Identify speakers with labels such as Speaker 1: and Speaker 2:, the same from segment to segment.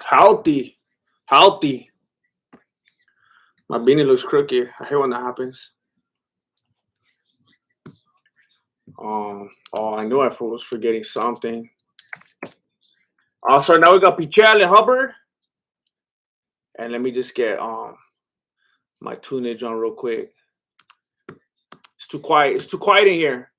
Speaker 1: Healthy. Healthy. My beanie looks crooked. I hate when that happens. Oh, I knew I was forgetting something. So now we got Pichel and Hubbard. And let me just get my tunage on real quick. It's too quiet. It's too quiet in here.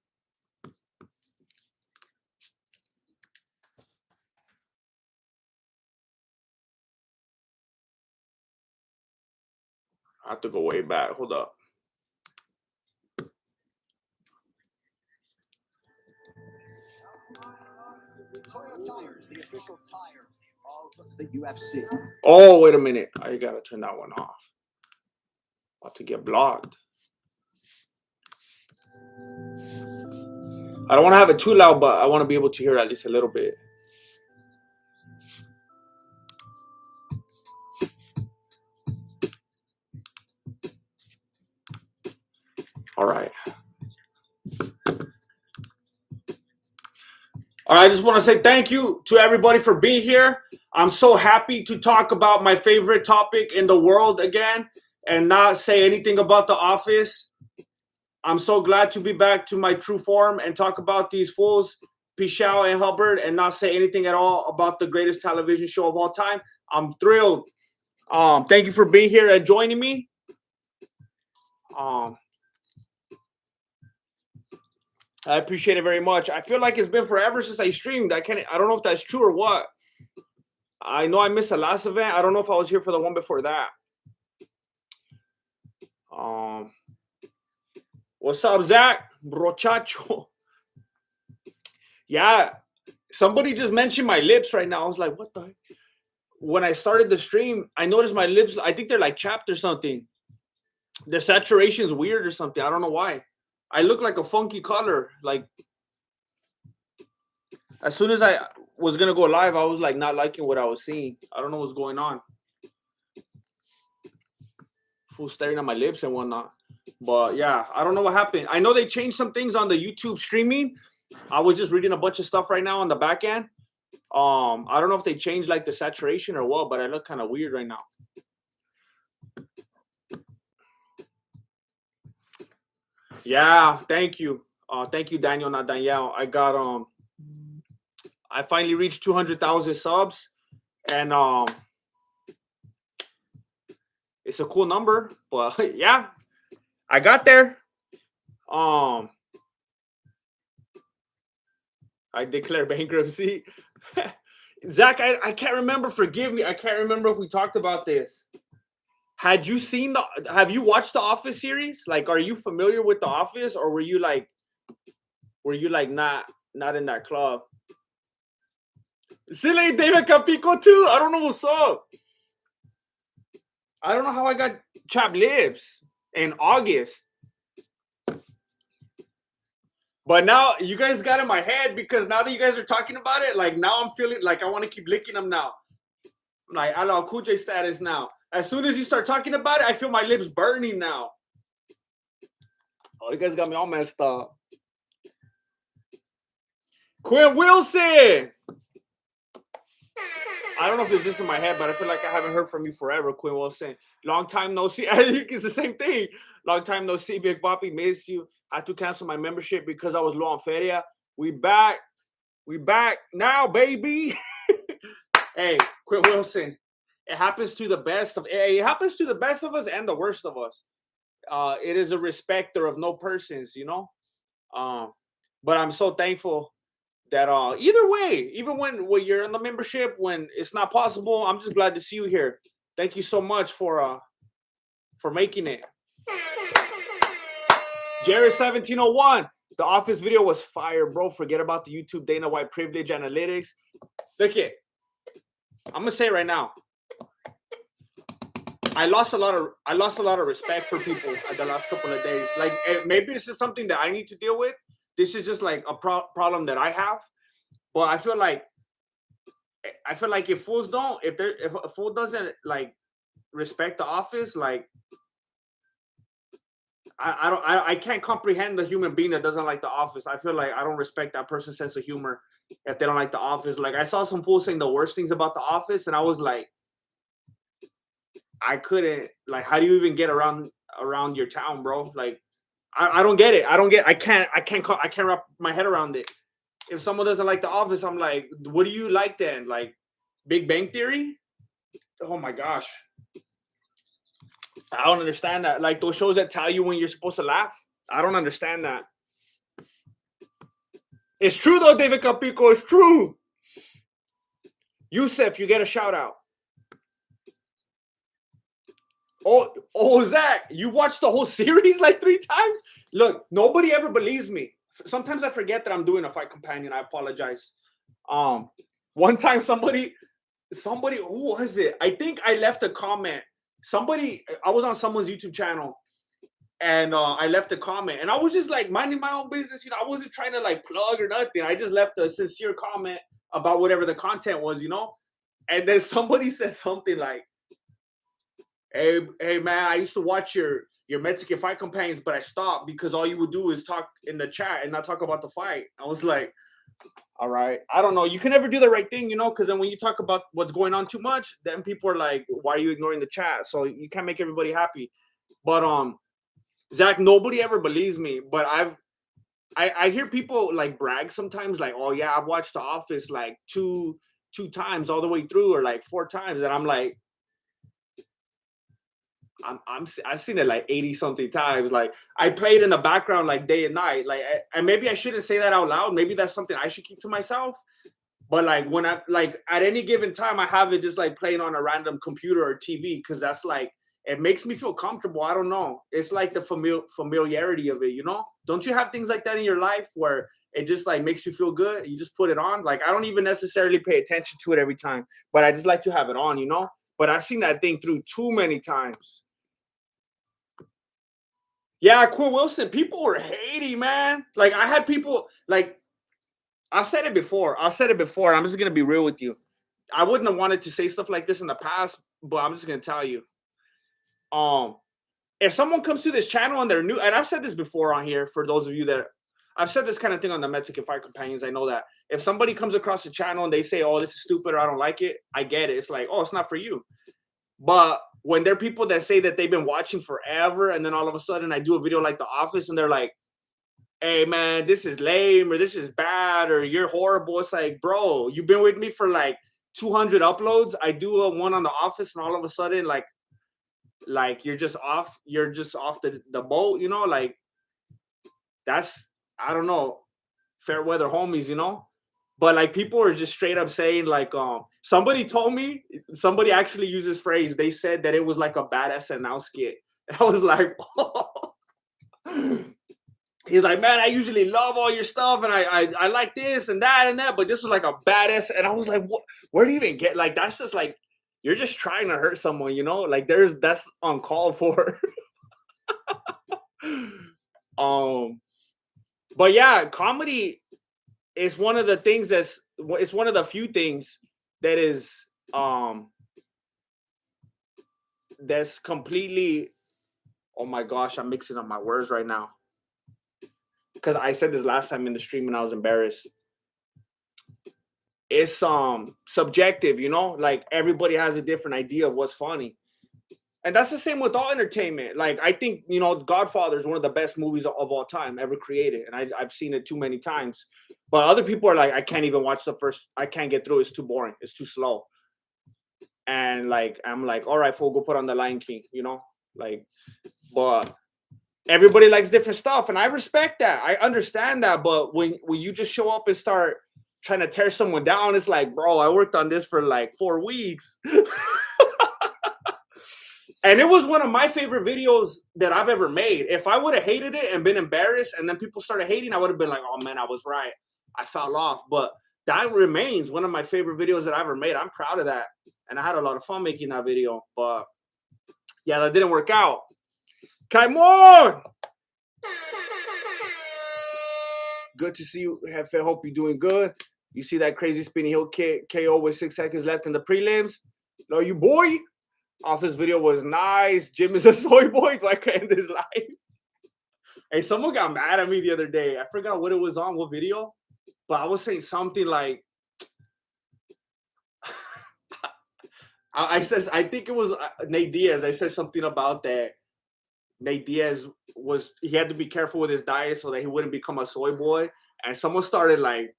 Speaker 1: I have to go way back. Hold up. Tires, the official tire of the UFC. Oh, wait a minute. I gotta turn that one off. About to get blocked. I don't want to have it too loud, but I want to be able to hear at least a little bit. All right. I just want to say thank you to everybody for being here. I'm so happy to talk about my favorite topic in the world again and not say anything about The Office. I'm so glad to be back to my true form and talk about these fools, Pichel and Hubbard, and not say anything at all about the greatest television show of all time. I'm thrilled. Thank you for being here and joining me. I appreciate it very much. I feel like it's been forever since I streamed. I don't know if that's true or what. I know I missed the last event. I don't know if I was here for the one before that. What's up, Zach? Brochacho. Yeah. Somebody just mentioned my lips right now. I was like, what the heck? When I started the stream, I noticed my lips, I think they're like chapped or something. The saturation is weird or something. I don't know why. I look like a funky color. Like, as soon as I was going to go live, I was like not liking what I was seeing. I don't know what's going on. Fool staring at my lips and whatnot. But yeah, I don't know what happened. I know they changed some things on the YouTube streaming. I was just reading a bunch of stuff right now on the back end. I don't know if they changed like the saturation or what, but I look kind of weird right now. Yeah, thank you. Thank you, Daniel, not Danielle. I finally reached 200,000 subs, and it's a cool number, but yeah, I got there. I declare bankruptcy. Zach, I can't remember. Forgive me. I can't remember if we talked about this. Have you watched the Office series? Like, are you familiar with the Office, or were you like not in that club? Silly David Capico too. I don't know what's up. I don't know how I got chapped lips in August. But now you guys got in my head because now that you guys are talking about it, like now I'm feeling like I want to keep licking them now. Like LL Cool J status now. As soon as you start talking about it, I feel my lips burning now. Oh, you guys got me all messed up. Quinn Wilson. I don't know if it's just in my head, but I feel like I haven't heard from you forever, Quinn Wilson. Long time no see. I think it's the same thing. Long time no see, Big Boppy. Missed you. I had to cancel my membership because I was low on feria. We back. We back now, baby. Hey, Quinn Wilson. It happens to the best of. It happens to the best of us and the worst of us. It is a respecter of no persons, you know. But I'm so thankful that either way, even when you're in the membership, when it's not possible, I'm just glad to see you here. Thank you so much for making it. Jared 1701, the Office video was fire, bro. Forget about the YouTube Dana White privilege analytics. Look it. I'm gonna say it right now. I lost a lot of respect for people the last couple of days. Like maybe this is something that I need to deal with. This is just like a problem that I have. But I feel like if fools don't, if a fool doesn't like respect the Office, like I can't comprehend the human being that doesn't like The Office. I feel like I don't respect that person's sense of humor if they don't like The Office. Like I saw some fools saying the worst things about The Office, and I was like, I couldn't. Like, how do you even get around your town, bro? Like, I don't get it. I can't wrap my head around it. If someone doesn't like The Office, I'm like, what do you like then? Like, Big Bang Theory? Oh my gosh. I don't understand that. Like those shows that tell you when you're supposed to laugh. I don't understand that. It's true though, David Capico. It's true. Yusef, you get a shout out. Oh, Zach, you watched the whole series like 3 times? Look, nobody ever believes me. Sometimes I forget that I'm doing a fight companion. I apologize. One time somebody, who was it? I think I left a comment. I was on someone's YouTube channel, and I left a comment, and I was just like minding my own business. You know, I wasn't trying to like plug or nothing. I just left a sincere comment about whatever the content was, you know. And then somebody said something like, Hey man, I used to watch your Mexican fight companions, but I stopped because all you would do is talk in the chat and not talk about the fight." I was like, all right, I don't know. You can never do the right thing, you know, because then when you talk about what's going on too much, then people are like, why are you ignoring the chat? So you can't make everybody happy. But Zach, nobody ever believes me, but I hear people like brag sometimes, like, oh yeah, I've watched The Office like two times all the way through, or like 4 times, and I'm like, I've seen it like 80 something times. Like I played in the background like day and night. Like, and maybe I shouldn't say that out loud. Maybe that's something I should keep to myself. But like when I like at any given time, I have it just like playing on a random computer or TV, because that's like, it makes me feel comfortable. I don't know. It's like the familiarity of it, you know? Don't you have things like that in your life where it just like makes you feel good? You just put it on. Like I don't even necessarily pay attention to it every time, but I just like to have it on, you know? But I've seen that thing through too many times. Yeah, Quinn Wilson. People were hating, man. Like I had people like, I've said it before. I'm just gonna be real with you. I wouldn't have wanted to say stuff like this in the past, but I'm just gonna tell you. If someone comes to this channel and they're new, and I've said this before on here for those of you that I've said this kind of thing on the Mexican Fight Companions. I know that if somebody comes across the channel and they say, "Oh, this is stupid," or "I don't like it," I get it. It's like, "Oh, it's not for you." But when there are people that say that they've been watching forever, and then all of a sudden I do a video like The Office, and they're like, "Hey man, this is lame, or this is bad, or you're horrible," it's like, bro, you've been with me for like 200 uploads. I do a one on The Office, and all of a sudden, like you're just off the boat, you know? Like that's, I don't know, fair weather homies, you know? But like people are just straight up saying like, somebody told me, somebody actually used this phrase. They said that it was like a bad SNL skit. And I was like, oh. He's like, man, I usually love all your stuff, and I like this and that, but this was like a badass. And I was like, what? Where do you even get? Like, that's just like, you're just trying to hurt someone, you know? Like, that's uncalled for. But yeah, comedy is one of the things it's one of the few things that is that's completely. Oh my gosh, I'm mixing up my words right now, because I said this last time in the stream and I was embarrassed. It's subjective, you know, like everybody has a different idea of what's funny. And that's the same with all entertainment. Like I think, you know, Godfather is one of the best movies of all time ever created, and I've seen it too many times. But other people are like, I can't even watch I can't get through. It's too boring. It's too slow. And like I'm like, all right, fool, go put on The Lion King, you know, like. But everybody likes different stuff, and I respect that. I understand that. But when you just show up and start trying to tear someone down, it's like, bro, I worked on this for like 4 weeks. And it was one of my favorite videos that I've ever made. If I would have hated it and been embarrassed, and then people started hating, I would have been like, oh man, I was right. I fell off. But that remains one of my favorite videos that I ever made. I'm proud of that. And I had a lot of fun making that video. But yeah, that didn't work out. Kaimon! Good to see you. I hope you're doing good. You see that crazy spinning heel KO with 6 seconds left in the prelims? No, you boy. Office video was nice. Jim is a soy boy. Do I end his life? Hey, someone got mad at me the other day. I forgot what it was on, what video, but I was saying something like, I said, I think it was Nate Diaz. I said something about that. Nate Diaz he had to be careful with his diet so that he wouldn't become a soy boy. And someone started like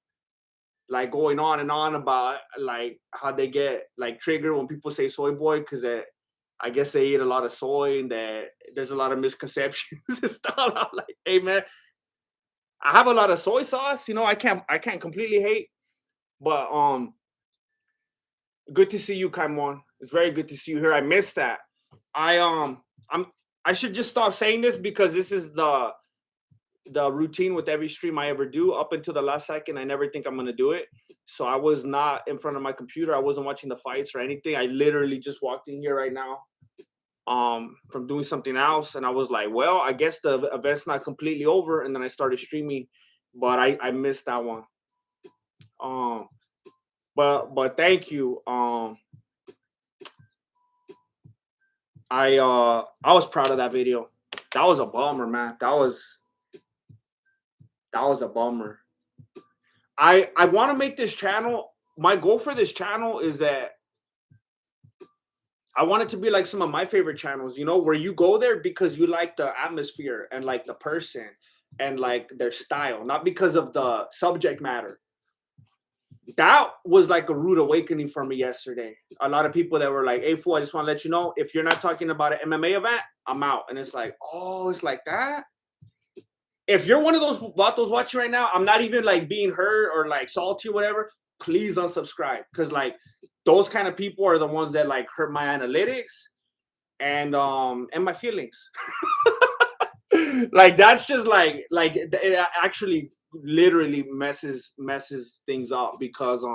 Speaker 1: going on and on about like how they get like triggered when people say soy boy because I guess they eat a lot of soy and that there's a lot of misconceptions and stuff. I'm like, hey man, I have a lot of soy sauce. You know, I can't completely hate, but good to see you, Kaimon. It's very good to see you here. I missed that. I'm I should just stop saying this because this is the routine with every stream I ever do up until the last second. I never think I'm gonna do it. So I was not in front of my computer. I wasn't watching the fights or anything. I literally just walked in here right now from doing something else. And I was like, well, I guess the event's not completely over. And then I started streaming, but I missed that one. But thank you. I was proud of that video. That was a bummer, man. That was a bummer. I want to make this channel. My goal for this channel is that I want it to be like some of my favorite channels, you know, where you go there because you like the atmosphere and like the person and like their style, not because of the subject matter. That was like a rude awakening for me yesterday. A lot of people that were like, hey, fool, I just want to let you know, if you're not talking about an MMA event, I'm out. And it's like, oh, it's like that? If you're one of those vatos watching right now, I'm not even like being hurt or like salty or whatever. Please unsubscribe because like those kind of people are the ones that like hurt my analytics and my feelings. Like that's just like it actually literally messes things up because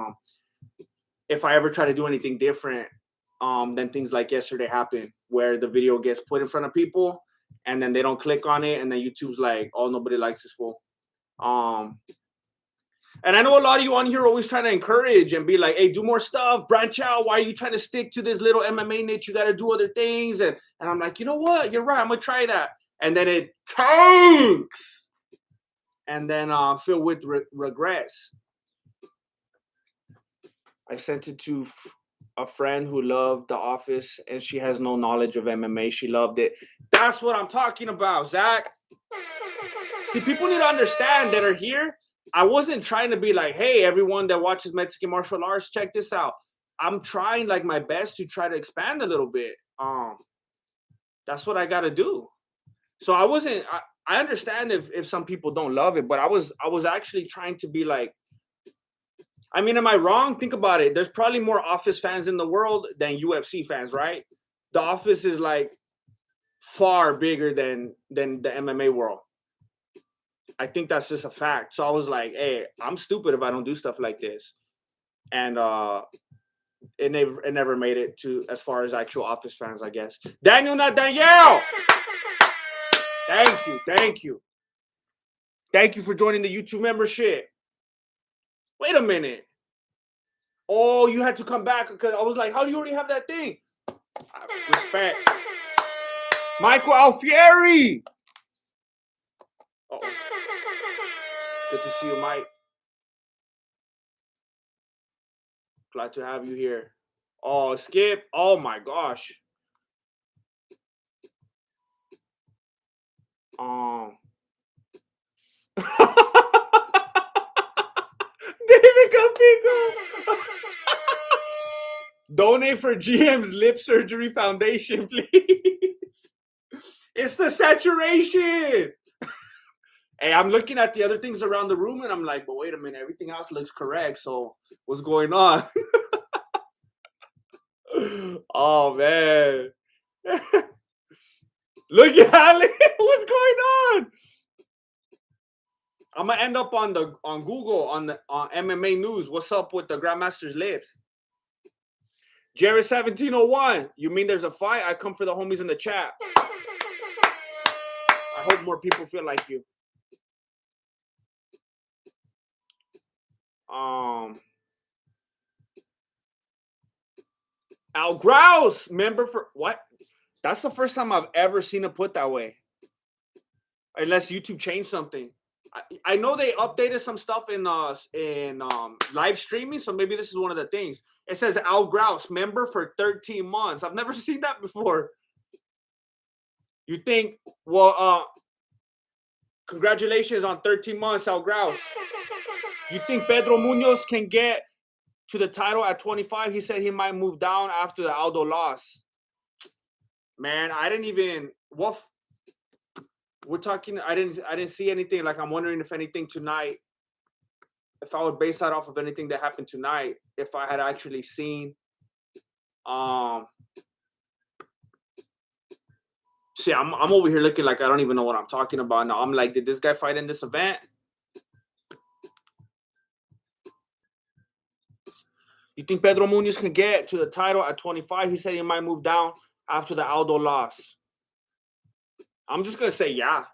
Speaker 1: if I ever try to do anything different, then things like yesterday happened where the video gets put in front of people and then they don't click on it and then YouTube's like, oh, nobody likes this fool. And I know a lot of you on here are always trying to encourage and be like, hey, do more stuff, branch out. Why are you trying to stick to this little MMA niche? You got to do other things. And I'm like, you know what? You're right. I'm going to try that. And then it tanks. And then filled with regrets. I sent it to a friend who loved The Office, and she has no knowledge of MMA. She loved it. That's what I'm talking about, Zach. See, people need to understand that are here. I wasn't trying to be like, hey, everyone that watches Mexican martial arts, check this out. I'm trying like my best to try to expand a little bit. That's what I got to do. So I wasn't. I understand if some people don't love it, but I was actually trying to be like. I mean, am I wrong? Think about it. There's probably more Office fans in the world than UFC fans, right? The Office is like far bigger than the MMA world. I think that's just a fact. So I was like, hey, I'm stupid if I don't do stuff like this. And it never made it to as far as actual Office fans, I guess. Daniel, not Danielle. Thank you. Thank you for joining the YouTube membership. Wait a minute. Oh, you had to come back because I was like, how do you already have that thing? Respect. Michael Alfieri. Uh-oh. Good to see you, Mike. Glad to have you here. Oh, Skip. Oh, my gosh. David Capico. Donate for GM's Lip Surgery Foundation, please. It's the saturation. Hey, I'm looking at the other things around the room and I'm like, but wait a minute, everything else looks correct. So what's going on? Oh man. Look at Ali. What's going on? I'm gonna end up on Google on MMA news. What's up with the Grandmaster's lips? Jared 1701. You mean there's a fight? I come for the homies in the chat. I hope more people feel like you. Al Grouse, member for what? That's the first time I've ever seen it put that way. unless YouTube changed something. I know they updated some stuff in live streaming, so maybe this is one of the things. It says Al Grouse, member for 13 months. I've never seen that before. You think, well, congratulations on 13 months, Al Grouse. You think Pedro Munoz can get to the title at 25? He said he might move down after the Aldo loss. Man, I didn't even we're talking. I didn't see anything. Like, I'm wondering if anything tonight, if I would base that off of anything that happened tonight, if I had actually seen. See, I'm over here looking like I don't even know what I'm talking about now. I'm like, did this guy fight in this event? You think Pedro Munoz can get to the title at 25? He said he might move down after the Aldo loss. I'm just gonna say yeah.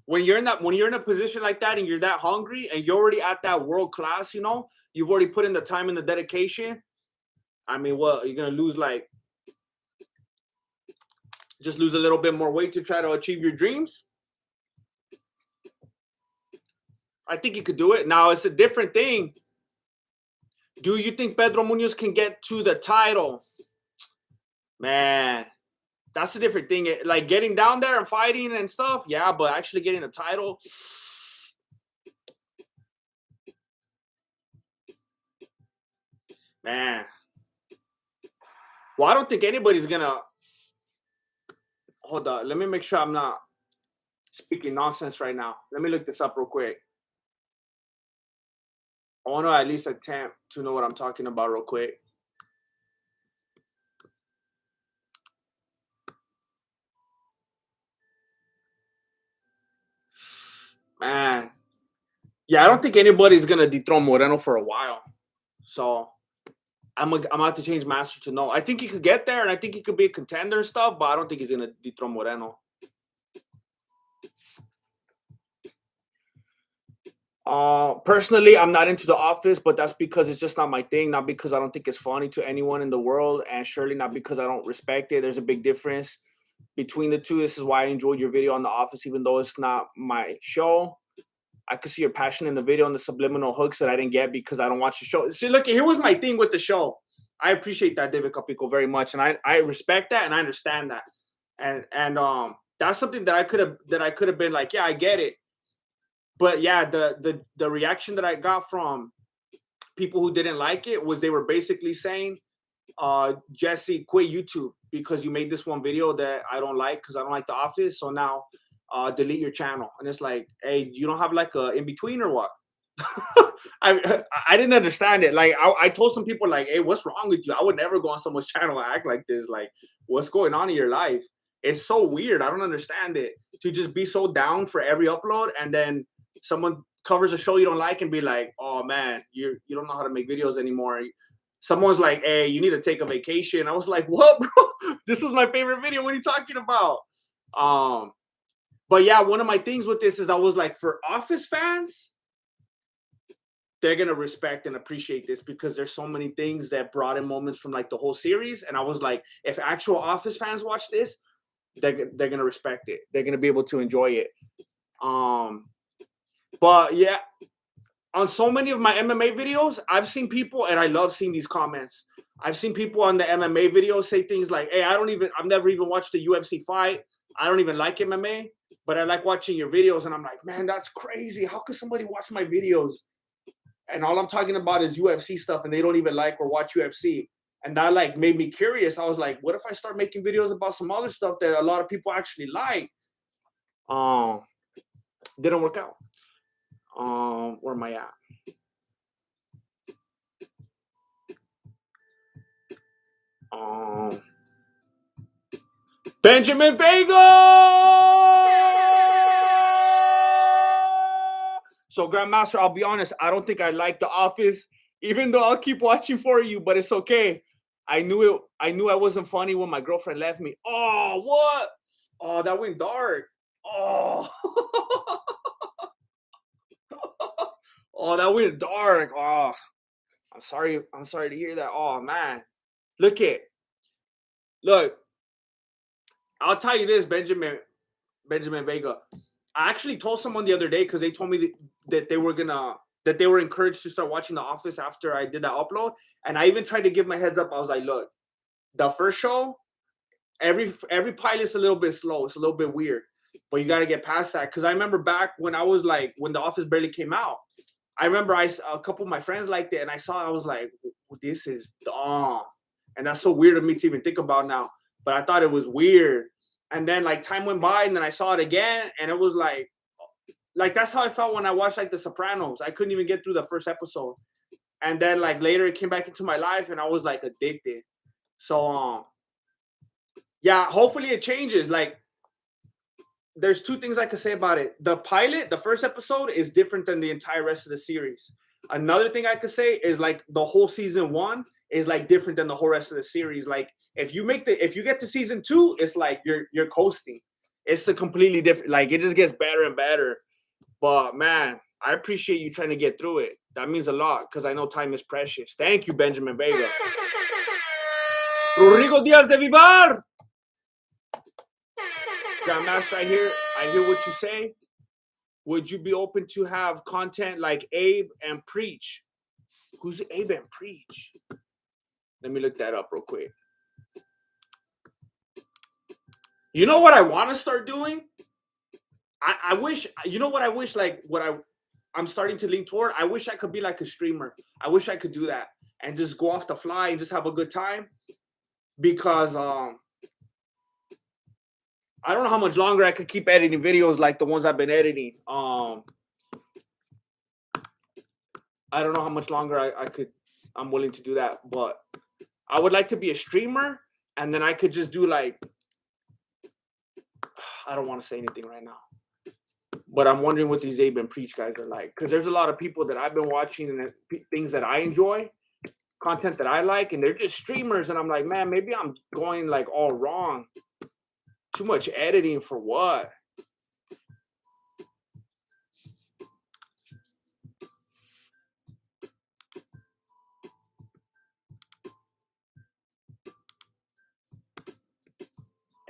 Speaker 1: When you're in a position like that and you're that hungry and you're already at that world class, you've already put in the time and the dedication. I mean, what, you're gonna lose, like, just lose a little bit more weight to try to achieve your dreams? I think you could do it. Now, it's a different thing. Do you think Pedro Munoz can get to the title? Man, that's a different thing. Like, getting down there and fighting and stuff, yeah, but actually getting a title, man. Well, I don't think anybody's gonna. Hold on. Let me make sure I'm not speaking nonsense right now. Let me look this up real quick. I want to at least attempt to know what I'm talking about real quick. Man. Yeah, I don't think anybody's going to dethrone Moreno for a while. So I'm going to have to change master to no. I think he could get there, and I think he could be a contender and stuff, but I don't think he's going to dethrone Moreno. Personally, I'm not into The Office, but that's because it's just not my thing. Not because I don't think it's funny to anyone in the world, and surely not because I don't respect it. There's a big difference between the two. This is why I enjoyed your video on The Office, even though it's not my show. I could see your passion in the video and the subliminal hooks that I didn't get because I don't watch the show. See, look, here was my thing with the show. I appreciate that, David Capico, very much, and I respect that and I understand that, and that's something that I could have been like, yeah, I get it. But yeah, the reaction that I got from people who didn't like it was they were basically saying, Jesse, quit YouTube because you made this one video that I don't like because I don't like The Office. So now delete your channel. And it's like, hey, you don't have like a in between or what? I didn't understand it. Like, I told some people, like, hey, what's wrong with you? I would never go on someone's channel and act like this. Like, what's going on in your life? It's so weird. I don't understand it. To just be so down for every upload, and then someone covers a show you don't like and be like, oh man, you don't know how to make videos anymore. Someone's like, hey, you need to take a vacation. I was like, what, bro? This was my favorite video. What are you talking about? But yeah, one of my things with this is I was like, for Office fans, they're gonna respect and appreciate this because there's so many things that brought in moments from like the whole series. And I was like, if actual Office fans watch this, they're gonna respect it. They're gonna be able to enjoy it. But yeah, on so many of my MMA videos, I've seen people, and I love seeing these comments. I've seen people on the MMA videos say things like, hey, I've never even watched a UFC fight. I don't even like MMA, but I like watching your videos. And I'm like, man, that's crazy. How could somebody watch my videos? And all I'm talking about is UFC stuff, and they don't even like or watch UFC. And that like made me curious. I was like, what if I start making videos about some other stuff that a lot of people actually like? Didn't work out. Where am I at? Benjamin Vega! So, Grandmaster, I'll be honest, I don't think I like The Office, even though I'll keep watching for you, but it's okay. I knew I wasn't funny when my girlfriend left me. Oh, what? Oh, that went dark. Oh. Oh, that went dark. Oh, I'm sorry. I'm sorry to hear that. Oh man. Look, I'll tell you this, Benjamin Vega. I actually told someone the other day because they told me that they were encouraged to start watching The Office after I did that upload. And I even tried to give my heads up. I was like, look, the first show, every pilot's a little bit slow. It's a little bit weird, but you got to get past that. Because I remember back when I was like, when The Office barely came out, I remember a couple of my friends liked it, and I was like, this is dumb. And that's so weird of me to even think about now. But I thought it was weird. And then like time went by, and then I saw it again, and it was like that's how I felt when I watched like The Sopranos. I couldn't even get through the first episode. And then like later it came back into my life, and I was like addicted. So yeah, hopefully it changes. Like there's two things I could say about it. The pilot, the first episode, is different than the entire rest of the series. Another thing I could say is like the whole season 1 is like different than the whole rest of the series. Like if you get to season 2, it's like you're coasting. It's a completely different. Like it just gets better and better. But man, I appreciate you trying to get through it. That means a lot because I know time is precious. Thank you, Benjamin Vega. Rodrigo Diaz de Vivar. Grandmaster, I hear what you say. Would you be open to have content like Abe and Preach? Who's Abe and Preach? Let me look that up real quick. You know what I want to start doing? I wish, you know what I wish, like I'm starting to lean toward? I wish I could be like a streamer. I wish I could do that and just go off the fly and just have a good time. Because I don't know how much longer I could keep editing videos like the ones I've been editing. I don't know how much longer I'm willing to do that, but I would like to be a streamer, and then I could just do like, I don't want to say anything right now, but I'm wondering what these Abe and Preach guys are like, because there's a lot of people that I've been watching and things that I enjoy, content that I like, and they're just streamers, and I'm like, man, maybe I'm going like all wrong. Too much editing for what?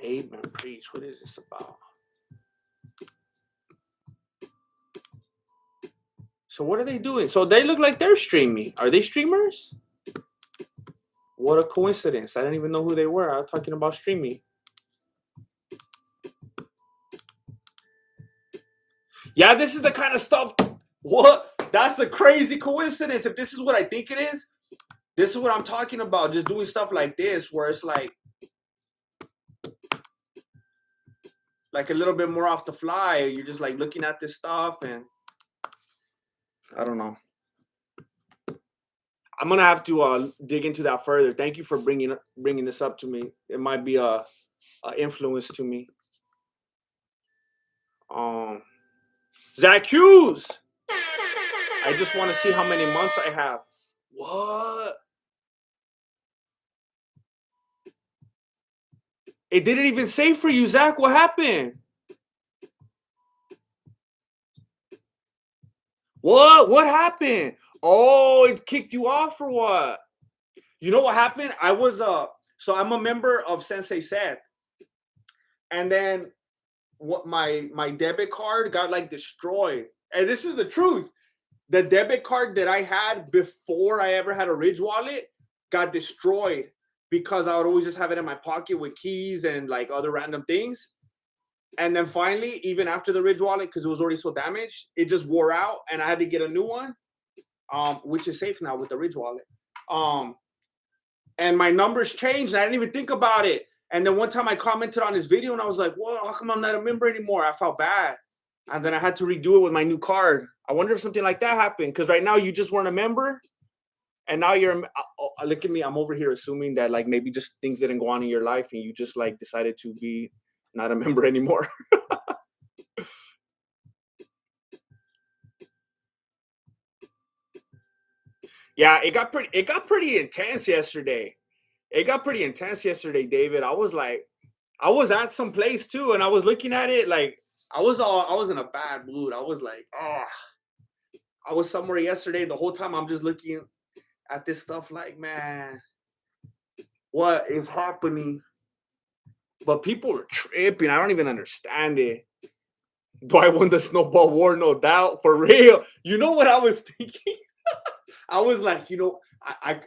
Speaker 1: Abe and Preach, what is this about? So what are they doing? So they look like they're streaming. Are they streamers? What a coincidence. I didn't even know who they were. I was talking about streaming. Yeah, this is the kind of stuff. What? That's a crazy coincidence. If this is what I think it is, this is what I'm talking about. Just doing stuff like this where it's like a little bit more off the fly. You're just like looking at this stuff, and I don't know. I'm gonna have to dig into that further. Thank you for bringing this up to me. It might be a influence to me. Zach Hughes. I just want to see how many months I have. What? It didn't even say for you, Zach. What happened? What happened? Oh, it kicked you off or what? You know what happened? I was so I'm a member of Sensei Seth. And then what my debit card got like destroyed. And this is the truth. The debit card that I had before I ever had a Ridge wallet got destroyed because I would always just have it in my pocket with keys and like other random things. And then finally, even after the Ridge wallet, because it was already so damaged, it just wore out and I had to get a new one, which is safe now with the Ridge wallet. And my numbers changed and I didn't even think about it. And then one time I commented on his video and I was like, whoa, how come I'm not a member anymore? I felt bad. And then I had to redo it with my new card. I wonder if something like that happened. Because right now you just weren't a member. And now you're, look at me, I'm over here assuming that like maybe just things didn't go on in your life and you just like decided to be not a member anymore. Yeah, it got pretty intense yesterday. It got pretty intense yesterday, David. I was at some place too, and I was looking at it like I was in a bad mood. I was like, oh, I was somewhere yesterday. The whole time I'm just looking at this stuff like, man, what is happening? But people were tripping. I don't even understand it. Dwight won the snowball war, no doubt. For real. You know what I was thinking? I was like,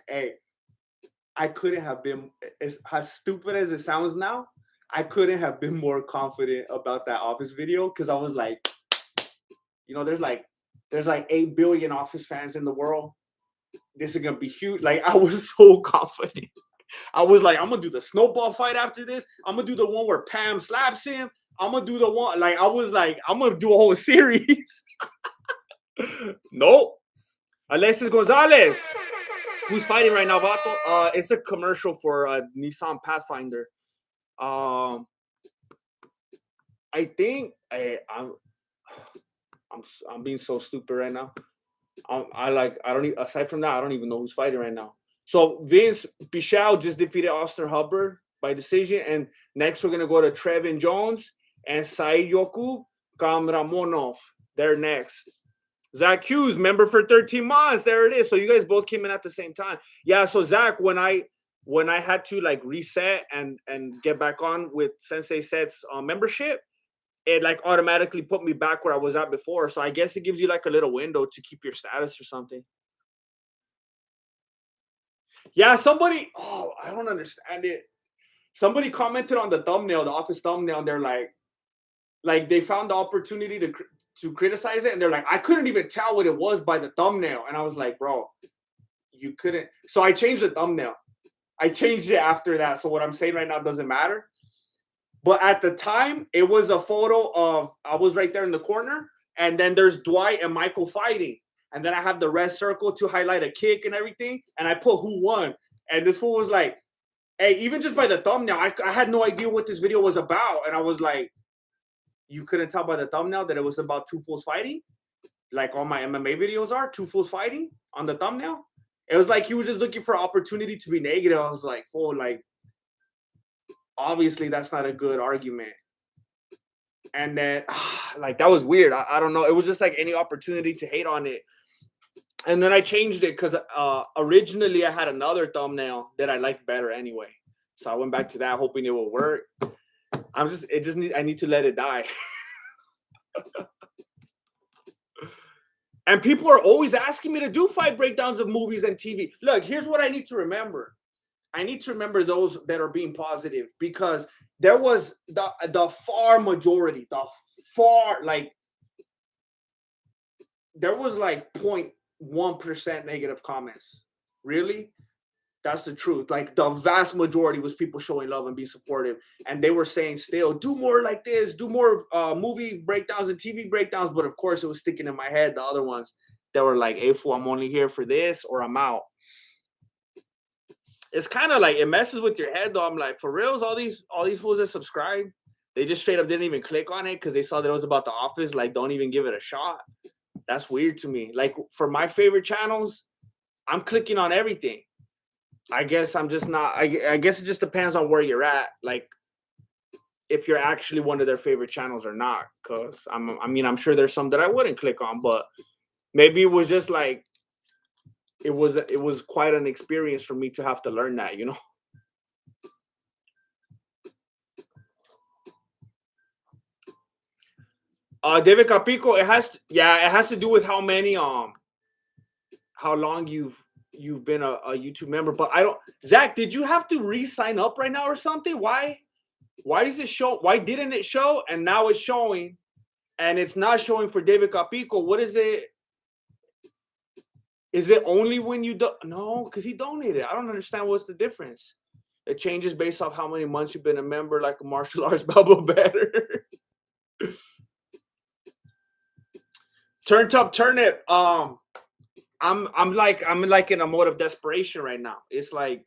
Speaker 1: hey, I couldn't have been as stupid as it sounds now. I couldn't have been more confident about that Office video because I was like, there's like 8 billion Office fans in the world. This is gonna be huge. Like I was so confident. I was like, I'm gonna do the snowball fight after this. I'm gonna do the one where Pam slaps him. I'm gonna do the one like I was like, I'm gonna do a whole series. Nope. Alexis Gonzalez, who's fighting right now, Vato? It's a commercial for Nissan Pathfinder. I think I'm being so stupid right now. Aside from that, I don't even know who's fighting right now. So Vince Pichel just defeated Austin Hubbard by decision, and next we're gonna go to Trevin Jones and Sayoku Kamramonov. They're next. Zach Hughes, member for 13 months. There it is. So you guys both came in at the same time. Yeah. So Zach, when I had to like reset and get back on with Sensei Set's membership, it like automatically put me back where I was at before. So I guess it gives you like a little window to keep your status or something. Yeah, I don't understand it. Somebody commented on the thumbnail, the Office thumbnail, and they're like they found the opportunity to criticize it, and they're like, I couldn't even tell what it was by the thumbnail. And I was like, bro, you couldn't. So I changed the thumbnail. I changed it after that. So what I'm saying right now doesn't matter. But at the time, it was a photo of I was right there in the corner, and then there's Dwight and Michael fighting. And then I have the red circle to highlight a kick and everything. And I put who won. And this fool was like, hey, even just by the thumbnail, I had no idea what this video was about. And I was like, you couldn't tell by the thumbnail that it was about two fools fighting? Like all my MMA videos are, two fools fighting on the thumbnail? It was like he was just looking for opportunity to be negative. I was like, fool, like, obviously that's not a good argument. And then, like, that was weird. I don't know. It was just like any opportunity to hate on it. And then I changed it because originally I had another thumbnail that I liked better anyway. So I went back to that, hoping it will work. I need to let it die. And people are always asking me to do fight breakdowns of movies and TV. Look, here's what I need to remember. I need to remember those that are being positive because there was the far majority, there was like 0.1% negative comments. Really? That's the truth. Like the vast majority was people showing love and being supportive. And they were saying still, do more like this, do more movie breakdowns and TV breakdowns. But of course, it was sticking in my head. The other ones that were like, hey, fool, I'm only here for this or I'm out. It's kind of like it messes with your head though. I'm like, for reals, all these fools that subscribe, they just straight up didn't even click on it because they saw that it was about The Office. Like, don't even give it a shot. That's weird to me. Like for my favorite channels, I'm clicking on everything. I guess I'm just not. I guess it just depends on where you're at. Like, if you're actually one of their favorite channels or not. Because I'm sure there's some that I wouldn't click on, but maybe it was just like it was quite an experience for me to have to learn that, you know. David Capico, it has to do with how long you've been a YouTube member. But I don't. Zach, did you have to re-sign up right now or something? Why does it show? Why didn't it show? And now it's showing, and it's not showing for David Capico. What is it? Is it only when you do? No, because he donated. I don't understand what's the difference. It changes based off how many months you've been a member, like a martial arts bubble better. Turned up turnip. I'm like in a mode of desperation right now. It's like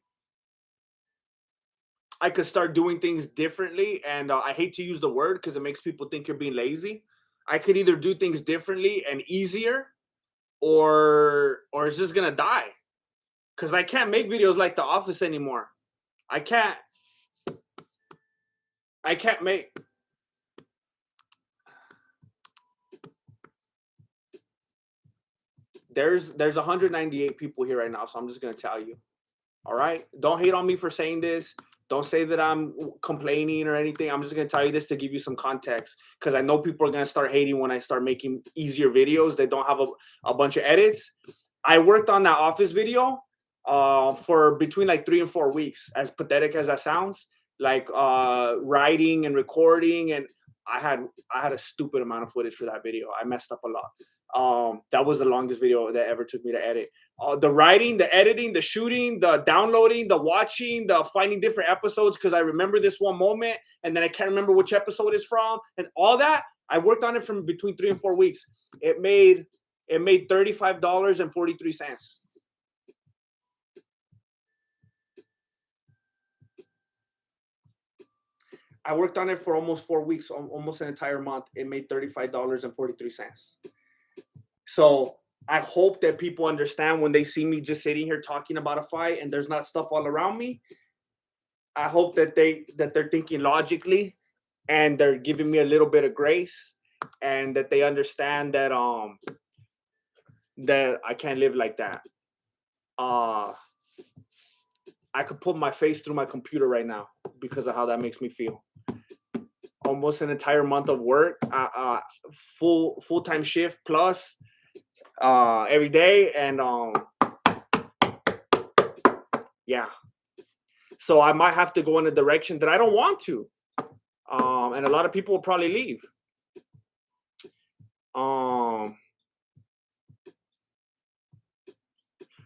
Speaker 1: I could start doing things differently, and I hate to use the word because it makes people think you're being lazy. I could either do things differently and easier, or it's just gonna die. Because I can't make videos like The Office anymore. I can't make. There's 198 people here right now, so I'm just gonna tell you. All right, don't hate on me for saying this. Don't say that I'm complaining or anything. I'm just gonna tell you this to give you some context, because I know people are gonna start hating when I start making easier videos. They don't have a bunch of edits. I worked on that office video for between like 3 and 4 weeks, as pathetic as that sounds, like writing and recording, and I had a stupid amount of footage for that video. I messed up a lot. That was the longest video that ever took me to edit. The writing, the editing, the shooting, the downloading, the watching, the finding different episodes, because I remember this one moment and then I can't remember which episode it's from, and all that. I worked on it from between 3 and 4 weeks. It made $35.43. I worked on it for almost 4 weeks, almost an entire month. It made $35.43. So I hope that people understand when they see me just sitting here talking about a fight and there's not stuff all around me. I hope that they're thinking logically and they're giving me a little bit of grace, and that they understand that that I can't live like that. I could put my face through my computer right now because of how that makes me feel. Almost an entire month of work, full-time shift plus every day, and yeah. So I might have to go in a direction that I don't want to, and a lot of people will probably leave.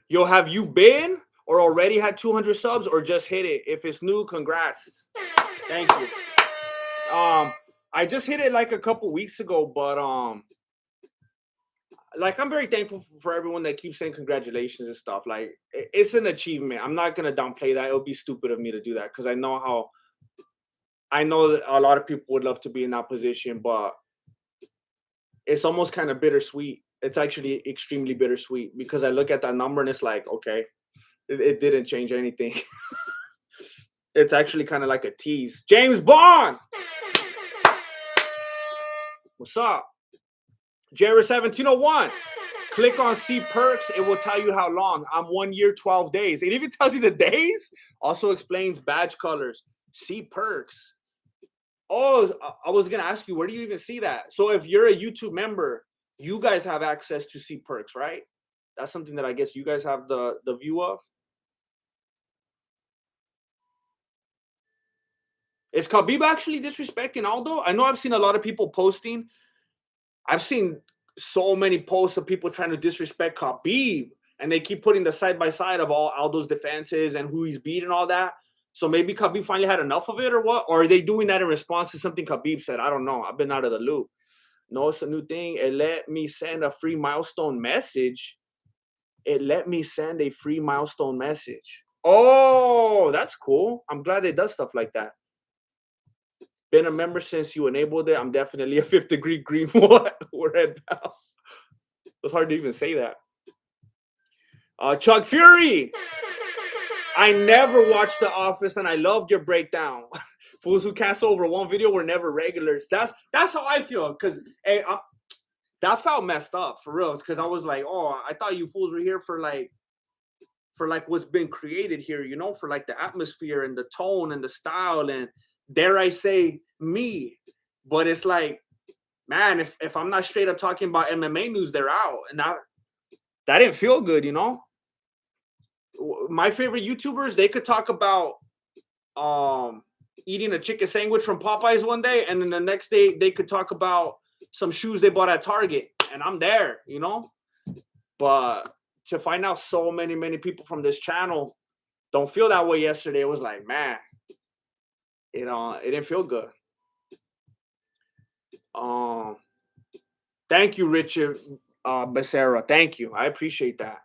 Speaker 1: Yo, have you been or already had 200 subs, or just hit it? If it's new, congrats. Thank you. I just hit it like a couple weeks ago, but like, I'm very thankful for everyone that keeps saying congratulations and stuff. Like, it's an achievement. I'm not gonna downplay that. It would be stupid of me to do that, because I know that a lot of people would love to be in that position, but it's almost kind of bittersweet. It's actually extremely bittersweet, because I look at that number and it's like, okay, it didn't change anything. It's actually kind of like a tease. James Bond, what's up? Jared 1701. Click on see perks. It will tell you how long. I'm 1 year, 12 days. It even tells you the days. Also explains badge colors. See perks. Oh, I was going to ask you, where do you even see that? So if you're a YouTube member, you guys have access to see perks, right? That's something that I guess you guys have the view of. Is Khabib actually disrespecting Aldo? I know I've seen a lot of people posting. I've seen so many posts of people trying to disrespect Khabib, and they keep putting the side by side of all Aldo's defenses and who he's beat and all that. So maybe Khabib finally had enough of it, or what? Or are they doing that in response to something Khabib said? I don't know. I've been out of the loop. No, it's a new thing. It let me send a free milestone message. It let me send a free milestone message. Oh, that's cool. I'm glad it does stuff like that. Been a member since you enabled it. I'm definitely a 5th degree green what? Red pal. It's hard to even say that. Chuck Fury. I never watched The Office, and I loved your breakdown. Fools who cancel over one video were never regulars. That's how I feel. Because hey, that felt messed up for real. Because I was like, oh, I thought you fools were here for like what's been created here, you know, for like the atmosphere and the tone and the style, and dare I say me. But it's like, man, if I'm not straight up talking about MMA news, they're out. And that didn't feel good, you know. My favorite YouTubers, they could talk about eating a chicken sandwich from Popeyes one day, and then the next day they could talk about some shoes they bought at Target, and I'm there, you know. But to find out so many people from this channel don't feel that way yesterday, it was like, man, you know, it didn't feel good. Thank you, Richard Becerra. Thank you. I appreciate that.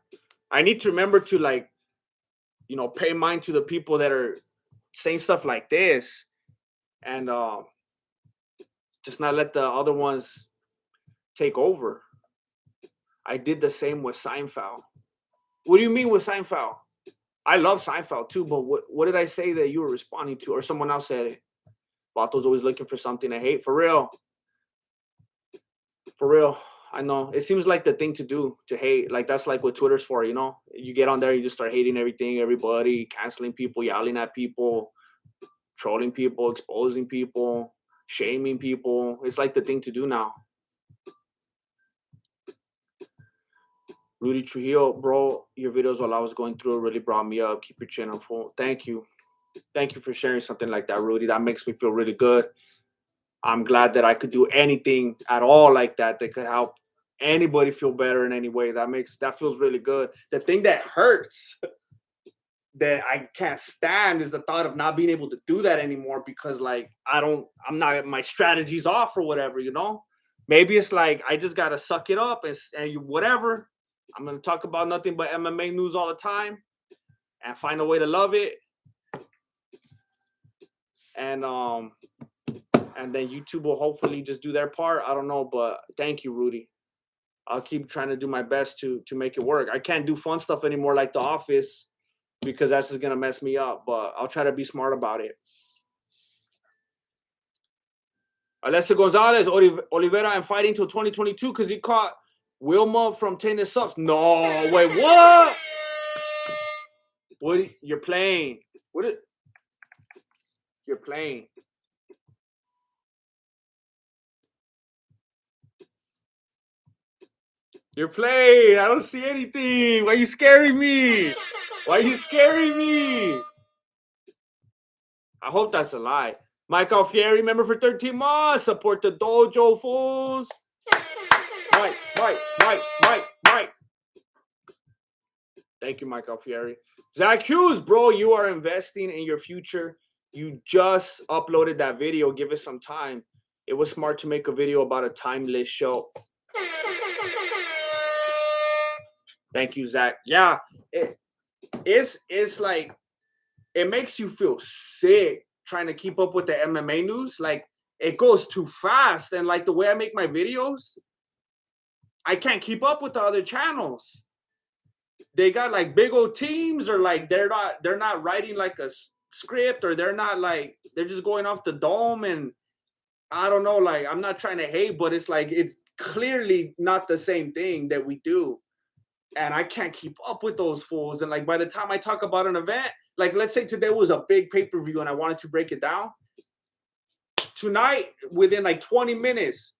Speaker 1: I need to remember to, like, you know, pay mind to the people that are saying stuff like this, and just not let the other ones take over. I did the same with Seinfeld. What do you mean with Seinfeld? I love Seinfeld too, but what did I say that you were responding to, or someone else said it? Vato's always looking for something to hate. For real. For real. I know. It seems like the thing to do, to hate. Like, that's like what Twitter's for, you know? You get on there, you just start hating everything, everybody, canceling people, yelling at people. trolling people, exposing people, shaming people. It's like the thing to do now. Rudy Trujillo, bro, your videos while I was going through it really brought me up. Keep your chin on full. Thank you. Thank you for sharing something like that, Rudy. That makes me feel really good. I'm glad that I could do anything at all like that that could help anybody feel better in any way. That feels really good. The thing that hurts that I can't stand is the thought of not being able to do that anymore because like I'm not, my strategy's off or whatever, you know? Maybe it's like I just gotta suck it up and whatever. I'm gonna talk about nothing but MMA news all the time and find a way to love it. And then YouTube will hopefully just do their part. I don't know, but thank you, Rudy. I'll keep trying to do my best to make it work. I can't do fun stuff anymore like The Office because that's just gonna mess me up. But I'll try to be smart about it. Alessa Gonzalez, Oliveira, I'm fighting till 2022 because he caught Wilma from tennis subs. No, wait, what? What? You're playing? What? You're playing? You're playing. I don't see anything. Why are you scaring me? Why are you scaring me? I hope that's a lie. Mike Alfieri, member for 13 months. Support the dojo, fools. Mike. Thank you, Mike Alfieri. Zach Hughes, bro, you are investing in your future. You just uploaded that video. Give it some time. It was smart to make a video about a timeless show. Thank you, Zach. Yeah, it's like it makes you feel sick trying to keep up with the MMA news. Like it goes too fast, and like the way I make my videos, I can't keep up with the other channels. They got like big old teams, or like they're not writing like a script, or they're just going off the dome. And I don't know, like I'm not trying to hate, but it's like it's clearly not the same thing that we do. And I can't keep up with those fools. And like by the time I talk about an event, like let's say today was a big pay-per-view and I wanted to break it down. Tonight, within like 20 minutes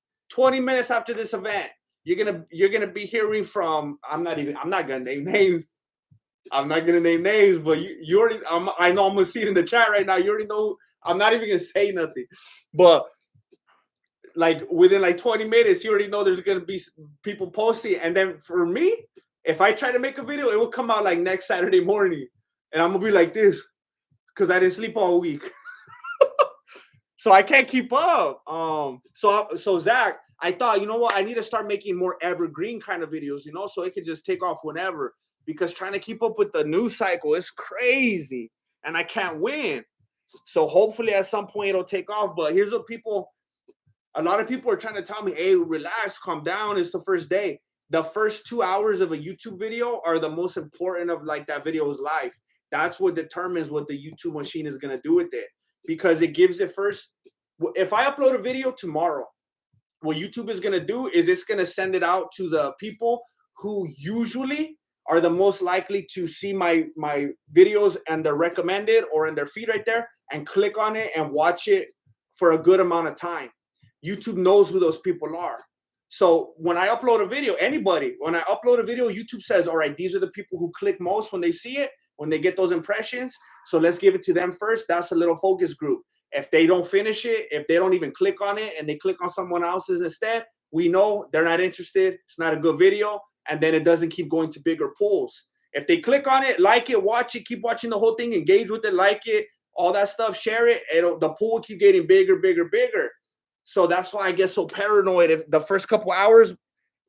Speaker 1: after this event, you're gonna be hearing from I'm not gonna name names. I'm not gonna name names, but you already I know I'm gonna see it in the chat right now. You already know I'm not even gonna say nothing. But like within like 20 minutes, you already know there's gonna be people posting. And then for me, if I try to make a video, it will come out like next Saturday morning. And I'm gonna be like this because I didn't sleep all week. So I can't keep up. So Zach, I thought, you know what? I need to start making more evergreen kind of videos, you know, so it could just take off whenever. Because trying to keep up with the news cycle is crazy, and I can't win. So hopefully at some point it'll take off. But here's what a lot of people are trying to tell me, hey, relax, calm down. It's the first day. The first 2 hours of a YouTube video are the most important of like that video's life. That's what determines what the YouTube machine is going to do with it, because it gives it first. If I upload a video tomorrow, what YouTube is going to do is it's going to send it out to the people who usually are the most likely to see my videos and they're recommended or in their feed right there and click on it and watch it for a good amount of time. YouTube knows who those people are. So when I upload a video, when I upload a video, YouTube says, all right, these are the people who click most when they see it, when they get those impressions. So let's give it to them first. That's a little focus group. If they don't finish it, if they don't even click on it and they click on someone else's instead, we know they're not interested. It's not a good video. And then it doesn't keep going to bigger pools. If they click on it, like it, watch it, keep watching the whole thing, engage with it, like it, all that stuff, share it, the pool will keep getting bigger. So that's why I get so paranoid. If the first couple hours,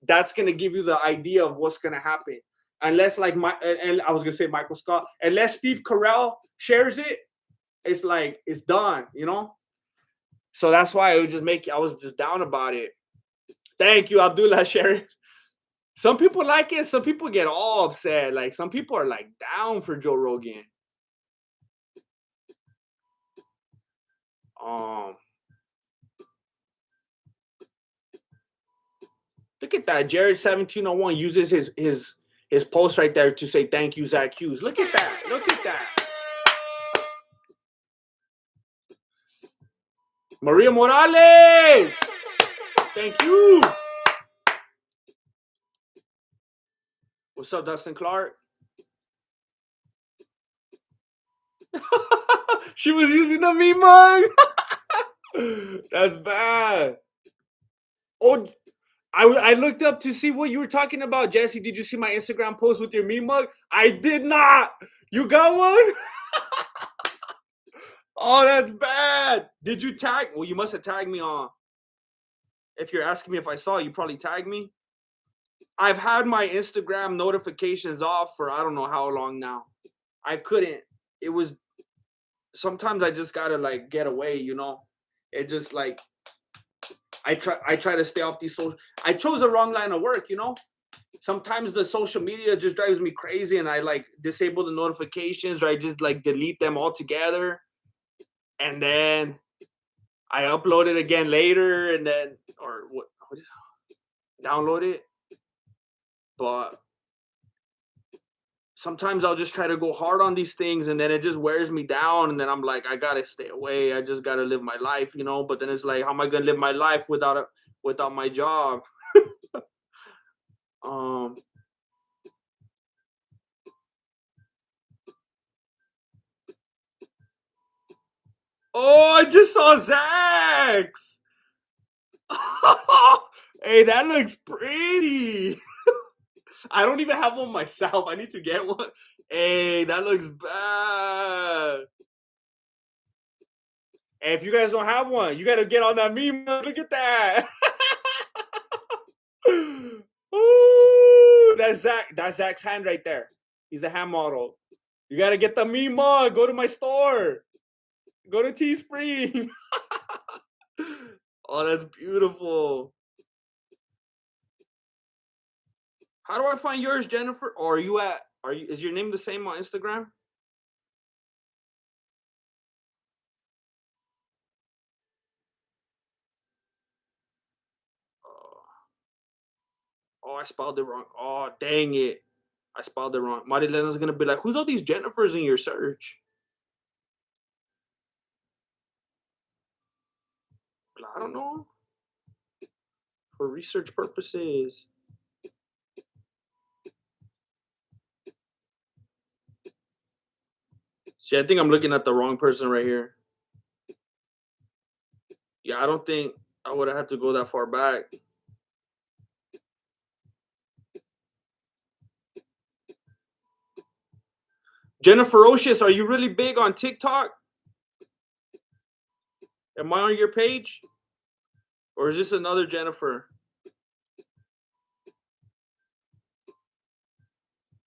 Speaker 1: that's going to give you the idea of what's going to happen. Unless like and I was going to say Michael Scott, unless Steve Carell shares it, it's like, it's done, you know? So that's why I was just down about it. Thank you, Abdullah Sheriff. Some people like it. Some people get all upset. Like some people are like down for Joe Rogan. Look at that. Jared 1701 uses his post right there to say thank you, Zach Hughes. Look at that. Look at that. Maria Morales. Thank you. What's up, Dustin Clark? She was using the meme mug. That's bad. Oh, I looked up to see what you were talking about, Jesse. Did you see my Instagram post with your meme mug? I did not. You got one? Oh, that's bad. Did you tag? Well, you must have tagged me on. If you're asking me if I saw it, you probably tagged me. I've had my Instagram notifications off for I don't know how long now. I couldn't. It was sometimes I just gotta like get away, you know. It just like I try to stay off these social. I chose the wrong line of work, you know. Sometimes the social media just drives me crazy, and I like disable the notifications, or I just like delete them altogether, and then I upload it again later, and then or what download it. But sometimes I'll just try to go hard on these things, and then it just wears me down, and then I'm like, I gotta stay away. I just gotta live my life, you know. But then it's like, how am I gonna live my life without my job? um. Oh, I just saw Zach's. Hey, that looks pretty. I don't even have one myself. I need to get one. Hey, that looks bad. Hey, if you guys don't have one, you gotta get on that meme. Look at that. Ooh, that's Zach. That's Zach's hand right there. He's a hand model. You gotta get the meme mug. Go to my store. Go to Teespring. Oh, that's beautiful. How do I find yours, Jennifer? Or is your name the same on Instagram? Oh, I spelled it wrong. Oh, dang it. I spelled it wrong. Marilena's gonna be like, who's all these Jennifers in your search? I don't know. For research purposes. See, I think I'm looking at the wrong person right here. Yeah, I don't think I would have had to go that far back. Jennifer Ocious, are you really big on TikTok? Am I on your page? Or is this another Jennifer?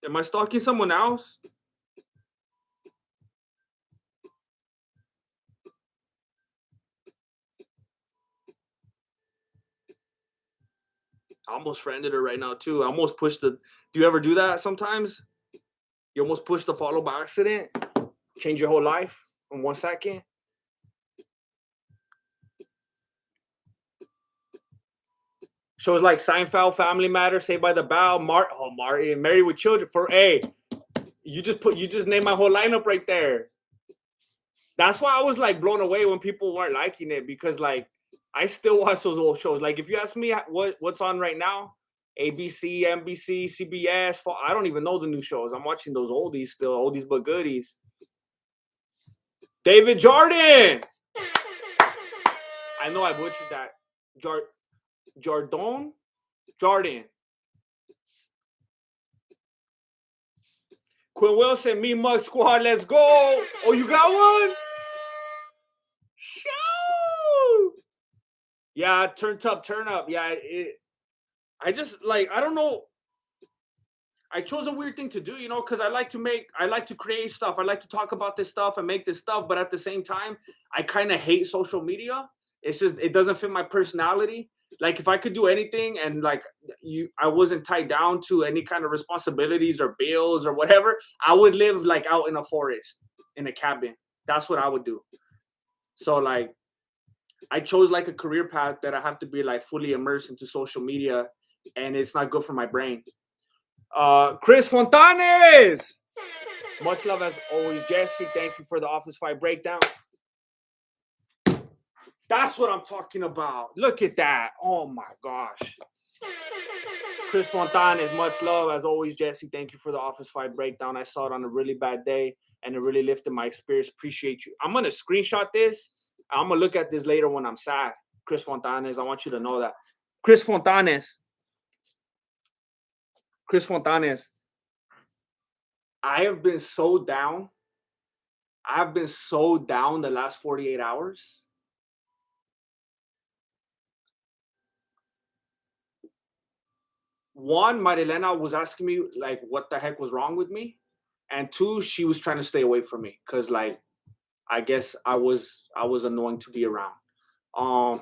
Speaker 1: Am I stalking someone else? I almost friended her right now too. I almost pushed the. Do you ever do that sometimes? You almost push the follow by accident. Change your whole life in 1 second. Shows like Seinfeld, Family Matters, Saved by the Bell, Martin, Married with Children. You just named my whole lineup right there. That's why I was like blown away when people weren't liking it, because like I still watch those old shows. Like if you ask me what's on right now, ABC, NBC, CBS, I don't even know the new shows. I'm watching those oldies still, oldies but goodies. David Jordan. I know I butchered that. Jordan. Quinn Wilson, Me Mug Squad, let's go. Oh, you got one? Show. Yeah, turn up. Yeah, I just like, I don't know. I chose a weird thing to do, you know, because I like to create stuff. I like to talk about this stuff and make this stuff, but at the same time, I kind of hate social media. It's just, it doesn't fit my personality. Like if I could do anything and like I wasn't tied down to any kind of responsibilities or bills or whatever, I would live like out in a forest in a cabin. That's what I would do. So like I chose like a career path that I have to be like fully immersed into social media, and it's not good for my brain. Chris Fontanes, much love as always. Jesse, thank you for the Office Fight breakdown. That's what I'm talking about. Look at that. Oh my gosh. Chris Fontanes, much love. As always, Jesse, thank you for the Office Fight breakdown. I saw it on a really bad day, and it really lifted my spirits. Appreciate you. I'm going to screenshot this. I'm going to look at this later when I'm sad. Chris Fontanes, I want you to know that. Chris Fontanes, I have been so down. I've been so down the last 48 hours. One, Marilena was asking me, like, what the heck was wrong with me? And two, she was trying to stay away from me because, like, I guess I was annoying to be around. I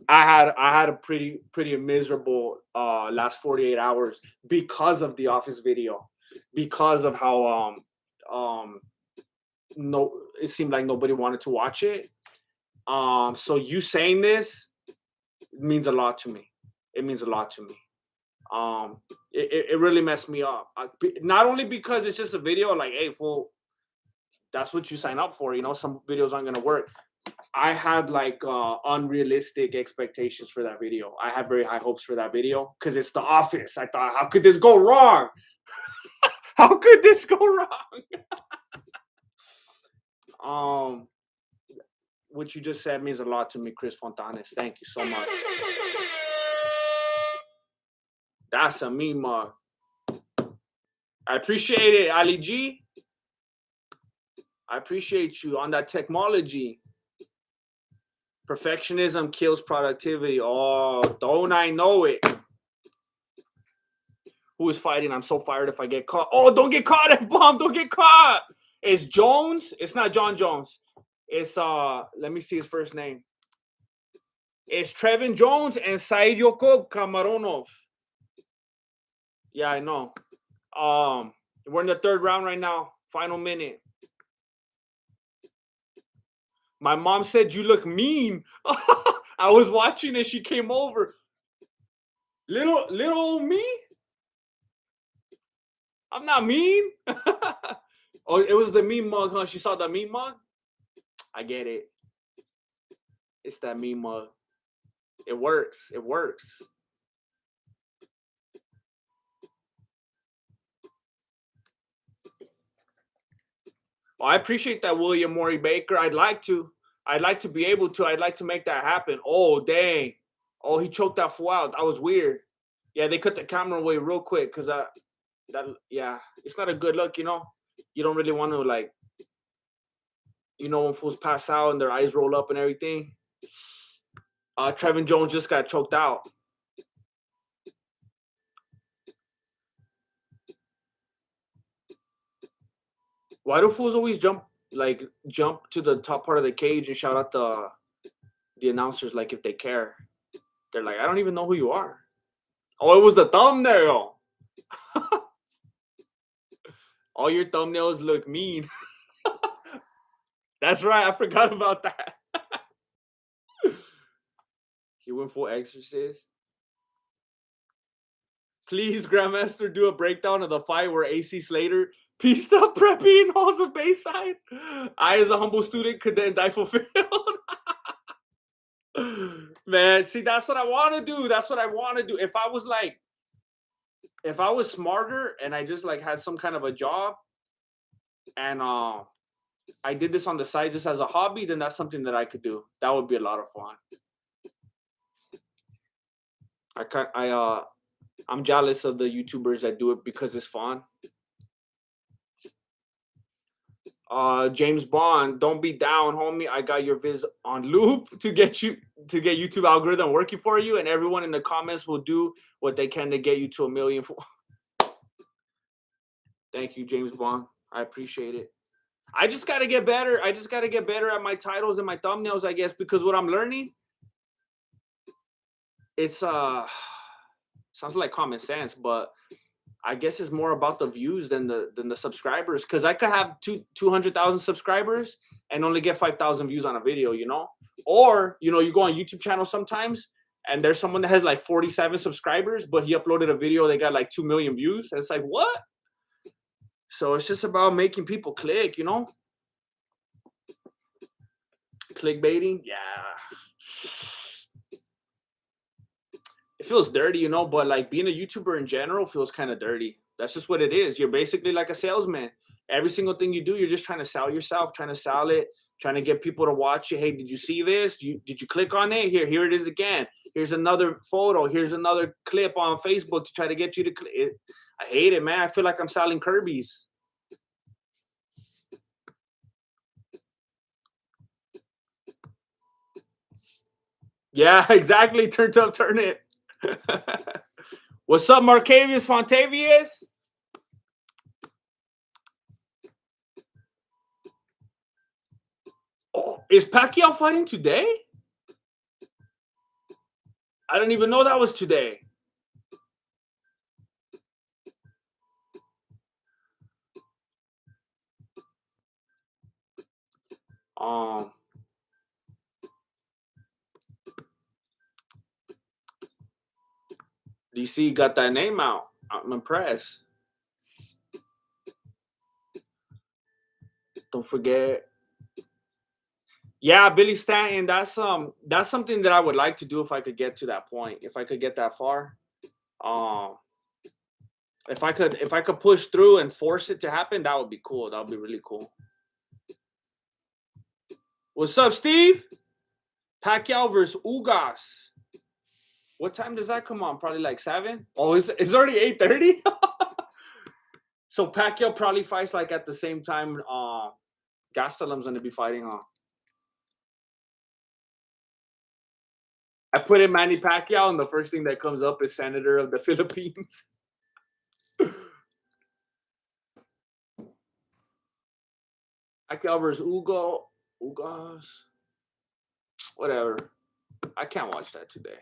Speaker 1: had a pretty miserable last 48 hours because of the Office video, because of how no, it seemed like nobody wanted to watch it. So you saying this means a lot to me. It means a lot to me. It really messed me up. Not only because it's just a video, like, hey, fool, that's what you sign up for. You know, some videos aren't gonna work. I had like unrealistic expectations for that video. I had very high hopes for that video because it's The Office. I thought, how could this go wrong? How could this go wrong? What you just said means a lot to me, Chris Fontanes. Thank you so much. That's a meme mug. I appreciate it, Ali G. I appreciate you on that technology. Perfectionism kills productivity. Oh, don't I know it? Who is fighting? I'm so fired if I get caught. Oh, don't get caught, F-bomb. Don't get caught. It's Jones. It's not John Jones. It's, let me see his first name. It's Trevin Jones and Said Yokob Kamaronov. Yeah, I know. We're in the third round right now. Final minute. My mom said you look mean. I was watching and she came over. Little old me? I'm not mean. Oh, it was the meme mug, huh? She saw the meme mug? I get it. It's that meme mug. It works. It works. Well, I appreciate that, William Maury Baker. I'd like to be able to. I'd like to make that happen. Oh, dang. Oh, he choked that fool out. That was weird. Yeah, they cut the camera away real quick because yeah, it's not a good look, you know. You don't really want to, like, you know, when fools pass out and their eyes roll up and everything. Trevin Jones just got choked out. Why do fools always jump to the top part of the cage and shout out the announcers like if they care? They're like, I don't even know who you are. Oh, it was the thumbnail. All your thumbnails look mean. That's right. I forgot about that. He went full exorcist. Please, Grandmaster, do a breakdown of the fight where AC Slater pieced up Preppy in Halls of Bayside. I, as a humble student, could then die fulfilled. Man, see, that's what I want to do. That's what I want to do. If I was smarter and I just like had some kind of a job and I did this on the side just as a hobby, then that's something that I could do. That would be a lot of fun. I'm jealous of the YouTubers that do it because it's fun. James Bond, don't be down, homie. I got your viz on loop to get YouTube algorithm working for you, and everyone in the comments will do what they can to get you to 1 million. Thank you, James Bond. I appreciate it. I just gotta get better. I just gotta get better at my titles and my thumbnails, I guess, because what I'm learning, it's sounds like common sense, but I guess it's more about the views than the subscribers. Because I could have 200,000 subscribers and only get 5,000 views on a video, you know? Or, you know, you go on YouTube channel sometimes and there's someone that has like 47 subscribers, but he uploaded a video that got like 2 million views. And it's like, what? So it's just about making people click, you know? Clickbaiting? Yeah. It feels dirty, you know, but like being a YouTuber in general feels kind of dirty. That's just what it is. You're basically like a salesman. Every single thing you do, you're just trying to sell yourself, trying to sell it, trying to get people to watch it. Hey, did you see this? Did you click on it? Here it is again. Here's another photo. Here's another clip on Facebook to try to get you to click it. I hate it, man. I feel like I'm selling Kirby's. Yeah, exactly. Turn up, turn it. What's up, Marcavius Fontavious? Oh, is Pacquiao fighting today? I didn't even know that was today. DC got that name out. I'm impressed. Don't forget. Yeah, Billy Stanton. That's something that I would like to do if I could get to that point. If I could get that far. If I could push through and force it to happen, that would be cool. That would be really cool. What's up, Steve? Pacquiao versus Ugas. What time does that come on? Probably like 7? Oh, it's already 8:30? So Pacquiao probably fights like at the same time Gastelum's going to be fighting on. I put in Manny Pacquiao, and the first thing that comes up is Senator of the Philippines. Pacquiao versus Ugas. Whatever. I can't watch that today.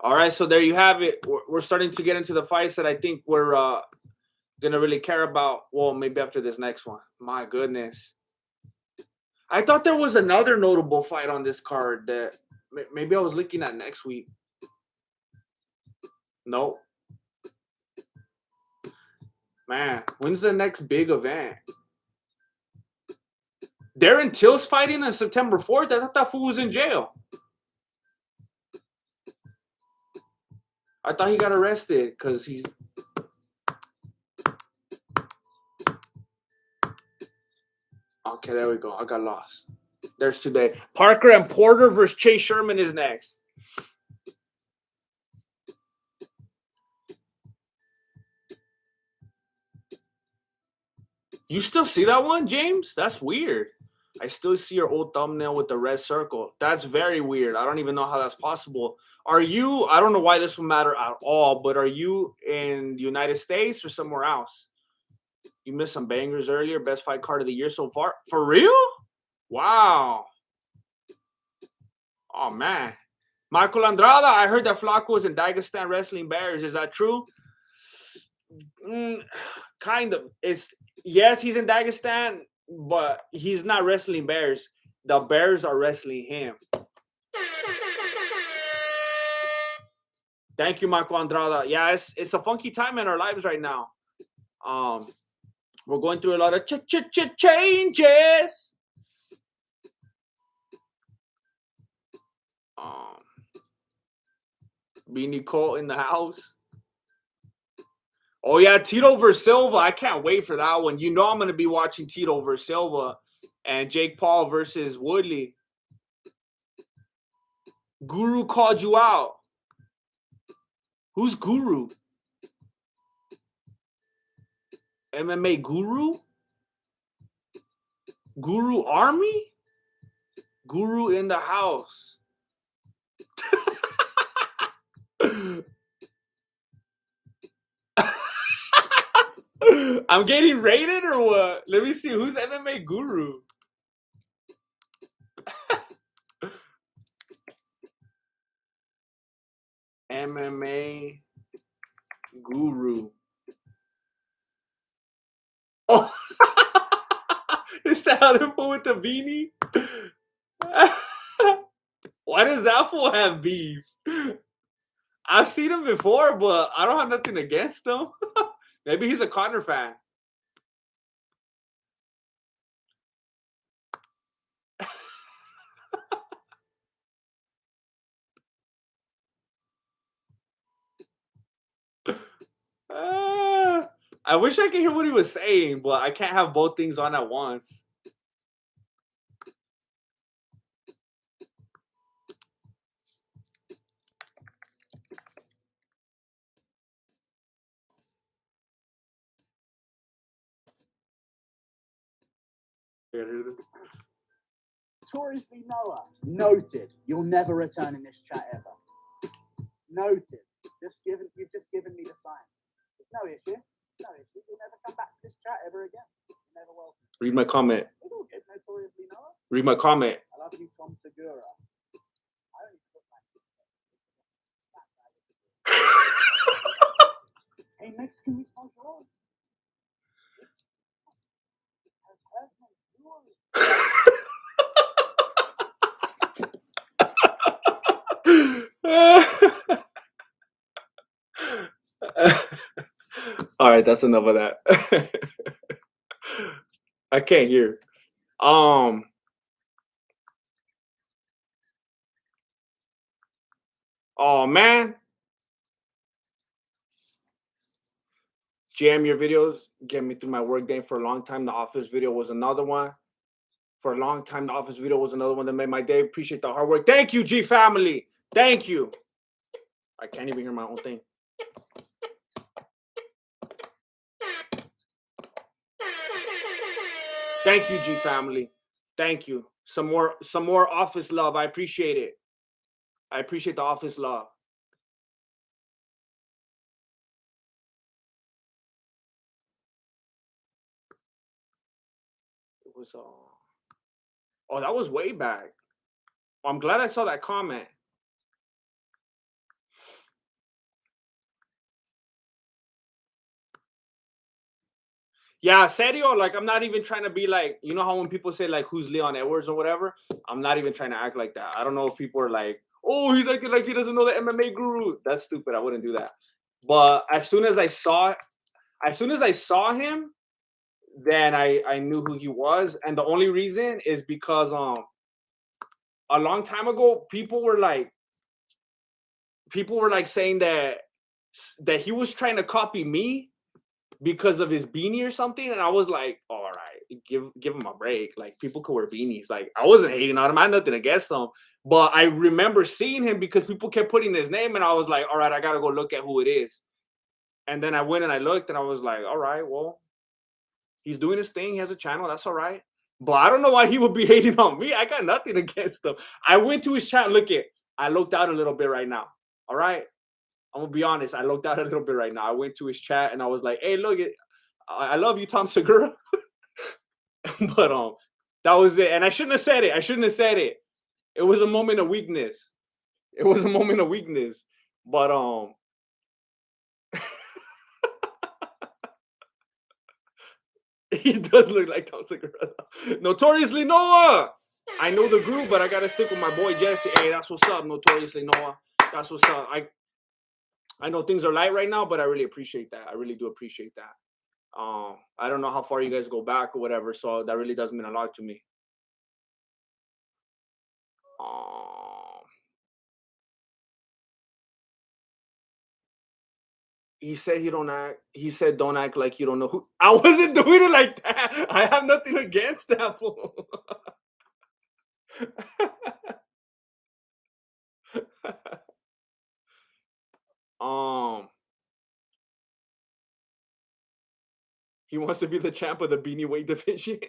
Speaker 1: All right, so there you have it. We're starting to get into the fights that I think we're going to really care about. Well, maybe after this next one. My goodness. I thought there was another notable fight on this card that maybe I was looking at next week. Nope. Man, when's the next big event? Darren Till's fighting on September 4th. I thought that fool was in jail. I thought he got arrested because he's... Okay, there we go. I got lost. There's today. Parker and Porter versus Chase Sherman is next. You still see that one, James? That's weird. I still see your old thumbnail with the red circle. That's very weird. I don't even know how that's possible. Are you, I don't know why this will matter at all, but are you in the United States or somewhere else? You missed some bangers earlier. Best fight card of the year so far. For real? Wow. Oh, man. Michael Andrada, I heard that Flacco was in Dagestan wrestling bears. Is that true? Kind of. Yes, he's in Dagestan, but he's not wrestling bears. The bears are wrestling him. Thank you, Michael Andrada. Yeah, it's a funky time in our lives right now. We're going through a lot of changes. Beanie Cole in the house. Oh, yeah, Tito versus Silva. I can't wait for that one. You know I'm going to be watching Tito versus Silva and Jake Paul versus Woodley. Guru called you out. Who's Guru? MMA Guru? Guru Army? Guru in the house. I'm getting rated or what? Let me see. Who's MMA Guru? MMA Guru. Oh, is that other fool with the beanie? Why does that fool have beef? I've seen him before, but I don't have nothing against him. Maybe he's a Connor fan. I wish I could hear what he was saying, but I can't have both things on at once.
Speaker 2: Notoriously Noah, noted. You'll never return in this chat ever. Noted. You've just given me the sign. There's no issue. No issue. You'll never come back to this chat ever again. You're never welcome.
Speaker 1: Read my comment.
Speaker 2: It's all good, Notoriously Noah.
Speaker 1: Read my comment.
Speaker 2: I love you, Tom Segura. I only put my Hey, Mexican, we smoke your
Speaker 1: All right, that's enough of that. I can't hear. Oh man. Jam, your videos get me through my work day for a long time. The office video was another one. For a long time, the office video was another one that made my day. Appreciate the hard work. Thank you, G family. Thank you. I can't even hear my own thing. Thank you, G family. Thank you. Some more office love. I appreciate it. I appreciate the office love. It was oh, that was way back. I'm glad I saw that comment. Yeah, serio, like I'm not even trying to be like, you know how when people say like who's Leon Edwards or whatever, I'm not even trying to act like that. I don't know if people are like, oh, he's acting like he doesn't know the MMA guru. That's stupid. I wouldn't do that. But as soon as I saw him, then I knew who he was. And the only reason is because a long time ago, people were like saying that he was trying to copy me because of his beanie or something, and I was like, all right, give him a break. Like people could wear beanies. Like I wasn't hating on him. I had nothing against him, but I remember seeing him because people kept putting his name, and I was like, all right, I gotta go look at who it is. And then I went and I looked, and I was like, all right, well, he's doing his thing. He has a channel. That's all right. But I don't know why he would be hating on me. I got nothing against him. I went to his chat. I looked out a little bit right now. All right. I'm gonna be honest. I looked out a little bit right now. I went to his chat and I was like, "Hey, look, I love you, Tom Segura." But that was it. And I shouldn't have said it. It was a moment of weakness. But he does look like Tom Segura. Notoriously Noah. I know the group, but I gotta stick with my boy Jesse. Hey, that's what's up, Notoriously Noah. That's what's up. I know things are light right now, but I really appreciate that. I really do appreciate that. I don't know how far you guys go back or whatever, so that really does mean a lot to me. He said he said don't act like you don't know who. I wasn't doing it like that. I have nothing against that fool. He wants to be the champ of the beanie weight division.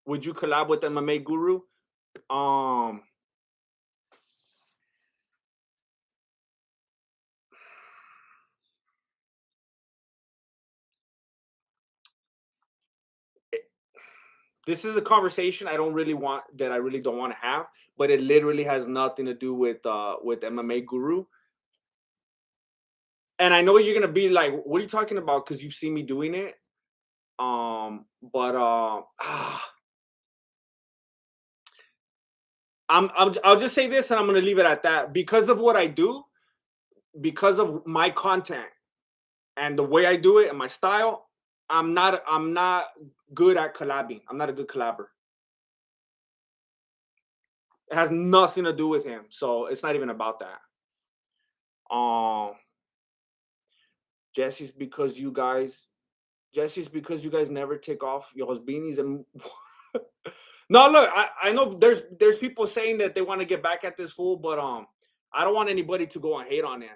Speaker 1: Would you collab with MMA Guru? This is a conversation I really don't want to have, but it literally has nothing to do with MMA Guru. And I know you're gonna be like, "What are you talking about?" Because you've seen me doing it. But I'll just say this, and I'm gonna leave it at that. Because of what I do, because of my content and the way I do it and my style, I'm not good at collabing. I'm not a good collabor. It has nothing to do with him, so it's not even about that. Um, Jesse's because you guys, Jesse's because you guys never take off y'all's beanies and. No, look, I know there's people saying that they want to get back at this fool, but I don't want anybody to go and hate on him.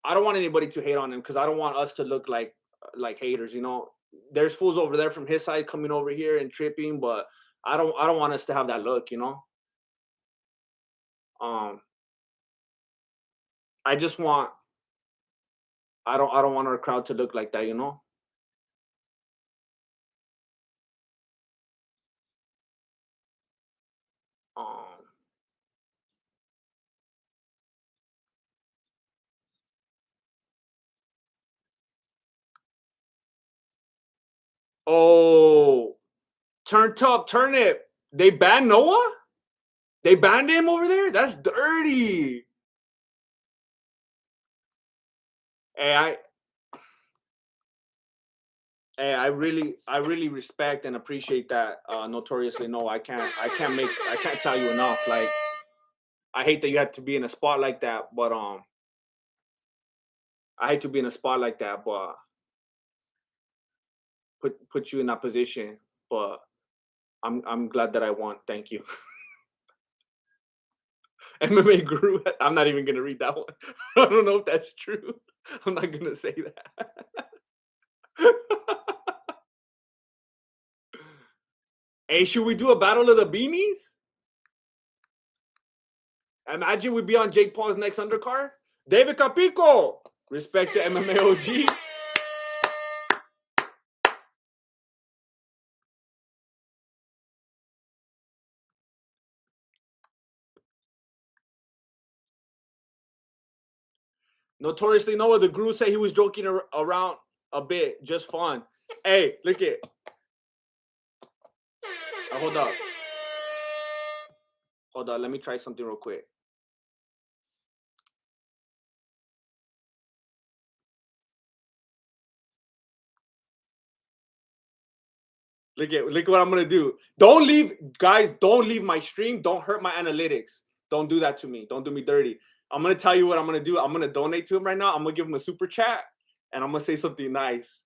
Speaker 1: I don't want anybody to hate on him because I don't want us to look like haters. You know, there's fools over there from his side coming over here and tripping, but I don't want us to have that look. You know, um, I just want I don't want our crowd to look like that. You know. Um, oh, turned up, turnip. They banned Noah. They banned him over there. That's dirty. Hey, I really respect and appreciate that. Notoriously, no, I can't tell you enough. Like, I hate that you had to be in a spot like that, but I hate to be in a spot like that, but put you in that position. But I'm glad that I won. Thank you. MMA Guru. I'm not even gonna read that one. I don't know if that's true. I'm not gonna say that. Hey, should we do a battle of the beanies? Imagine we'd be on Jake Paul's next undercard. David Capico. Respect the MMA OG. Notoriously Noah, the guru said he was joking around a bit, just fun. Hey, look it. Hold up. Hold on. Let me try something real quick. Look what I'm gonna do. Don't leave, guys. Don't leave my stream. Don't hurt my analytics. Don't do that to me. Don't do me dirty. I'm gonna tell you what I'm gonna do. I'm gonna donate to him right now. I'm gonna give him a super chat, and I'm gonna say something nice.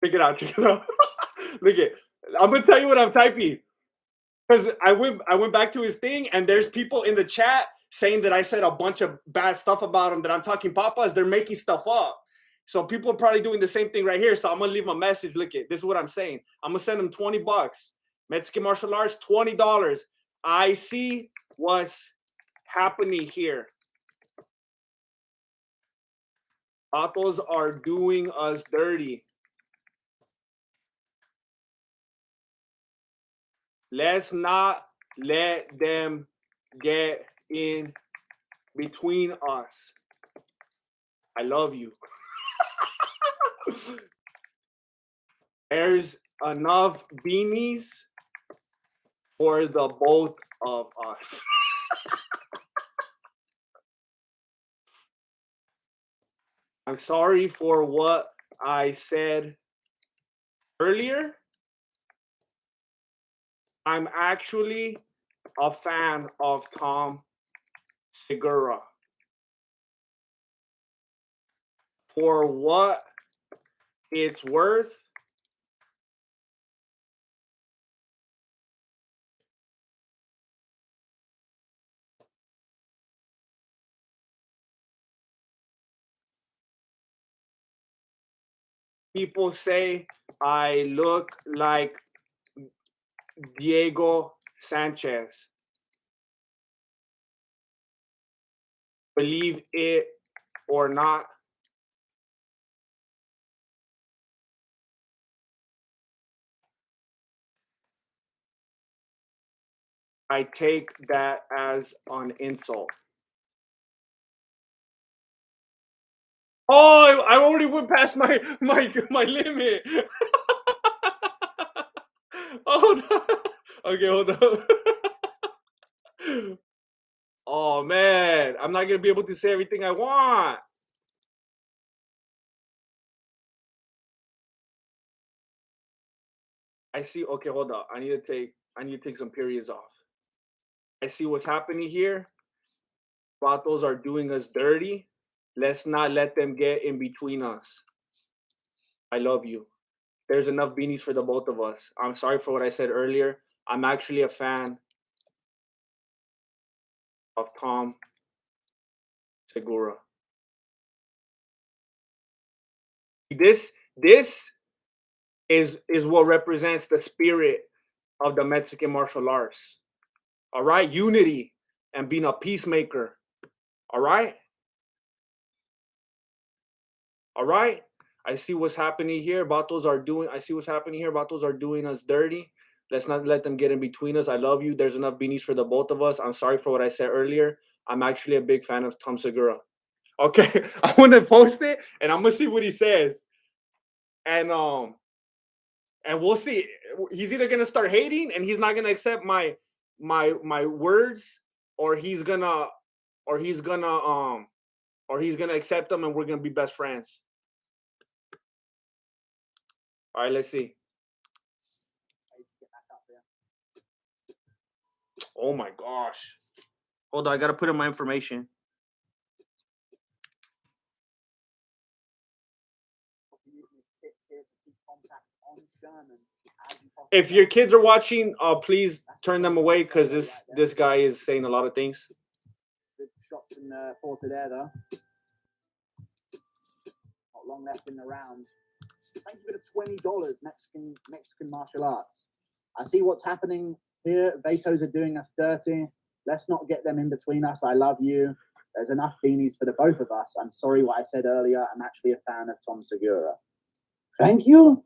Speaker 1: Check it out. Check it out. Look it. I'm gonna tell you what I'm typing. Because I went back to his thing, and there's people in the chat saying that I said a bunch of bad stuff about him, that I'm talking papas. They're making stuff up. So people are probably doing the same thing right here. So I'm gonna leave a message. Look it, this is what I'm saying. I'm gonna send him $20. Mexican martial arts, $20. I see what's happening here. Patos are doing us dirty. Let's not let them get in between us. I love you. There's enough beanies for the both of us. I'm sorry for what I said earlier. I'm actually a fan of Tom Segura. For what it's worth, people say I look like Diego Sanchez. Believe it or not. I take that as an insult. Oh, I already went past my limit. Hold on. Okay, hold on. Oh man, I'm not gonna be able to say everything I want. I see. Okay, hold on. I need to take some periods off. I see what's happening here. Vatos are doing us dirty. Let's not let them get in between us. I love you. There's enough beanies for the both of us. I'm sorry for what I said earlier. I'm actually a fan of Tom Segura. This is what represents the spirit of the Mexican martial arts. All right, unity and being a peacemaker. All right. All right. I see what's happening here. I see what's happening here. Vatos are doing us dirty. Let's not let them get in between us. I love you. There's enough beanies for the both of us. I'm sorry for what I said earlier. I'm actually a big fan of Tom Segura. Okay, I'm gonna post it and I'm gonna see what he says. And we'll see. He's either gonna start hating and he's not gonna accept my words, or he's gonna or he's gonna accept them and we're gonna be best friends. All right, let's see. Oh my gosh. Hold on, I gotta put in my information. If your kids are watching, please turn them away because this guy is saying a lot of things.
Speaker 2: Good shots in Porta there, though. Not long left in the round. Thank you for the $20, Mexican martial arts. I see what's happening here. Vatos are doing us dirty. Let's not get them in between us. I love you. There's enough beanies for the both of us. I'm sorry what I said earlier. I'm actually a fan of Tom Segura. Thank you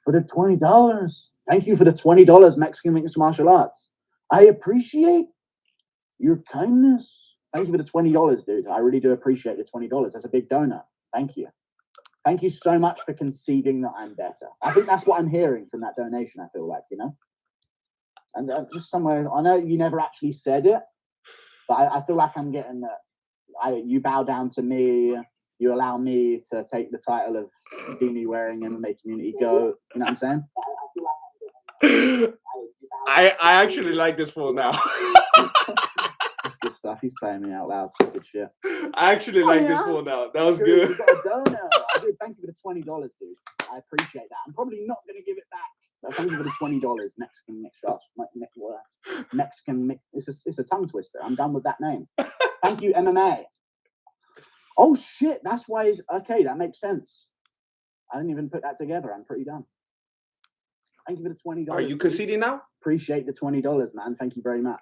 Speaker 2: for the $20. Thank you for the $20, Mexican mixed martial arts. I appreciate your kindness. Thank you for the $20, dude. I really do appreciate your $20. That's a big donor. Thank you. Thank you so much for conceding that I'm better. I think that's what I'm hearing from that donation, I feel like, you know? And just somewhere, I know you never actually said it, but I feel like I'm getting that. You bow down to me, you allow me to take the title of beanie wearing MMA community go. You know what I'm saying?
Speaker 1: I actually like this fool now.
Speaker 2: That's good stuff. He's playing me out loud. Good shit.
Speaker 1: I actually like this fool now. That was good.
Speaker 2: You got a donor. I do. Thank you for the $20, dude. I appreciate that. I'm probably not going to give it back. But thank you for the $20, Mexican mix shots. Mexican mix. It's a tongue twister. I'm done with that name. Thank you, MMA. Oh shit, that's why it's okay. That makes sense. I didn't even put that together. I'm pretty done. Thank you for the $20.
Speaker 1: Are you conceding now?
Speaker 2: Appreciate the $20, man. Thank you very much.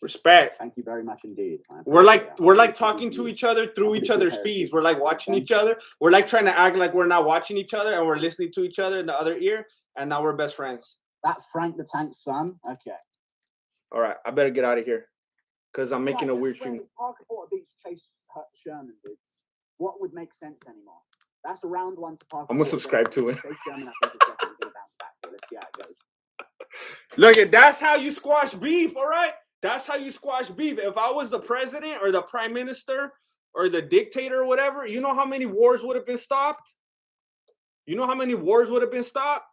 Speaker 1: Respect.
Speaker 2: Thank you very much indeed.
Speaker 1: We're like talking to each other through each other's feeds. We're like watching each other. We're like trying to act like we're not watching each other and we're listening to each other in the other ear. And now we're best friends.
Speaker 2: That Frank the Tank's son. Okay.
Speaker 1: All right, I better get out of here because I'm making a weird stream.
Speaker 2: Parker Porter beats Chase Sherman, dude. What would make sense anymore? That's a round one to Parker.
Speaker 1: I'm gonna subscribe to it.
Speaker 2: Chase Sherman, I think, is definitely gonna bounce back. So let's see how it goes.
Speaker 1: Look, that's how you squash beef. All right, that's how you squash beef. If I was the president or the prime minister or the dictator or whatever, you know how many wars would have been stopped? You know how many wars would have been stopped?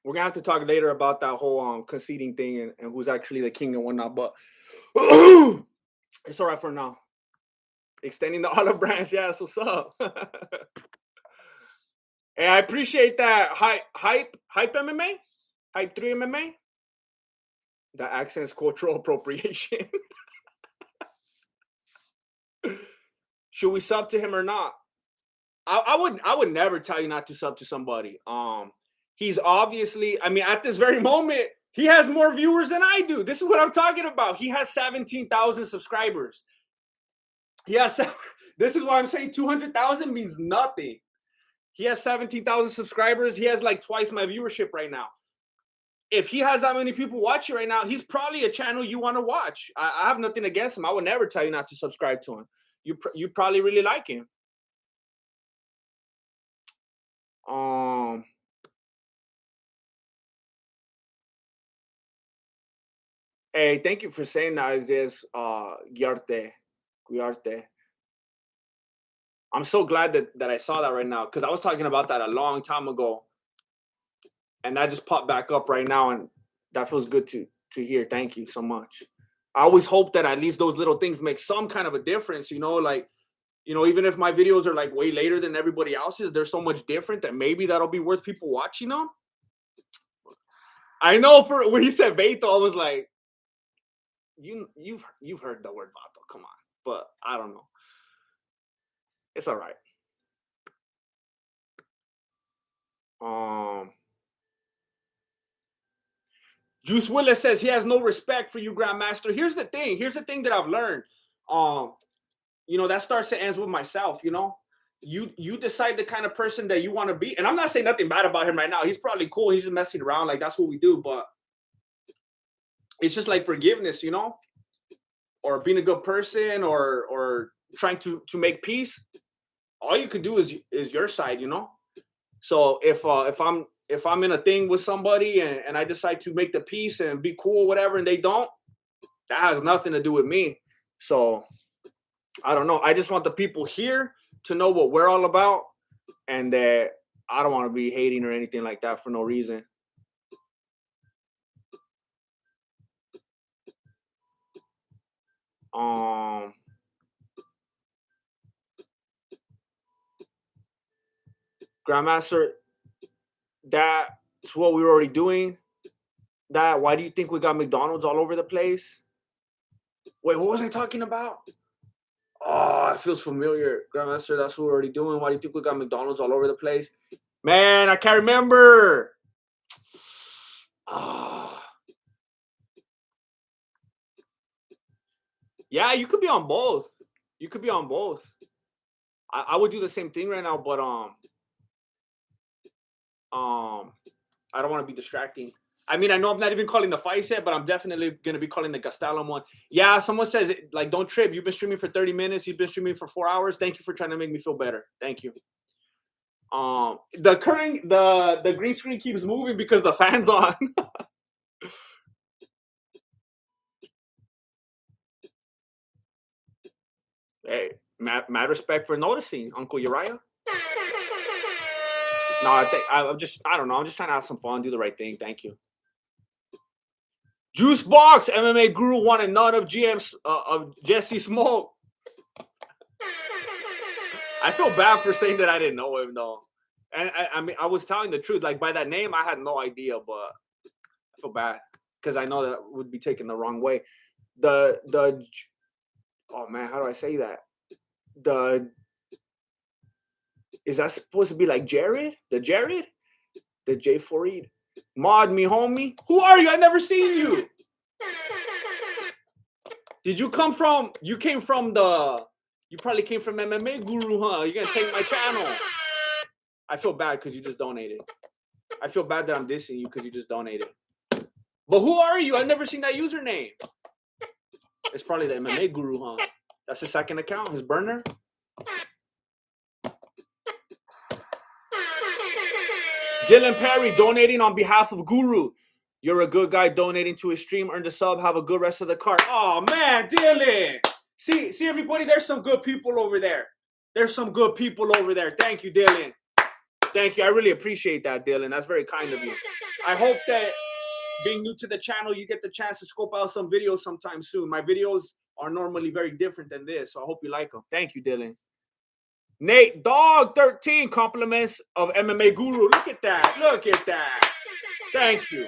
Speaker 1: We're gonna have to talk later about that whole conceding thing and who's actually the king and whatnot, but it's all right for now. Extending the olive branch, yeah, that's what's up. Hey, I appreciate that hype MMA, hype 3 MMA. The accent's cultural appropriation. Should we sub to him or not? I would never tell you not to sub to somebody. He's obviously, I mean, at this very moment, he has more viewers than I do. This is what I'm talking about. He has 17,000 subscribers. Yes, this is why I'm saying 200,000 means nothing. He has 17,000 subscribers. He has like twice my viewership right now. If he has that many people watching right now, he's probably a channel you want to watch. I have nothing against him. I would never tell you not to subscribe to him. You probably really like him. Hey, thank you for saying that, Isaias Guiarte. I'm so glad that I saw that right now, because I was talking about that a long time ago. And that just popped back up right now, and that feels good to hear. Thank you so much. I always hope that at least those little things make some kind of a difference, like, even if my videos are like way later than everybody else's, they're so much different that maybe that'll be worth people watching them. I know for when he said Beto, I was like, you've heard the word Vato, come on. But I don't know. It's all right. Juice Willis says he has no respect for you, Grandmaster. Here's the thing that I've learned. That starts and ends with myself. You decide the kind of person that you want to be. And I'm not saying nothing bad about him right now. He's probably cool. He's just messing around. Like, that's what we do. But it's just like forgiveness, or being a good person, or trying to make peace. All you can do is your side, So if I'm in a thing with somebody and I decide to make the peace and be cool or whatever, and they don't, that has nothing to do with me. So I don't know. I just want the people here to know what we're all about, and that I don't want to be hating or anything like that for no reason. Grandmaster, that's what we were already doing. Why do you think we got McDonald's all over the place? Wait, what was I talking about? Oh, it feels familiar. Grandmaster, that's what we're already doing. Why do you think we got McDonald's all over the place? Man, I can't remember. Yeah, you could be on both. I would do the same thing right now, but I don't want to be distracting. I mean, I know I'm not even calling the fights yet, but I'm definitely going to be calling the Gastelum one. Yeah, someone says, like, don't trip. You've been streaming for 30 minutes. You've been streaming for 4 hours. Thank you for trying to make me feel better. Thank you. The green screen keeps moving because the fan's on. Hey, mad respect for noticing, Uncle Uriah. No, I don't know. I'm just trying to have some fun, do the right thing. Thank you. Juice Box, MMA Guru, one and none of of Jesse Smoke. I feel bad for saying that I didn't know him though, and I mean I was telling the truth. Like, by that name, I had no idea, but I feel bad because I know that would be taken the wrong way. Oh man, how do I say that? Is that supposed to be like Jared? The J4E. Mod me, homie. Who are you? I never seen you. Did you come from? You came from You probably came from MMA Guru, huh? You're gonna take my channel. I feel bad because you just donated. I feel bad that I'm dissing you because you just donated. But who are you? I've never seen that username. It's probably the MMA Guru, huh? That's his second account, his burner. Dylan Perry donating on behalf of Guru. You're a good guy donating to his stream. Earned a sub. Have a good rest of the card. Oh, man, Dylan. See, everybody, there's some good people over there. Thank you, Dylan. Thank you. I really appreciate that, Dylan. That's very kind of you. I hope that being new to the channel, you get the chance to scope out some videos sometime soon. My videos are normally very different than this, so I hope you like them. Thank you, Dylan. Nate Dog 13 compliments of MMA Guru. Look at that. Thank you.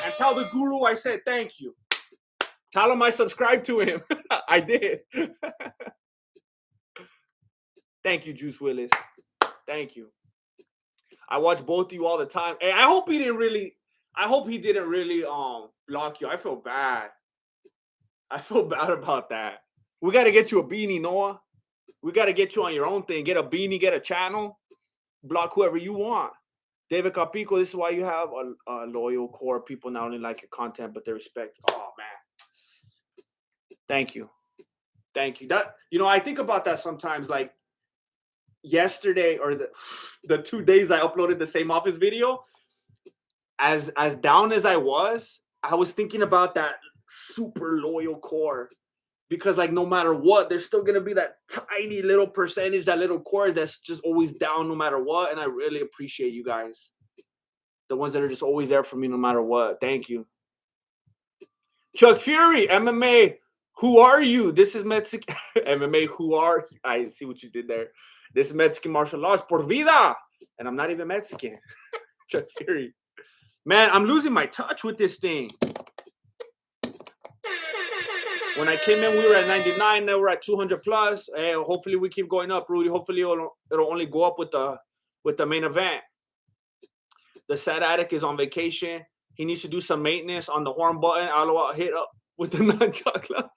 Speaker 1: And tell the Guru I said thank you. Tell him I subscribed to him. I did. Thank you, Juice Willis. Thank you. I watch both of you all the time. And I hope he didn't really block you. I feel bad about that. We got to get you a beanie, Noah. We got to get you on your own thing. Get a beanie, get a channel. block whoever you want. David Capico, this is why you have a loyal core of people not only like your content, but they respect you. Oh, man. Thank you. Thank you. That, I think about that sometimes. Like yesterday or the 2 days I uploaded the same office video, as down as I was thinking about that super loyal core. Because like no matter what, there's still gonna be that tiny little percentage, that little core that's just always down no matter what. And I really appreciate you guys. The ones that are just always there for me no matter what. Thank you. Chuck Fury, MMA, who are you? This is Mexican MMA, who are you? I see what you did there. This is Mexican martial arts por vida. And I'm not even Mexican. Chuck Fury. Man, I'm losing my touch with this thing. When I came in, we were at 99. Now we're at 200 plus. Hey, hopefully we keep going up, Rudy. Hopefully it'll only go up with the main event. The sad addict is on vacation. He needs to do some maintenance on the horn button. I'll hit up with the nunchuck.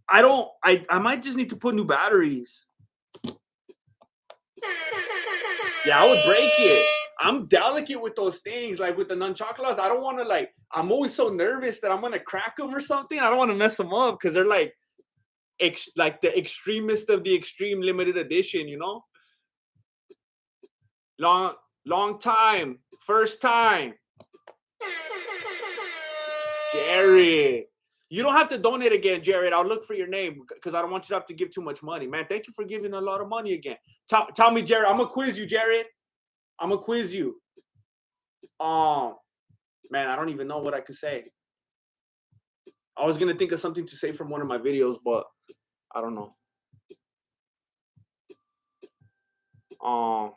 Speaker 1: I might just need to put new batteries. Yeah, I would break it. I'm delicate with those things, like with the nunchaklus. I don't want to I'm always so nervous that I'm going to crack them or something. I don't want to mess them up because they're like the extremist of the extreme limited edition, Long time. First time. Jared. You don't have to donate again, Jared. I'll look for your name because I don't want you to have to give too much money. Man, thank you for giving a lot of money again. Tell me, Jared. I'm going to quiz you, Jared. I'm going to quiz you. Man, I don't even know what I could say. I was going to think of something to say from one of my videos, but I don't know. Oh,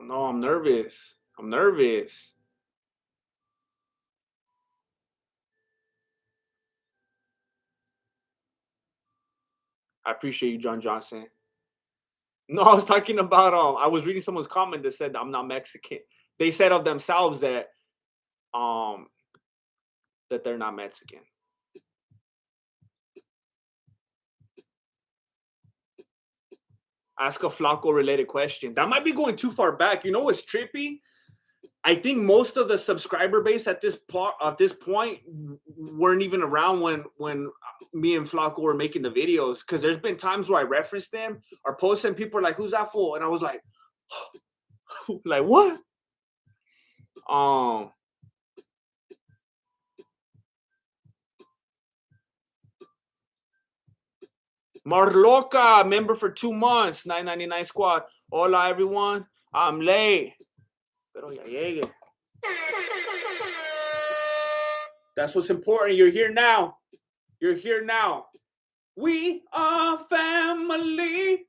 Speaker 1: no, I'm nervous. I appreciate you, John Johnson. No, I was talking about I was reading someone's comment that said I'm not Mexican. They said of themselves that that they're not Mexican. Ask a Flaco related question. That might be going too far back. You know what's trippy? I think most of the subscriber base at this point weren't even around when me and Flaco were making the videos, because there's been times where I referenced them or post and people are like, "Who's that fool?" And I was like, like what? Marloca, member for 2 months, 999 squad. Hola everyone, I'm late. Pero ya llegue. That's what's important. You're here now. We are family.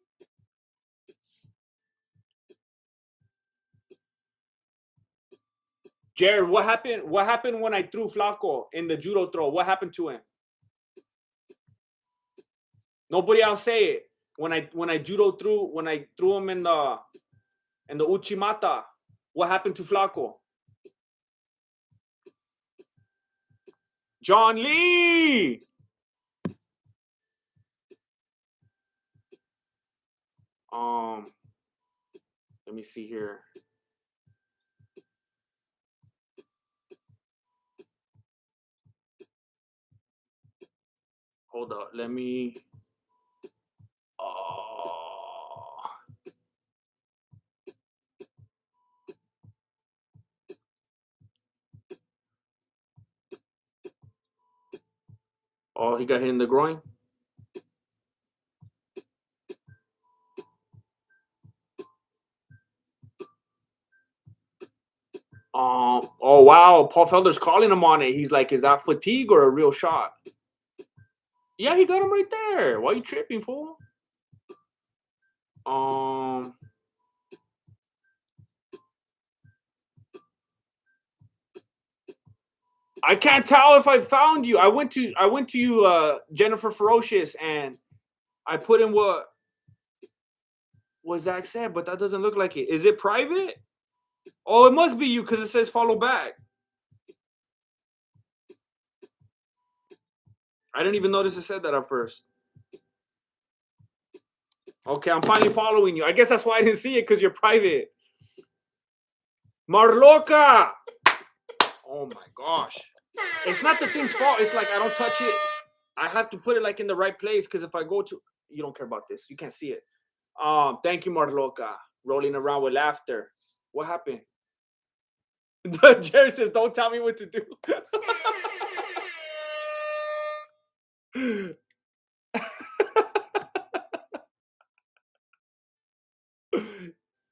Speaker 1: Jared, what happened? What happened when I threw Flaco in the judo throw? What happened to him? Nobody else say it. When I threw him in the Uchimata, what happened to Flaco? John Lee. Let me see here. Hold up. Let me. Oh, he got hit in the groin. Oh wow, Paul Felder's calling him on it. He's like, "Is that fatigue or a real shot?" Yeah, he got him right there. Why are you tripping, fool? I can't tell if I found you. I went to you, Jennifer Ferocious, and I put in what Zach said, but that doesn't look like it. Is it private? Oh, it must be you because it says follow back. I didn't even notice it said that at first. Okay, I'm finally following you. I guess that's why I didn't see it because you're private. Marloca! Oh my gosh. It's not the thing's fault. It's like I don't touch it. I have to put it like in the right place because if I go to, you don't care about this. You can't see it. Thank you, Marloca. Rolling around with laughter. What happened? Jerry says, "Don't tell me what to do."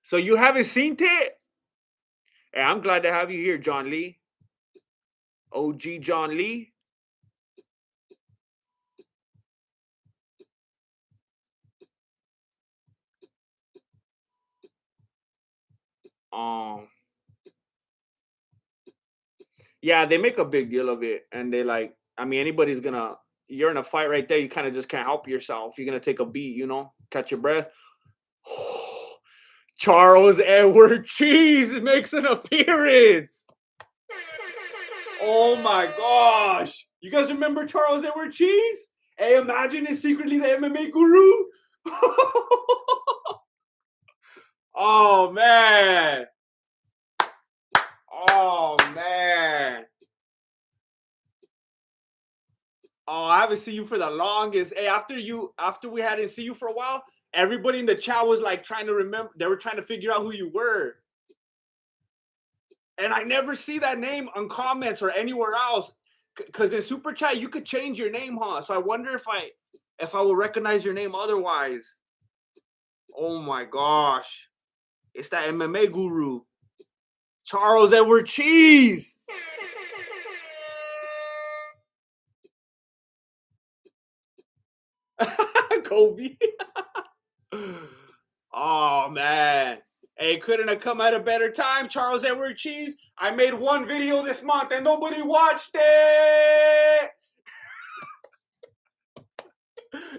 Speaker 1: So you haven't seen it? Hey, I'm glad to have you here, John Lee. OG John Lee. Um, yeah, they make a big deal of it, and they like. I mean, anybody's gonna. You're in a fight right there. You kind of just can't help yourself. You're gonna take a beat, catch your breath. Charles Edward Cheese makes an appearance. Oh my gosh. You guys remember Charles Edward Cheese? Hey, imagine it's secretly the MMA guru. Oh man. Oh man. Oh, I haven't seen you for the longest. Hey, after we hadn't seen you for a while, everybody in the chat was like trying to remember. They were trying to figure out who you were. And I never see that name on comments or anywhere else. Because in Super Chat, you could change your name, huh? So I wonder if I will recognize your name otherwise. Oh my gosh. It's that MMA guru. Charles Edward Cheese. Kobe. Oh man. Hey, couldn't have come at a better time, Charles Edward Cheese. I made one video this month and nobody watched it.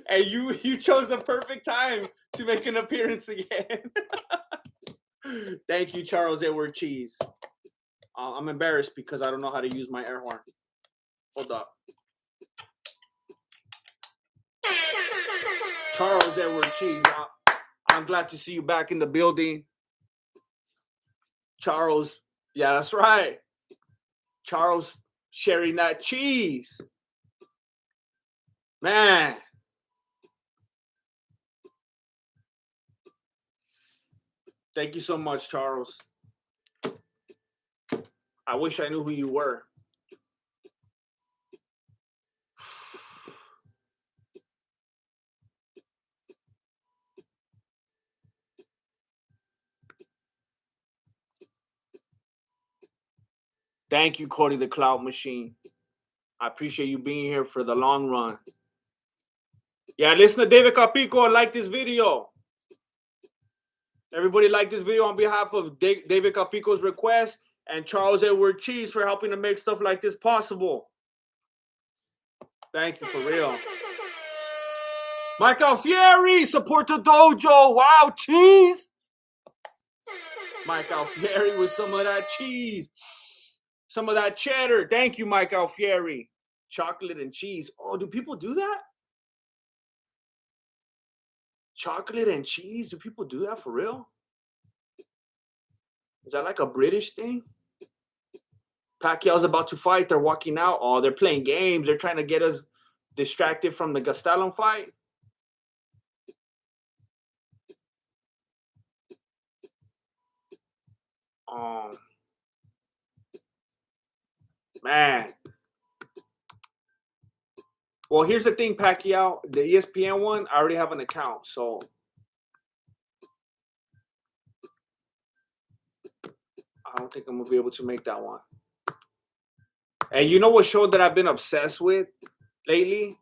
Speaker 1: And you chose the perfect time to make an appearance again. Thank you, Charles Edward Cheese. I'm embarrassed because I don't know how to use my air horn. Hold up. Charles Edward Cheese. I'm glad to see you back in the building. Charles. Yeah, that's right. Charles sharing that cheese. Man. Thank you so much, Charles. I wish I knew who you were. Thank you, Cody the Cloud Machine. I appreciate you being here for the long run. Yeah, listen to David Capico and like this video. Everybody like this video on behalf of David Capico's request and Charles Edward Cheese for helping to make stuff like this possible. Thank you, for real. Mike Alfieri, support the dojo. Wow, cheese. Mike Alfieri with some of that cheese. Some of that cheddar. Thank you, Mike Alfieri. Chocolate and cheese. Oh, do people do that? Chocolate and cheese? Do people do that for real? Is that like a British thing? Pacquiao's about to fight. They're walking out. Oh, they're playing games. They're trying to get us distracted from the Gastelum fight. Man. Well, here's the thing, Pacquiao. The ESPN one, I already have an account, so I don't think I'm going to be able to make that one. And you know what show that I've been obsessed with lately?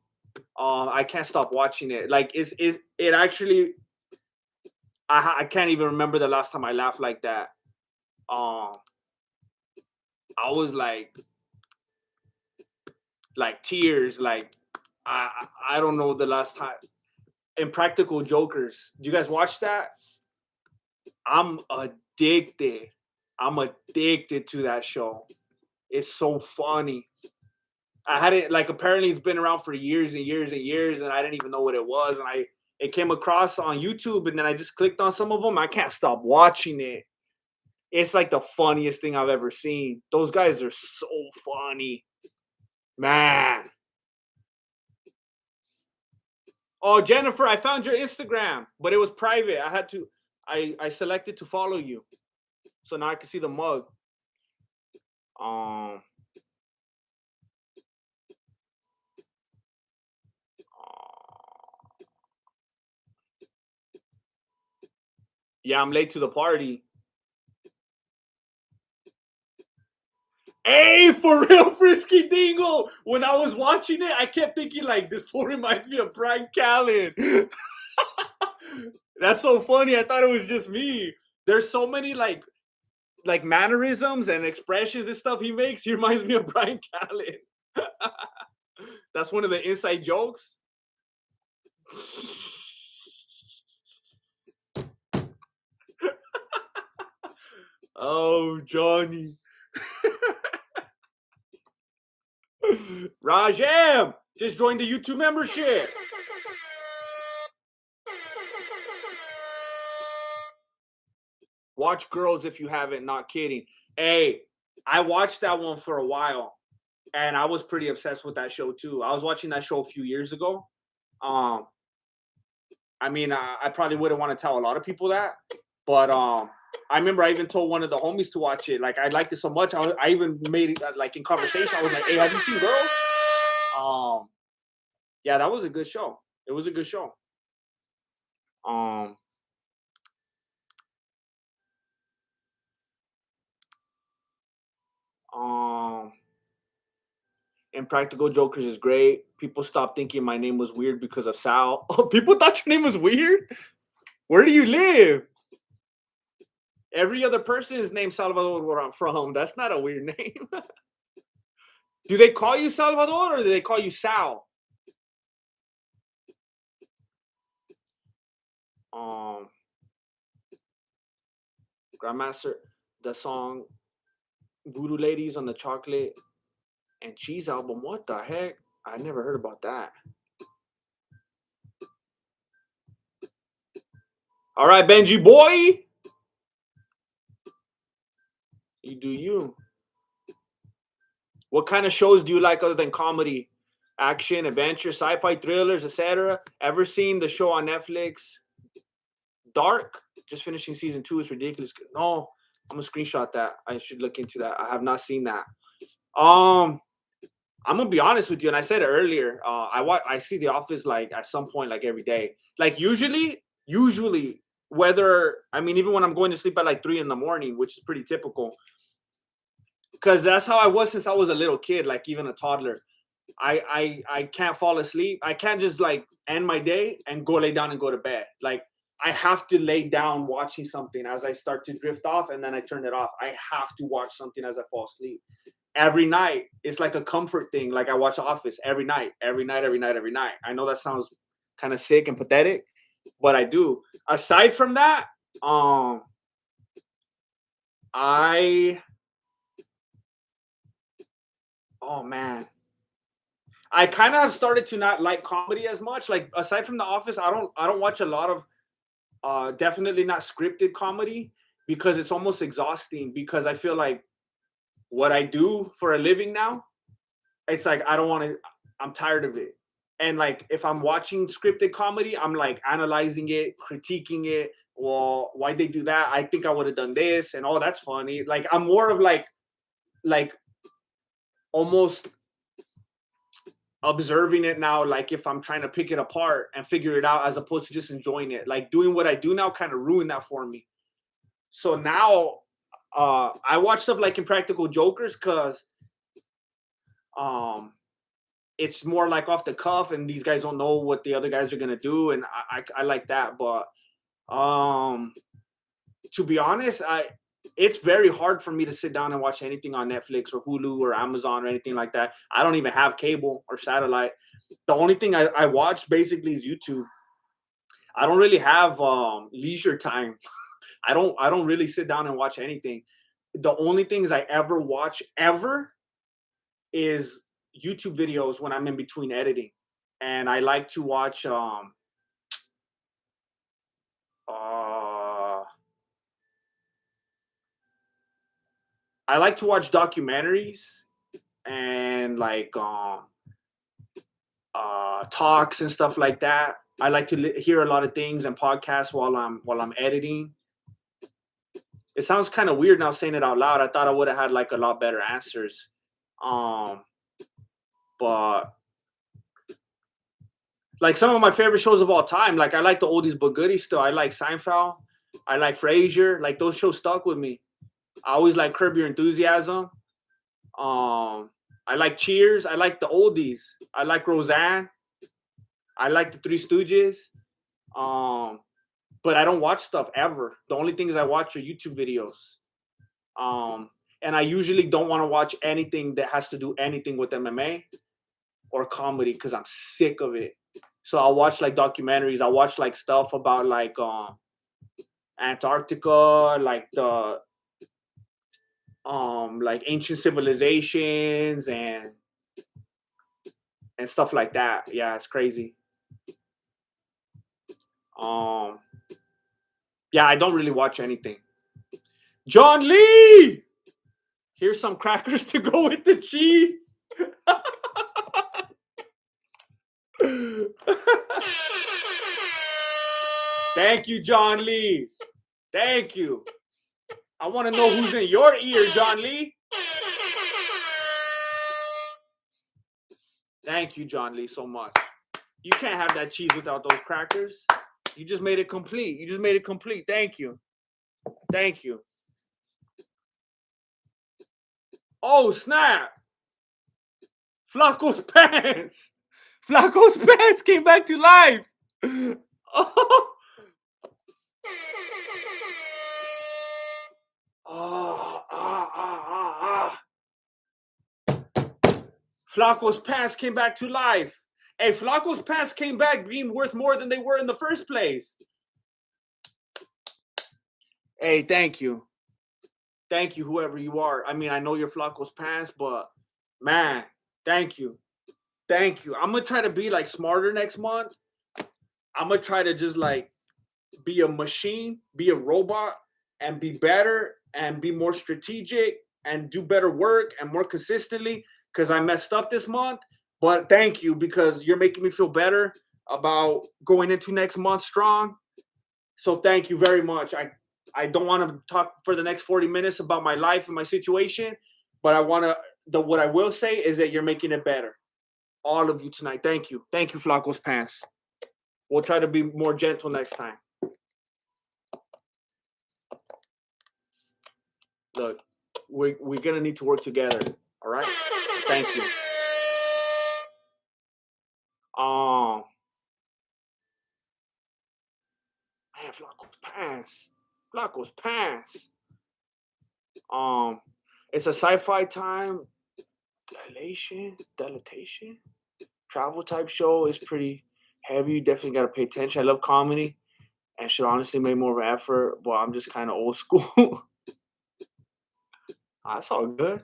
Speaker 1: I can't stop watching it. Like, it actually, I can't even remember the last time I laughed like that. I was like tears. Like, I don't know the last time. Impractical Jokers. Do you guys watch that? I'm addicted. I'm addicted to that show. It's so funny. I had it like apparently it's been around for years and years and years, and I didn't even know what it was. And it came across on YouTube, and then I just clicked on some of them. I can't stop watching it. It's like the funniest thing I've ever seen. Those guys are so funny, man. Oh, Jennifer, I found your Instagram, but it was private. I selected to follow you, so now I can see the mug. Um. Yeah, I'm late to the party. Hey, for real, Frisky Dingle. When I was watching it, I kept thinking like this fool reminds me of Brian Callen. That's so funny. I thought it was just me. There's so many like mannerisms and expressions and stuff he makes. He reminds me of Brian Callen. That's one of the inside jokes. Oh, Johnny. Rajem just joined the YouTube membership. Watch Girls if you haven't, not kidding. Hey, I watched that one for a while, and I was pretty obsessed with that show too. I was watching that show a few years ago. I mean, I probably wouldn't want to tell a lot of people that, but I remember I even told one of the homies to watch it. Like I liked it so much, I even made it like in conversation. I was like, "Hey, have you seen Girls?" Yeah, that was a good show. It was a good show. Impractical Jokers is great. People stopped thinking my name was weird because of Sal. Oh, people thought your name was weird? Where do you live? Every other person is named Salvador where I'm from. That's not a weird name. Do they call you Salvador or do they call you Sal? Grandmaster, the song Voodoo Ladies on the Chocolate and Cheese album. What the heck? I never heard about that. All right, Benji boy. You do you. What kind of shows do you like other than comedy? Action, adventure, sci-fi, thrillers, etc. Ever seen the show on Netflix? Dark? Just finishing season 2 is ridiculous. No, I'm gonna screenshot that. I should look into that. I have not seen that. I'm gonna be honest with you, and I said it earlier. I see The Office like at some point, like every day. Like usually, whether I mean even when I'm going to sleep at like 3 in the morning, which is pretty typical, because that's how I was since I was a little kid, like even a toddler. I can't fall asleep. I can't just like end my day and go lay down and go to bed. Like I have to lay down watching something as I start to drift off, and then I turn it off. I have to watch something as I fall asleep. Every night, it's like a comfort thing. Like I watch Office every night, every night, every night, every night. I know that sounds kind of sick and pathetic, but I do. Aside from that, oh man, I kind of have started to not like comedy as much. Like aside from The Office, I don't watch a lot of definitely not scripted comedy because it's almost exhausting because I feel like what I do for a living now, it's like I don't want to I'm tired of it. And like if I'm watching scripted comedy, I'm like analyzing it, critiquing it. Well, why'd they do that? I think I would have done this and oh that's funny. Like I'm more of like almost observing it now, like if I'm trying to pick it apart and figure it out as opposed to just enjoying it. Like doing what I do now kind of ruined that for me. So now I watch stuff like Impractical Jokers because it's more like off the cuff and these guys don't know what the other guys are gonna do, and I like that. But to be honest, it's very hard for me to sit down and watch anything on Netflix or Hulu or Amazon or anything like that. I don't even have cable or satellite. The only thing I watch basically is YouTube. I don't really have leisure time. I don't really sit down and watch anything. the only things I ever watch ever is YouTube videos when I'm in between editing, and I like to watch uh I like to watch documentaries and like talks and stuff like that. I like to hear a lot of things and podcasts while I'm editing. It sounds kind of weird now saying it out loud. I thought I would have had like a lot better answers. Um, but like some of my favorite shows of all time, like I like the oldies but goodies still. I like Seinfeld. I like Frasier. Like those shows stuck with me. I always like Curb Your Enthusiasm. I like Cheers. I like the oldies. I like Roseanne. I like the Three Stooges. Um, but I don't watch stuff ever. The only things I watch are YouTube videos. And I usually don't want to watch anything that has to do anything with MMA or comedy because I'm sick of it. So I'll watch like documentaries. I'll watch like stuff about like Antarctica, like ancient civilizations and stuff like that. Yeah, it's crazy. Yeah, I don't really watch anything. John Lee! Here's some crackers to go with the cheese. Thank you, John Lee. Thank you. I want to know who's in your ear, John Lee. Thank you, John Lee, so much. You can't have that cheese without those crackers. You just made it complete. You just made it complete. Thank you. Thank you. Oh, snap. Flacco's pants. Flacco's pants came back to life. Oh. Flacco's pants came back to life. Hey, Flacco's pants came back being worth more than they were in the first place. Hey, thank you. Thank you, whoever you are. I mean, I know you're Flacco's pants, but man, thank you. Thank you. I'm going to try to be like smarter next month. I'm going to try to just like be a machine, be a robot, and be better and be more strategic and do better work and more consistently because I messed up this month. But thank you because you're making me feel better about going into next month strong. So thank you very much. I don't want to talk for the next 40 minutes about my life and my situation, but I want to, what I will say is that you're making it better. All of you tonight. Thank you. Thank you, Flacco's pants. We'll try to be more gentle next time. Look, we're going to need to work together. All right? Thank you. Man, Flacco's pants. Flacco's pants. It's a sci-fi time dilatation, travel type show. Is pretty heavy. You definitely got to pay attention. I love comedy and should honestly make more of an effort, but I'm just kind of old school. That's all good.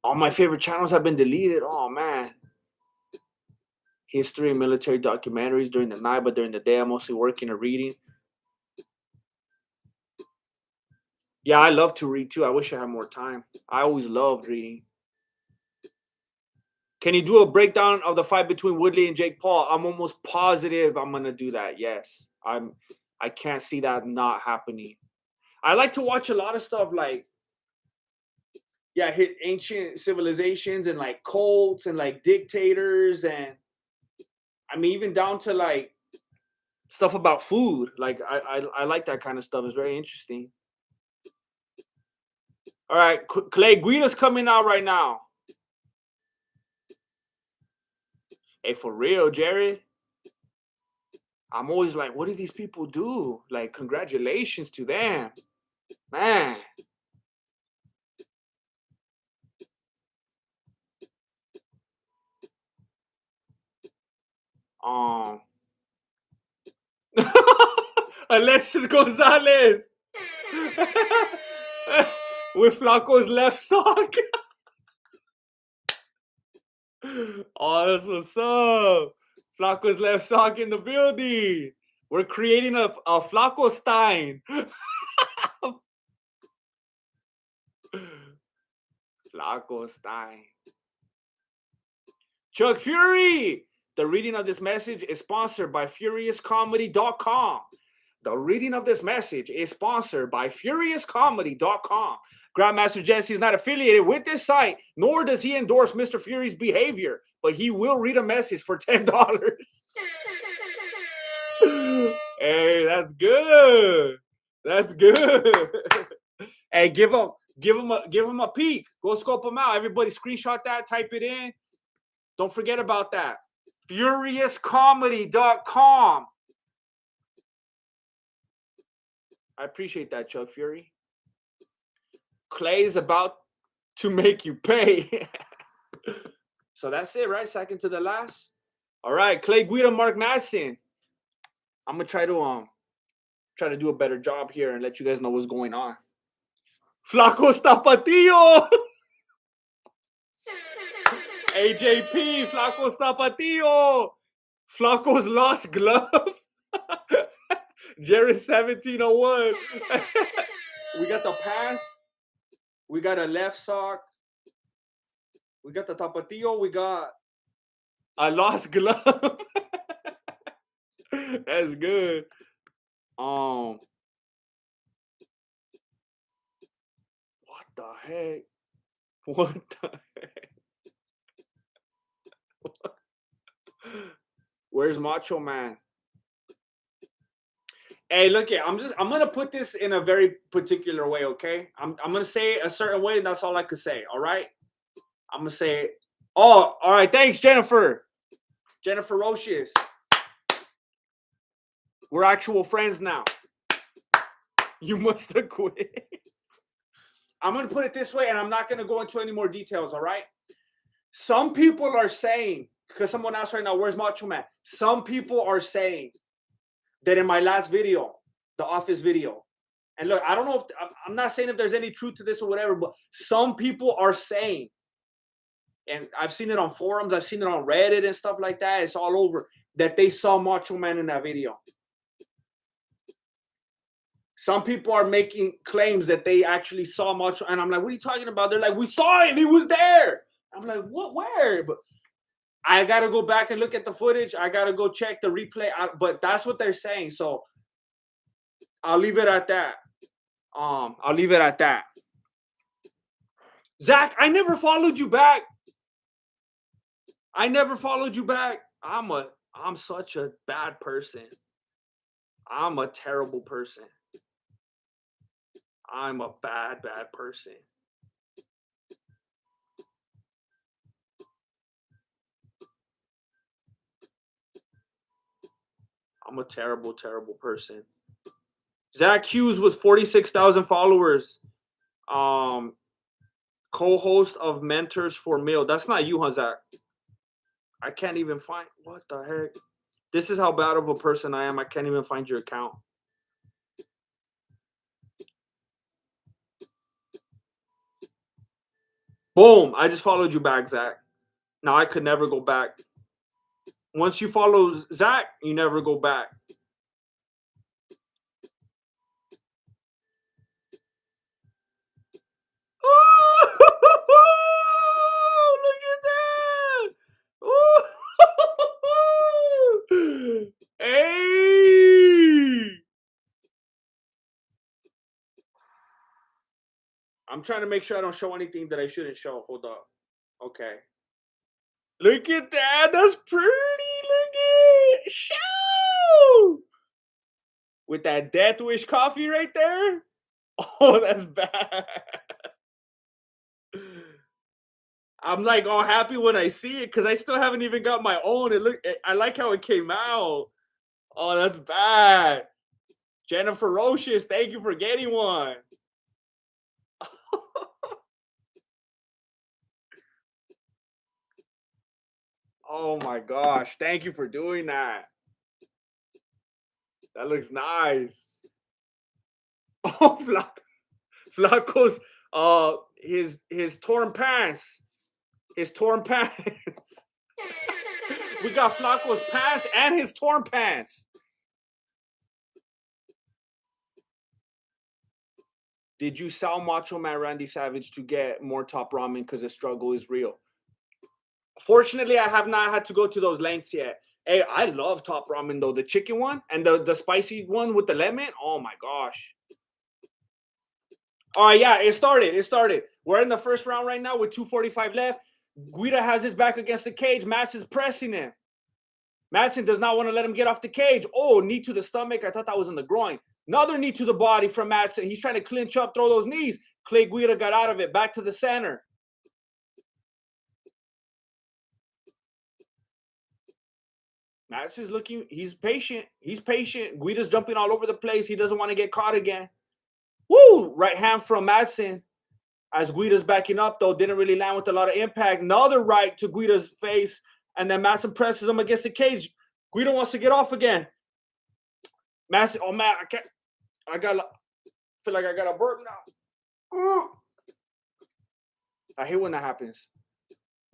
Speaker 1: All my favorite channels have been deleted. Oh man. History and military documentaries during the night, but during the day I'm mostly working or reading. Yeah, I love to read too. I wish I had more time. I always loved reading. Can you do a breakdown of the fight between Woodley and Jake Paul? I'm almost positive I'm gonna do that. Yes. I can't see that not happening. I like to watch a lot of stuff like hit ancient civilizations and like cults and like dictators and I mean even down to like stuff about food. Like I like that kind of stuff. It's very interesting. All right, Clay Guida's coming out right now. Hey, for real, Jerry. I'm always like, what do these people do? Like, congratulations to them. Man. Alexis Gonzalez with Flaco's left sock. Oh, that's what's up. Flaco's left sock in the building. We're creating a Flaco Stein. Flaco Stein. Chuck Fury. The reading of this message is sponsored by FuriousComedy.com. The reading of this message is sponsored by FuriousComedy.com. Grandmaster Jesse is not affiliated with this site, nor does he endorse Mr. Fury's behavior, but he will read a message for $10. Hey, that's good. That's good. Hey, give him a peek. Go scope him out. Everybody screenshot that, type it in. Don't forget about that. FuriousComedy.com. I appreciate that, Chuck Fury. Clay's about to make you pay. So that's it, right? Second to the last. All right, Clay Guida, Mark Madsen. I'm gonna try to do a better job here and let you guys know what's going on. Flaco's Tapatio. AJP, Flaco's Tapatio. Flaco's lost glove. Jared 1701. We got the pass. We got a left sock. We got the Tapatio. We got a lost glove. That's good. What the heck? What the heck? Where's Macho Man? Hey, look it. I'm gonna put this in a very particular way, okay? I'm gonna say it a certain way, and that's all I could say. All right? I'm gonna say it. Oh, all right. Thanks, Jennifer. Jennifer Roches. We're actual friends now. You must have quit. I'm gonna put it this way, and I'm not gonna go into any more details. All right? Some people are saying, because someone asked right now, where's Macho Man? Some people are saying that in my last video, the office video, and look, I don't know if I'm not saying if there's any truth to this or whatever, but some people are saying, and I've seen it on forums, I've seen it on Reddit and stuff like that, it's all over, that they saw Macho Man in that video. Some people are making claims that they actually saw Macho, and I'm like, what are you talking about? They're like, we saw him, he was there. I'm like, what, where? But I got to go back and look at the footage. I got to go check the replay. But that's what they're saying. So I'll leave it at that. I'll leave it at that. Zach, I never followed you back. I'm such a bad person. I'm a terrible person. I'm a bad person. I'm a terrible person. Zach Hughes with 46,000 followers. Co-host of Mentors for Meal. That's not you, huh, Zach? I can't even find. What the heck? This is how bad of a person I am. I can't even find your account. Boom. I just followed you back, Zach. Now I could never go back. Once you follow Zach, you never go back. Oh, look at that. Hey. I'm trying to make sure I don't show anything that I shouldn't show. Hold up. Okay. Look at that. That's pretty. Look at show. With that Death Wish coffee right there. Oh, that's bad. I'm like all happy when I see it because I still haven't even got my own. I like how it came out. Oh, that's bad. Jennifer Roches, thank you for getting one. Oh my gosh. Thank you for doing that. That looks nice. Oh, Flacco's his torn pants. His torn pants. We got Flacco's pants and his torn pants. Did you sell Macho Man Randy Savage to get more Top Ramen because the struggle is real? Fortunately, I have not had to go to those lengths yet. Hey, I love Top Ramen though. The chicken one and the spicy one with the lemon. Oh my gosh. All right, yeah, it started. We're in the first round right now with 2:45 left. Guida has his back against the cage. Madsen's pressing him. Madsen does not want to let him get off the cage. Oh, knee to the stomach. I thought that was in the groin. Another knee to the body from Madsen. He's trying to clinch up, throw those knees. Clay Guida got out of it. Back to the center. Madsen's looking. He's patient. Guida's jumping all over the place. He doesn't want to get caught again. Woo! Right hand from Madsen. As Guida's backing up, though, didn't really land with a lot of impact. Another right to Guida's face. And then Madsen presses him against the cage. Guida wants to get off again. Madsen, oh man, I feel like I got a burp now. I hate when that happens.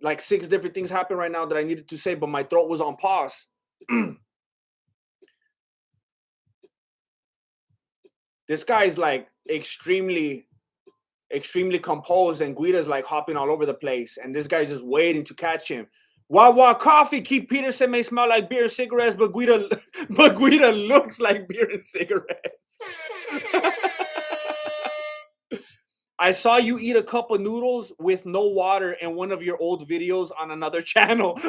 Speaker 1: Like 6 different things happen right now that I needed to say, but my throat was on pause. This guy's like extremely composed, and Guida's like hopping all over the place. And this guy's just waiting to catch him. Wawa coffee. Keith Peterson may smell like beer and cigarettes, but Guida looks like beer and cigarettes. I saw you eat a cup of noodles with no water in one of your old videos on another channel.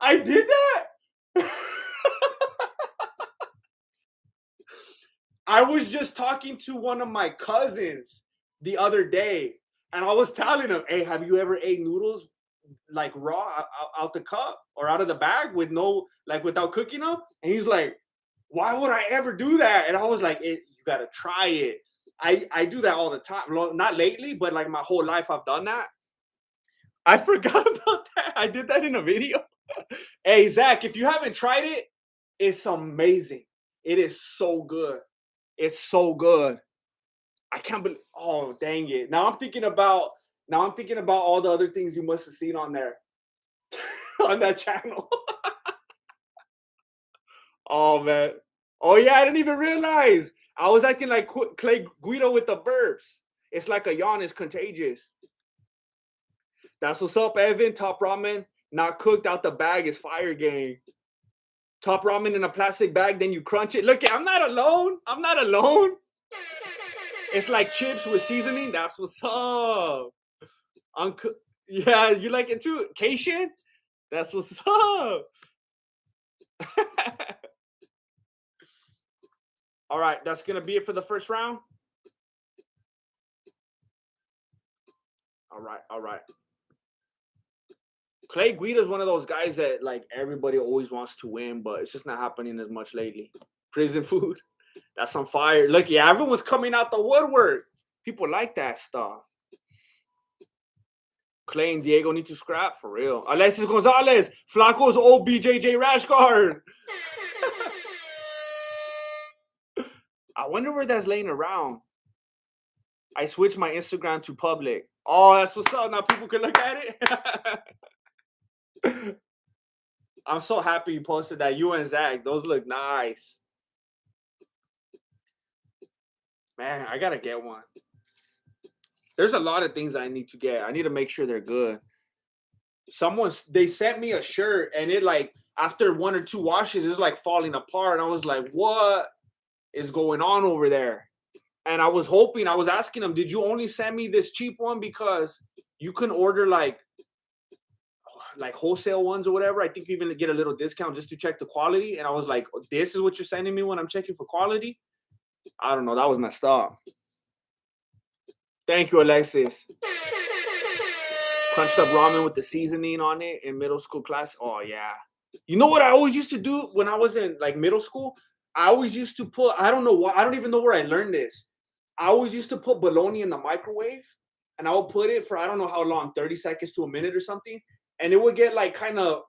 Speaker 1: I did that? I was just talking to one of my cousins the other day, and I was telling him, hey, have you ever ate noodles like raw out the cup or out of the bag with no, like without cooking them? And he's like, why would I ever do that? And I was like, you got to try it. I do that all the time. Not lately, but like my whole life I've done that. I forgot about that. I did that in a video. Hey, Zach, if you haven't tried it, it's amazing. It is so good. It's so good. I can't believe. Oh, dang it! Now I'm thinking about all the other things you must have seen on there, on that channel. Oh man. Oh yeah, I didn't even realize. I was acting like Clay Guido with the burps. It's like a yawn is contagious. That's what's up, Evan. Top Ramen, not cooked out the bag, is fire game. Top Ramen in a plastic bag, then you crunch it. Look, I'm not alone. It's like chips with seasoning. That's what's up. Yeah, you like it too? Cation? That's what's up. All right, that's going to be it for the first round. All right. Clay Guida is one of those guys that like everybody always wants to win, but it's just not happening as much lately. Prison food, that's on fire. Look, yeah, everyone's coming out the woodwork. People like that stuff. Clay and Diego need to scrap for real. Alexis Gonzalez, Flacco's old BJJ rash guard. I wonder where that's laying around. I switched my Instagram to public. Oh, that's what's up. Now people can look at it. I'm so happy you posted that. You and Zach, those look nice. Man, I gotta get one. There's a lot of things I need to get. I need to make sure they're good. They sent me a shirt, and it like after 1 or 2 washes, it was like falling apart. And I was like, what is going on over there? And I was asking them, did you only send me this cheap one because you can order like wholesale ones or whatever? I think you even get a little discount just to check the quality. And I was like, this is what you're sending me when I'm checking for quality? I don't know. That was messed up. Thank you, Alexis. Crunched up ramen with the seasoning on it in middle school class. Oh, yeah. You know what I always used to do when I was in like middle school? I always used to put, I don't know why, I don't even know where I learned this. I always used to put bologna in the microwave and I would put it for I don't know how long, 30 seconds to a minute or something, and it would get like kind of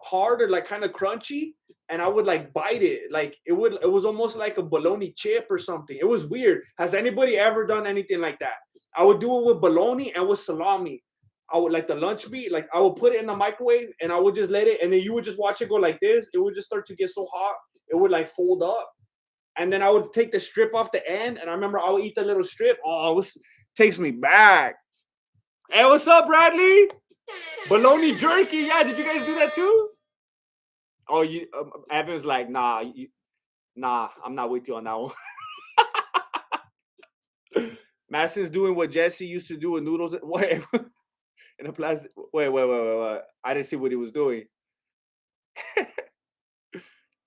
Speaker 1: hard or like kind of crunchy, and I would like bite it. Like it was almost like a bologna chip or something. It was weird. Has anybody ever done anything like that? I would do it with bologna and with salami. I would like the lunch meat, like I would put it in the microwave and I would just let it, and then you would just watch it go like this. It would just start to get so hot, it would like fold up. And then I would take the strip off the end, and I remember I would eat the little strip. Oh, it was takes me back. Hey, what's up, Bradley? Bologna jerky. Yeah, did you guys do that too? Oh, you Evan's like, nah, nah, I'm not with you on that one. Madison's doing what Jesse used to do with noodles. Wait, in a plastic. Wait. I didn't see what he was doing.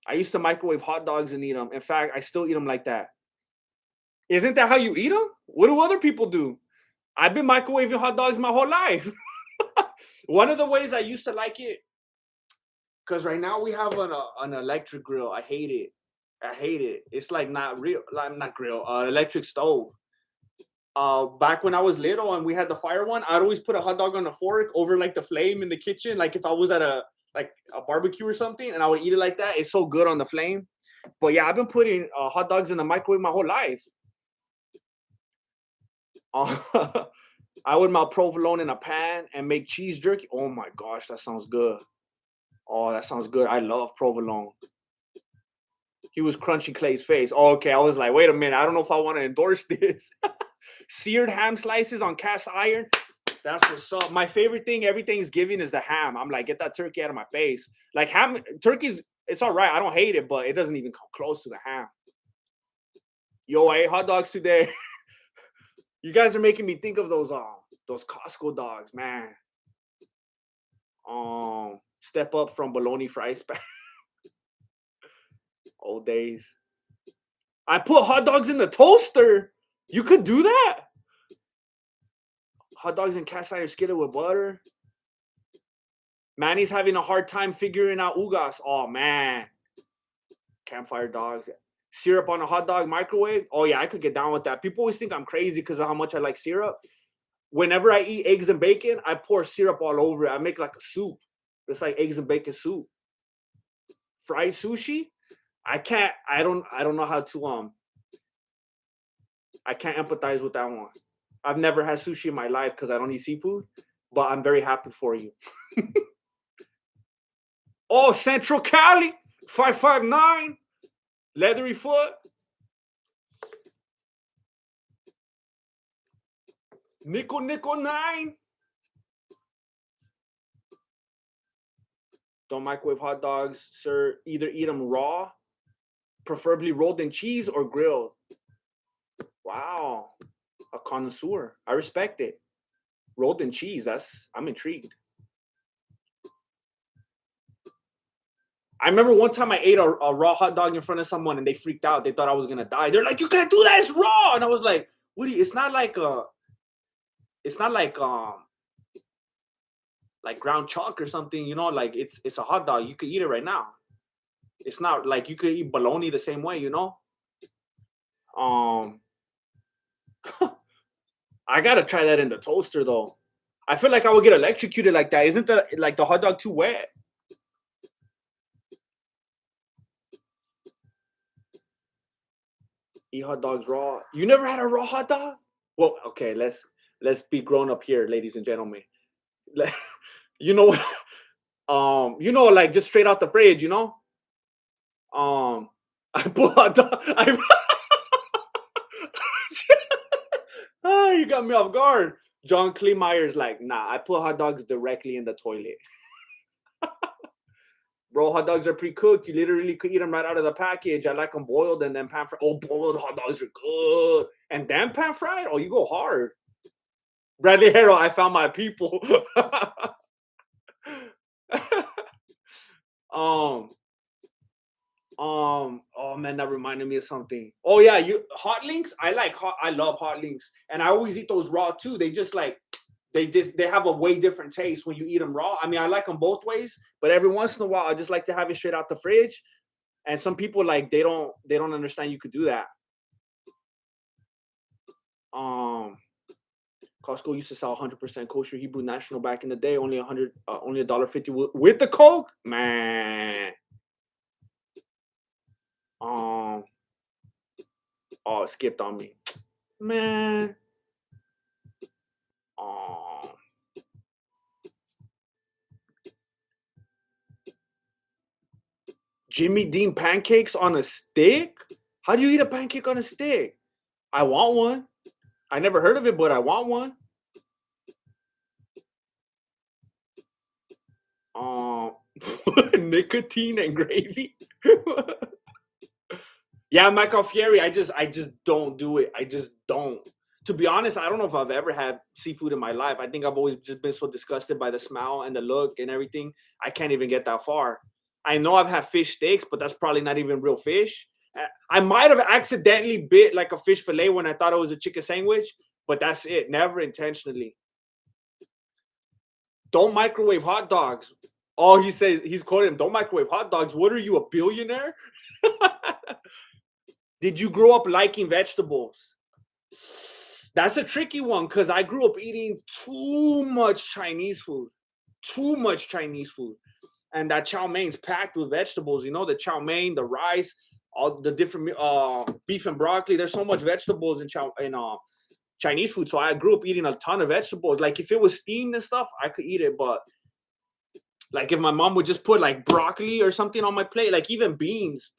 Speaker 1: I used to microwave hot dogs and eat them. In fact, I still eat them like that. Isn't that how you eat them? What do other people do? I've been microwaving hot dogs my whole life. One of the ways I used to like it, because right now we have an electric grill. I hate it. I hate it. It's like not real, like not grill, electric stove. Back when I was little and we had the fire one, I'd always put a hot dog on a fork over like the flame in the kitchen, like if I was at a barbecue or something, and I would eat it like that. It's so good on the flame. But yeah, I've been putting hot dogs in the microwave my whole life. I would melt provolone in a pan and make cheese jerky. Oh my gosh, that sounds good. Oh, that sounds good. I love provolone. He was crunching Clay's face. Oh, okay, I was like, wait a minute. I don't know if I want to endorse this. Seared ham slices on cast iron. That's what's up. My favorite thing every Thanksgiving is the ham. I'm like, get that turkey out of my face. Like ham, turkey's, it's all right. I don't hate it, but it doesn't even come close to the ham. Yo, I ate hot dogs today. You guys are making me think of those Costco dogs, man. Step up from bologna fries back. Old days. I put hot dogs in the toaster. You could do that. Hot dogs in cast iron skillet with butter. Manny's having a hard time figuring out ugas. Oh man. Campfire dogs. Syrup on a hot dog microwave. Oh yeah, I could get down with that. People always think I'm crazy because of how much I like syrup. Whenever I eat eggs and bacon, I pour syrup all over it. I make like a soup. It's like eggs and bacon soup. Fried sushi. I don't know how to I can't empathize with that one. I've never had sushi in my life because I don't eat seafood, but I'm very happy for you. Oh, Central Cali, 559, leathery foot. Nickel 9. Don't microwave hot dogs, sir. Either eat them raw, preferably rolled in cheese, or grilled. Wow, a connoisseur. I respect it. Rolled in cheese. I'm intrigued. I remember one time I ate a raw hot dog in front of someone and they freaked out. They thought I was gonna die. They're like, "You can't do that. It's raw." And I was like, "What do you? It's not like like ground chalk or something. You know, like it's a hot dog. You could eat it right now. It's not like you could eat bologna the same way. You know." I gotta try that in the toaster though. I feel like I would get electrocuted like that. Isn't the hot dog too wet? Eat hot dogs raw. You never had a raw hot dog? Well, okay, let's be grown up here, ladies and gentlemen. You know what? Like just straight out the fridge, you know? I put hot dog. You got me off guard. John Kleemeyer's like, nah, I put hot dogs directly in the toilet. Bro, hot dogs are pre-cooked. You literally could eat them right out of the package. I like them boiled and then pan-fried. Oh, boiled hot dogs are good. And then pan-fried? Oh, you go hard. Bradley Harrell, I found my people. Oh man, that reminded me of something. Oh yeah, hot links. I love hot links, and I always eat those raw too. They just they have a way different taste when you eat them raw. I mean, I like them both ways, but every once in a while, I just like to have it straight out the fridge. And some people like they don't understand you could do that. Costco used to sell 100% kosher Hebrew National back in the day. Only only $1.50 with the Coke, man. Oh, it skipped on me, man. Oh, Jimmy Dean pancakes on a stick? How do you eat a pancake on a stick? I want one. I never heard of it, but I want one. Nicotine and gravy. Yeah, Michael Fieri. I just don't do it. I just don't. To be honest, I don't know if I've ever had seafood in my life. I think I've always just been so disgusted by the smell and the look and everything. I can't even get that far. I know I've had fish steaks, but that's probably not even real fish. I might have accidentally bit like a fish fillet when I thought it was a chicken sandwich, but that's it. Never intentionally. Don't microwave hot dogs. Oh, he says he's quoting him. Don't microwave hot dogs. What are you, a billionaire? Did you grow up liking vegetables? That's a tricky one because I grew up eating too much Chinese food. Too much Chinese food. And that chow mein's packed with vegetables. You know, the chow mein, the rice, all the different beef and broccoli. There's so much vegetables in Chinese food. So I grew up eating a ton of vegetables. Like if it was steamed and stuff, I could eat it. But like if my mom would just put like broccoli or something on my plate, like even beans,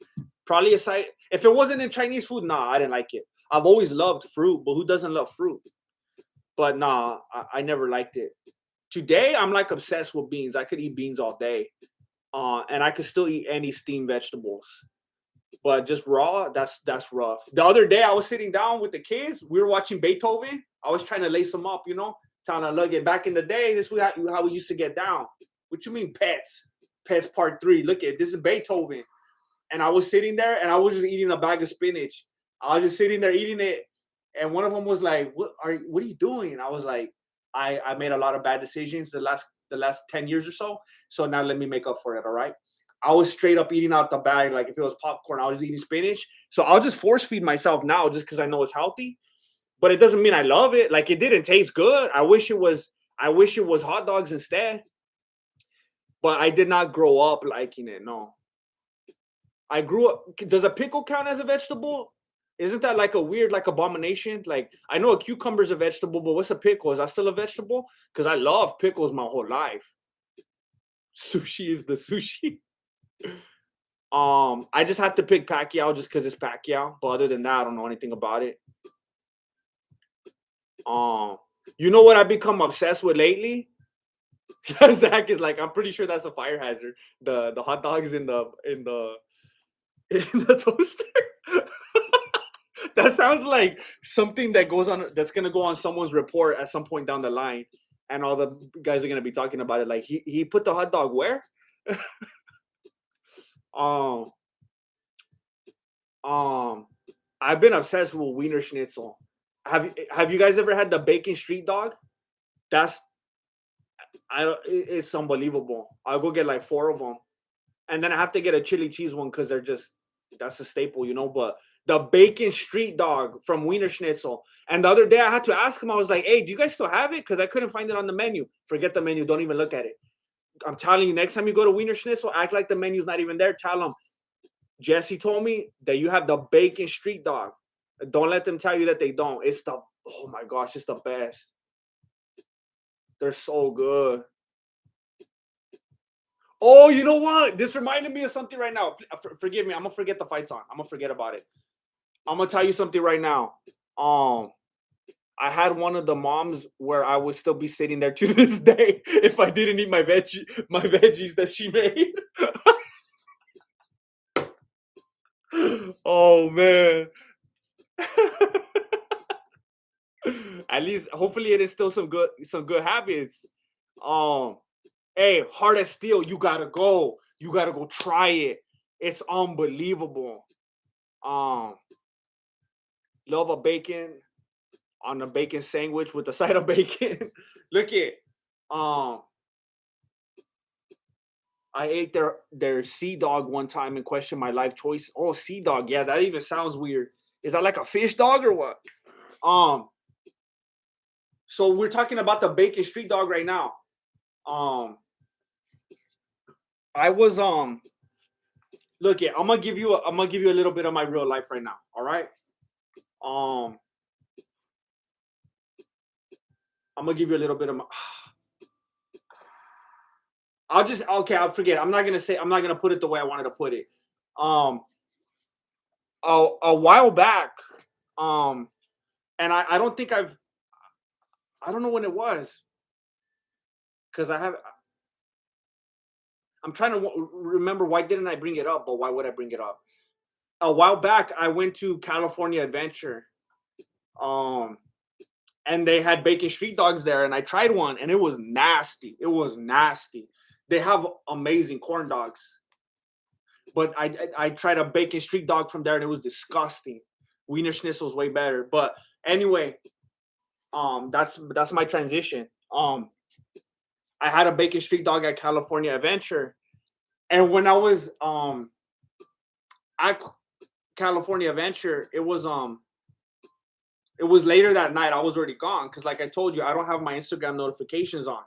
Speaker 1: probably aside. If it wasn't in Chinese food, nah, I didn't like it. I've always loved fruit, but who doesn't love fruit? But nah, I never liked it. Today, I'm like obsessed with beans. I could eat beans all day. And I could still eat any steamed vegetables. But just raw, that's rough. The other day, I was sitting down with the kids. We were watching Beethoven. I was trying to lace them up, telling them, look, back in the day, this is how we used to get down. What you mean pets? Pets part 3. Look at this is Beethoven. And I was sitting there and I was just eating a bag of spinach. I was just sitting there eating it. And one of them was like, what are you doing? And I was like, I made a lot of bad decisions the last 10 years or so. So now let me make up for it. All right. I was straight up eating out the bag. Like if it was popcorn, I was eating spinach. So I'll just force feed myself now just because I know it's healthy. But it doesn't mean I love it. Like it didn't taste good. I wish it was hot dogs instead. But I did not grow up liking it. No. I grew up. Does a pickle count as a vegetable? Isn't that like a weird, like abomination? Like I know a cucumber is a vegetable, but what's a pickle? Is that still a vegetable? Because I love pickles my whole life. Sushi is the sushi. I just have to pick Pacquiao just because it's Pacquiao. But other than that, I don't know anything about it. You know what I've become obsessed with lately? Zach is like, I'm pretty sure that's a fire hazard. The hot dogs in the toaster. That sounds like something that's gonna go on someone's report at some point down the line, and all the guys are gonna be talking about it. Like he put the hot dog where? I've been obsessed with Wiener Schnitzel. Have you guys ever had the bacon street dog? It's unbelievable. I'll go get like 4 of them, and then I have to get a chili cheese one because that's a staple, But the bacon street dog from Wiener Schnitzel. And the other day I had to ask him, I was like, hey, do you guys still have it? Because I couldn't find it on the menu. Forget the menu. Don't even look at it. I'm telling you, next time you go to Wiener Schnitzel, act like the menu's not even there. Tell them, Jesse told me that you have the bacon street dog. Don't let them tell you that they don't. Oh my gosh, it's the best. They're so good. Oh, you know what? This reminded me of something right now. Forgive me. I'm going to forget the fight song. I'm going to forget about it. I'm going to tell you something right now. I had one of the moms where I would still be sitting there to this day if I didn't eat my veggies that she made. Oh man. At least hopefully it is still some good habits. Hey, Heart of Steel, you gotta go. You gotta go try it. It's unbelievable. Love a bacon on a bacon sandwich with a side of bacon. Look at I ate their sea dog one time and questioned my life choice. Oh, sea dog. Yeah, that even sounds weird. Is that like a fish dog or what? So we're talking about the bacon street dog right now. I was look, I'm gonna give you a little bit of my real life right now. All right. Um, I'm gonna give you a little bit of my. I'll forget. I'm not gonna put it the way I wanted to put it. Um, a while back, and I don't think I don't know when it was, because I'm trying to remember why didn't I bring it up, but why would I bring it up? A while back, I went to California Adventure, um, and they had bacon street dogs there, and I tried one, and it was nasty. It was nasty. They have amazing corn dogs, but I tried a bacon street dog from there, and it was disgusting. Wiener Schnitzel's way better, but anyway, that's my transition. I had a bacon street dog at California Adventure, and when I was at California Adventure, it was later that night. I was already gone because, like I told you, I don't have my Instagram notifications on.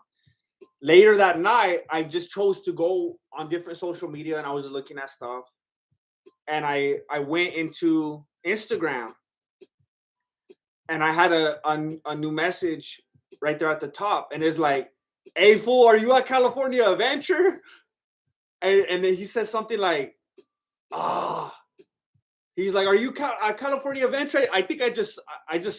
Speaker 1: Later that night, I just chose to go on different social media, and I was looking at stuff, and I went into Instagram, and I had a new message right there at the top, and it's like, "Hey fool, are you at California Adventure?" And then he says something like, "Ah." He's like, "Are you at California Adventure? I think I just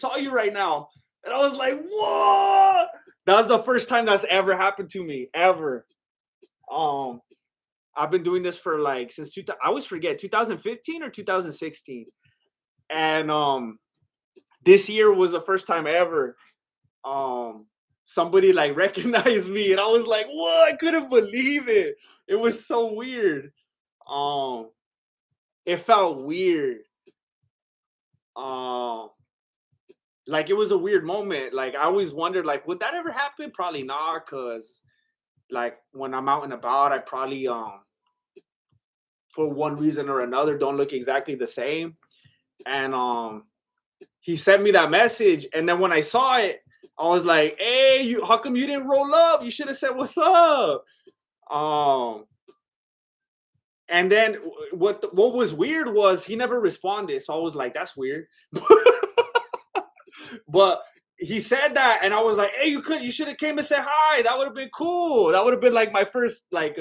Speaker 1: saw you right now." And I was like, "What?" That was the first time that's ever happened to me, ever. I've been doing this for like since I always forget 2015 or 2016, and this year was the first time ever. Somebody like recognized me, and I was like, "What?" I couldn't believe it. It was so weird. It felt weird. Um, like it was a weird moment. Like I always wondered, like, would that ever happen? Probably not, cause like when I'm out and about, I probably for one reason or another don't look exactly the same. And he sent me that message, and then when I saw it, I was like, "Hey, how come you didn't roll up? You should have said what's up." Um, and then what was weird was he never responded, so I was like, "That's weird." But he said that, and I was like, "Hey, you should have came and said hi. That would have been cool. That would have been like my first like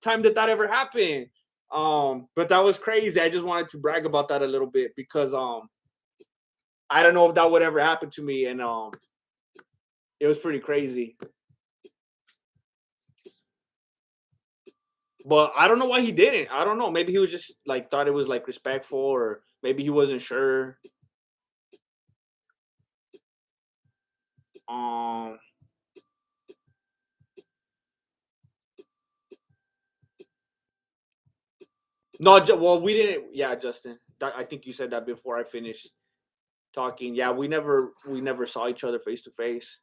Speaker 1: time that ever happened." But that was crazy. I just wanted to brag about that a little bit because I don't know if that would ever happen to me, and it was pretty crazy. But I don't know why he didn't. I don't know. Maybe he was just like thought it was like respectful, or maybe he wasn't sure. Um, no, well, we didn't. Yeah, Justin. I think you said that before I finished talking. Yeah, we never saw each other face to face.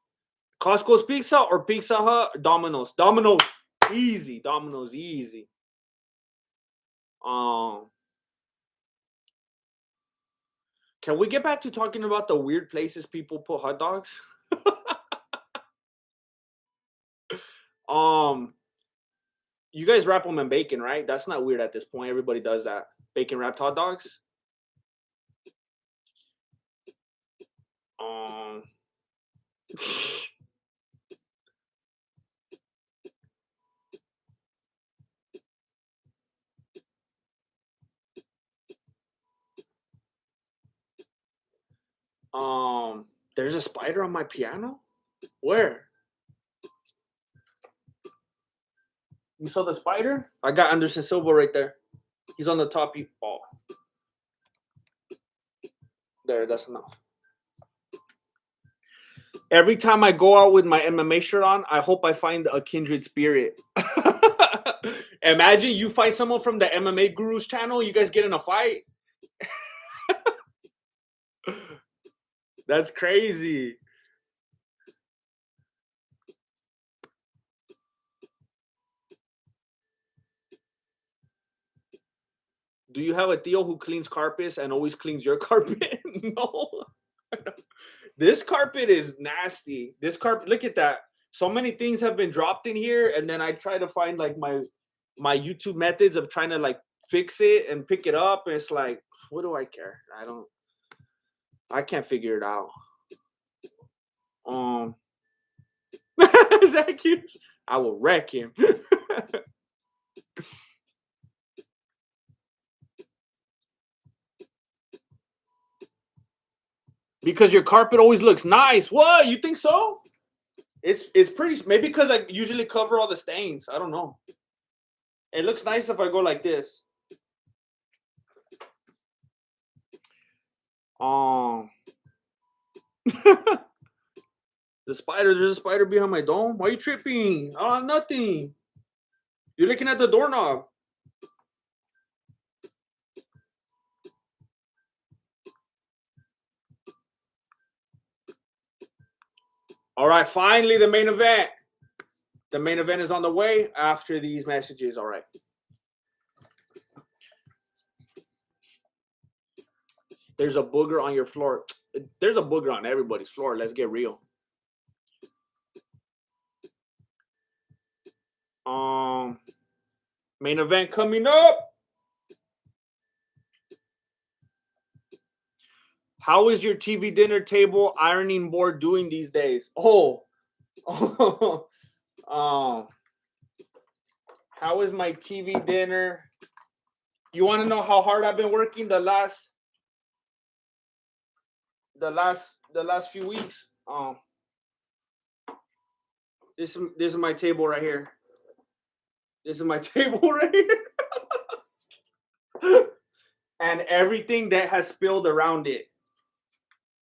Speaker 1: Costco's Pizza or Pizza Hut? Domino's. Domino's. Easy. Domino's easy. Um, can we get back to talking about the weird places people put hot dogs? um, you guys wrap them in bacon, right? That's not weird at this point. Everybody does that. Bacon wrapped hot dogs. Um, there's a spider on my piano. Where? You saw the spider? I got Anderson Silva right there. He's on the top. Oh, there. That's enough. Every time I go out with my MMA shirt on, I hope I find a kindred spirit. Imagine you find someone from the MMA Gurus channel. You guys get in a fight. That's crazy. Do you have a Theo who cleans carpets and always cleans your carpet? No. This carpet is nasty. This carpet, look at that. So many things have been dropped in here, and then I try to find like my YouTube methods of trying to like fix it and pick it up. And it's like, what do I care? I can't figure it out. Is that cute? I will wreck him. Because your carpet always looks nice. What? You think so? It's pretty. Maybe because I usually cover all the stains. I don't know. It looks nice if I go like this. There's a spider behind my dome. Why are you tripping? Oh, nothing. You're looking at the doorknob. All right, finally the main event. The main event is on the way after these messages. All right. There's a booger on your floor. There's a booger on everybody's floor. Let's get real. Main event coming up. How is your TV dinner table ironing board doing these days? How is my TV dinner? You want to know how hard I've been working the last few weeks? This is my table right here. This is my table right here. And everything that has spilled around it.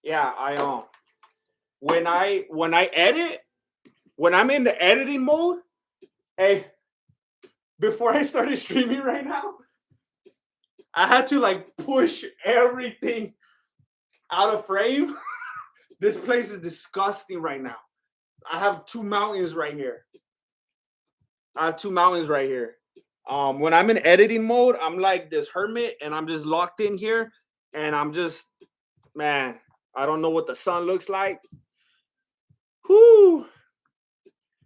Speaker 1: Yeah, when I edit, when I'm in the editing mode, hey, before I started streaming right now, I had to like push everything out of frame. This place is disgusting right now. I have two mountains right here. When I'm in editing mode, I'm like this hermit and I'm just locked in here and I'm just, man, I don't know what the sun looks like. Whoo.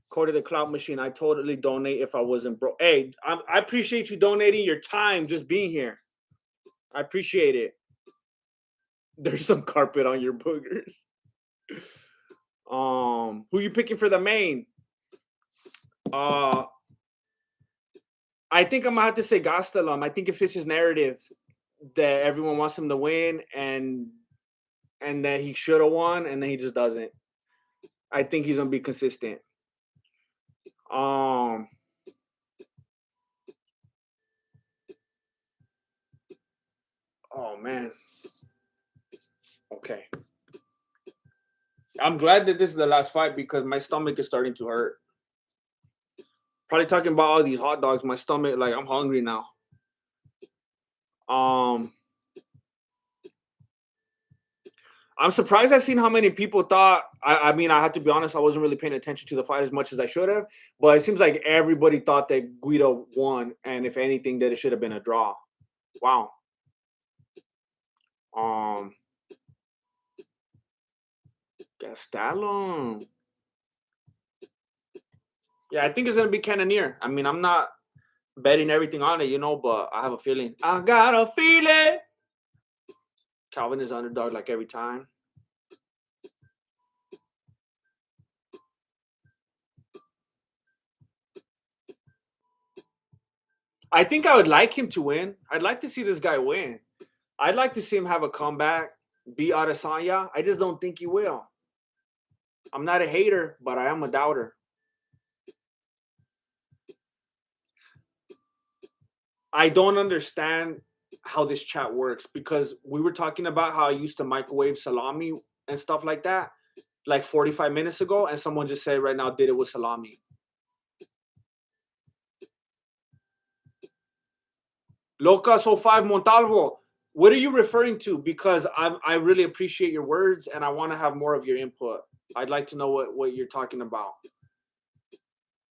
Speaker 1: Cody the Cloud Machine, I totally donate if I wasn't broke. Hey, I appreciate you donating your time just being here. I appreciate it. There's some carpet on your boogers. Who you picking for the main? I think I'm gonna have to say Gastelum. I think it fits his narrative that everyone wants him to win and that he should have won and then he just doesn't. I think he's gonna be consistent. Oh man. Okay. I'm glad that this is the last fight because my stomach is starting to hurt. Probably talking about all these hot dogs, my stomach, like I'm hungry now. I'm surprised I seen how many people thought. I mean, I have to be honest, I wasn't really paying attention to the fight as much as I should have. But it seems like everybody thought that Guido won, and if anything, that it should have been a draw. Wow. Gastelum. Yeah, I think it's gonna be Cannonier. I mean, I'm not betting everything on it, but I have a feeling. I got a feeling. Calvin is underdog like every time. I think I would like him to win. I'd like to see this guy win. I'd like to see him have a comeback, beat Adesanya. I just don't think he will. I'm not a hater, but I am a doubter. I don't understand how this chat works because we were talking about how I used to microwave salami and stuff like that like 45 minutes ago, and someone just said right now did it with salami. Locas 05 Montalvo, what are you referring to? Because I really appreciate your words and I want to have more of your input. I'd like to know what you're talking about.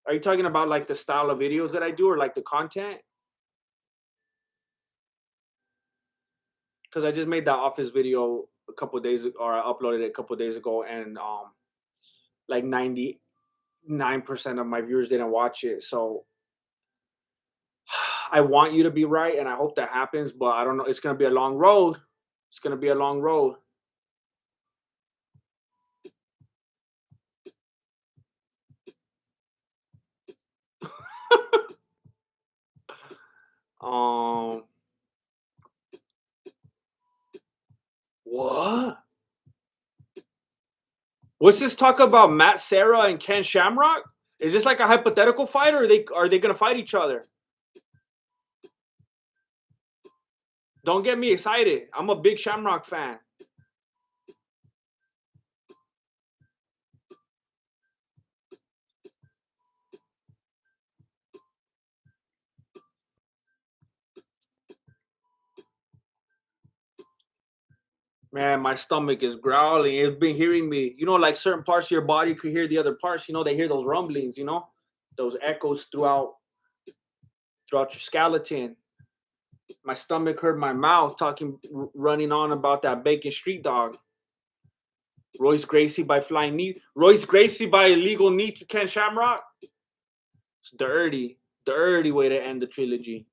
Speaker 1: Are you talking about like the style of videos that I do or like the content? Because I just made that office video a couple days, or I uploaded it a couple days ago, and like 99% of my viewers didn't watch it. So I want you to be right, and I hope that happens. But I don't know. It's gonna be a long road. It's gonna be a long road. um, what? What's this talk about Matt Serra and Ken Shamrock? Is this like a hypothetical fight, or are they gonna fight each other? Don't get me excited. I'm a big Shamrock fan. Man, my stomach is growling. It's been hearing me. You know, like certain parts of your body could hear the other parts. You know, they hear those rumblings. You know, those echoes throughout your skeleton. My stomach hurt my mouth talking, running on about that bacon street dog. Royce Gracie by flying knee. Royce Gracie by illegal knee to Ken Shamrock. It's dirty, dirty way to end the trilogy.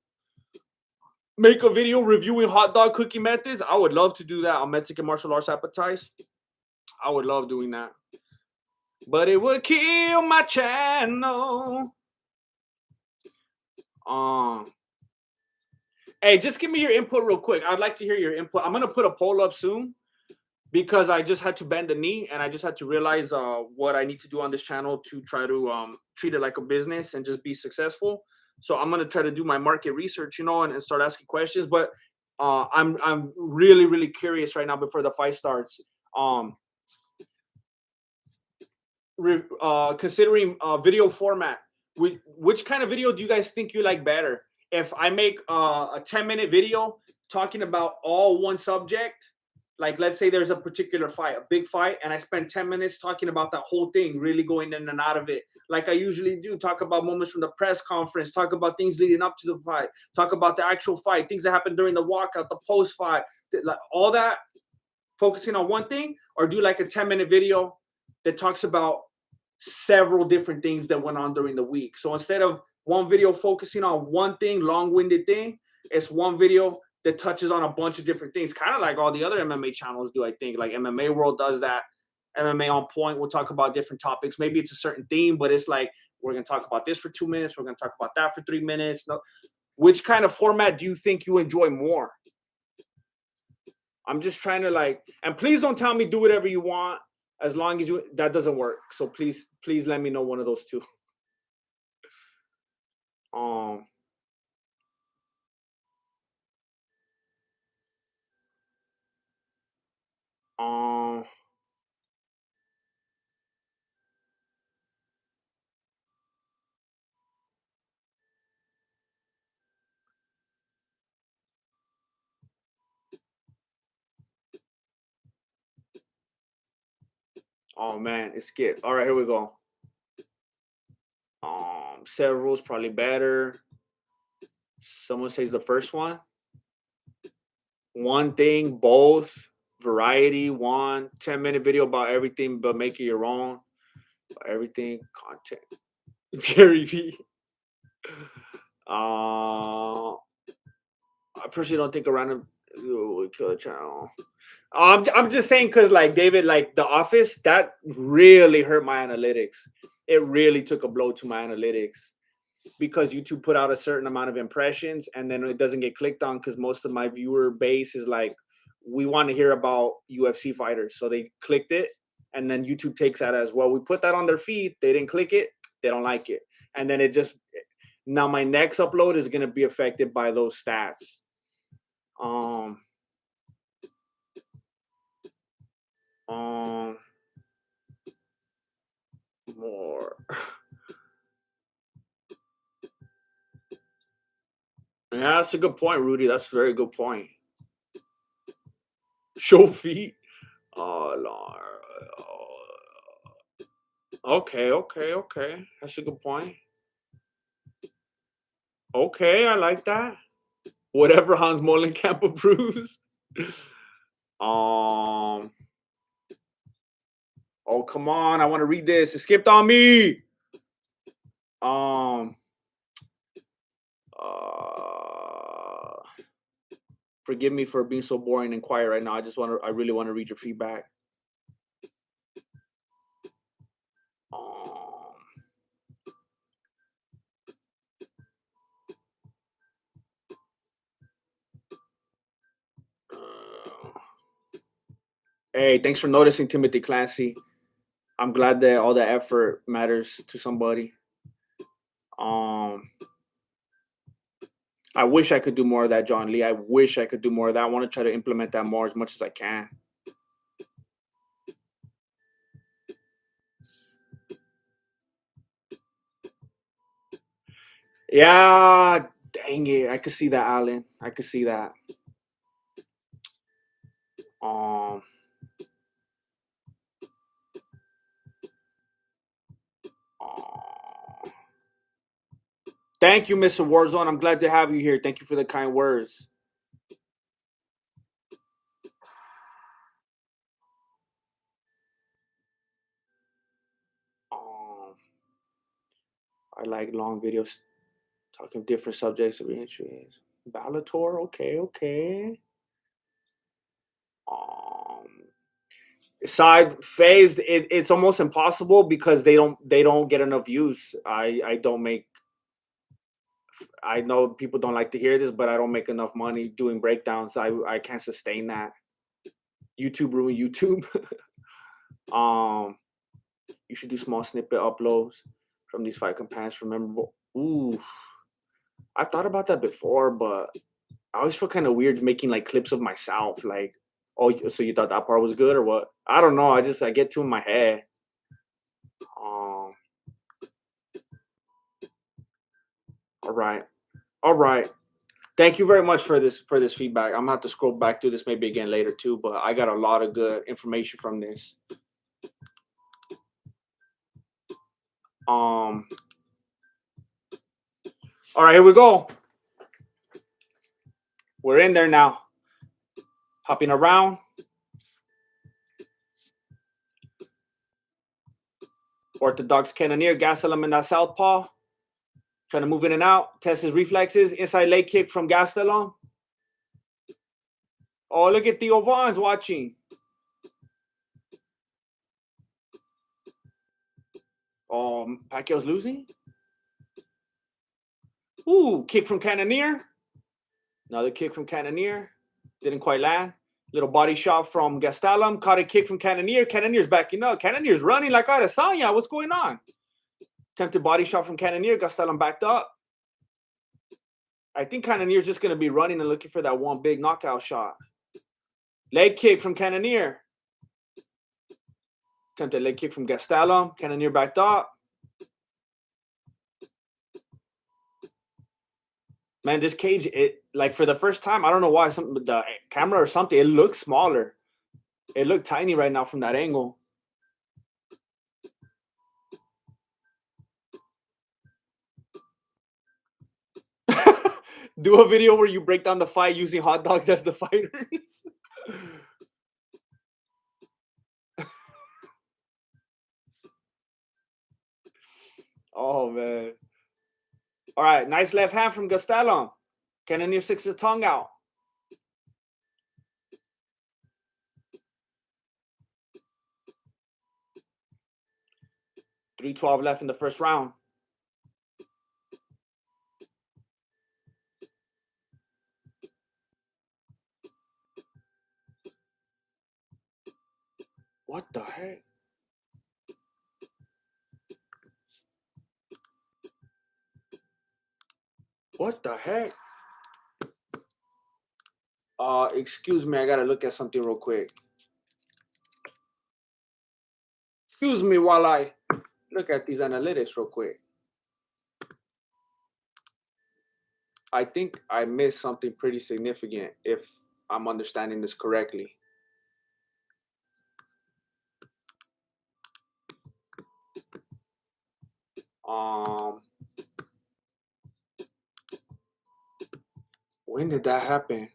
Speaker 1: Make a video reviewing hot dog cooking methods. I would love to do that on Mexican martial arts appetize. I would love doing that. But it would kill my channel. Hey, just give me your input real quick. I'd like to hear your input. I'm gonna put a poll up soon because I just had to bend the knee and I just had to realize what I need to do on this channel to try to treat it like a business and just be successful. So I'm gonna try to do my market research, and start asking questions. But I'm really, really curious right now before the fight starts. Considering video format, which kind of video do you guys think you like better? If I make a 10-minute video talking about all one subject, like let's say there's a particular fight, a big fight, and I spend 10 minutes talking about that whole thing, really going in and out of it, like I usually do, talk about moments from the press conference, talk about things leading up to the fight, talk about the actual fight, things that happened during the walkout, the post fight, like all that, focusing on one thing, or do like a 10-minute video that talks about several different things that went on during the week. So instead of one video focusing on one thing, long-winded thing, it's one video that touches on a bunch of different things, kind of like all the other MMA channels do, I think. Like MMA World does that. MMA On Point will talk about different topics. Maybe it's a certain theme, but it's like, we're going to talk about this for 2 minutes. We're going to talk about that for 3 minutes. No. Which kind of format do you think you enjoy more? I'm just trying to and please don't tell me do whatever you want. As long as that doesn't work. So please let me know one of those two. Oh man, it's skip. All right, here we go. Several's probably better. Someone says the first one. One thing, both. Variety, 10-minute video about everything but make it your own. Everything, content. Gary V. I personally don't think a random would kill a channel. I'm just saying because like David, like The Office, that really hurt my analytics. It really took a blow to my analytics because YouTube put out a certain amount of impressions and then it doesn't get clicked on because most of my viewer base is like, we want to hear about UFC fighters. So they clicked it and then YouTube takes that as well. We put that on their feed. They didn't click it. They don't like it. And then now my next upload is going to be affected by those stats. More. Yeah, that's a good point, Rudy. That's a very good point. Show feet. Oh, Lord. Okay. That's a good point. Okay, I like that. Whatever Hans Molenkamp approves. Oh, come on. I want to read this. It skipped on me. Um, uh, Forgive me for being so boring and quiet right now. I really want to read your feedback. Um, Hey, thanks for noticing, Timothy Clancy. I'm glad that all the effort matters to somebody. Um, I wish I could do more of that, John Lee. I wish I could do more of that. I want to try to implement that more as much as I can. Yeah, dang it. I could see that, Alan. I could see that. Um, uh, Thank you, Mr. Warzone. I'm glad to have you here. Thank you for the kind words. Um, I like long videos talking different subjects of your interest. Bellator, okay. Um, Side phased, it's almost impossible because they don't get enough views. I don't make. I know people don't like to hear this, but I don't make enough money doing breakdowns. I can't sustain that. YouTube ruined YouTube. You should do small snippet uploads from these fight companions for memorable. Ooh, I've thought about that before, but I always feel kind of weird making like clips of myself. Like, oh, so you thought that part was good or what? I don't know. I get too in my head. Um, all right. Thank you very much for this feedback. I'm gonna have to scroll back through this maybe again later too, but I got a lot of good information from this. Um, all right, here we go. We're in there now. Hopping around. Orthodox Cannonier, Gastelum in that southpaw. Trying to move in and out. Test his reflexes. Inside leg kick from Gastelum. Oh, look at Theo Vaughn's watching. Pacquiao's losing. Ooh, kick from Cannonier. Another kick from Cannonier. Didn't quite land. Little body shot from Gastelum. Caught a kick from Cannonier. Cannonier's backing up. Cannonier's running like Adesanya. What's going on? Attempted body shot from Cannonier. Gastelum backed up. I think Cannonier's just going to be running and looking for that one big knockout shot. Leg kick from Cannonier. Attempted leg kick from Gastelum. Cannonier backed up. Man, this cage, it like for the first time, I don't know why, the camera or something, it looks smaller. It looked tiny right now from that angle. Do a video where you break down the fight using hot dogs as the fighters. Oh man. All right, nice left hand from Gastelum. Cannonier sticks the tongue out. 3:12 left in the first round. What the heck? What the heck? Excuse me, I gotta look at something real quick. Excuse me while I look at these analytics real quick. I think I missed something pretty significant if I'm understanding this correctly. When did that happen?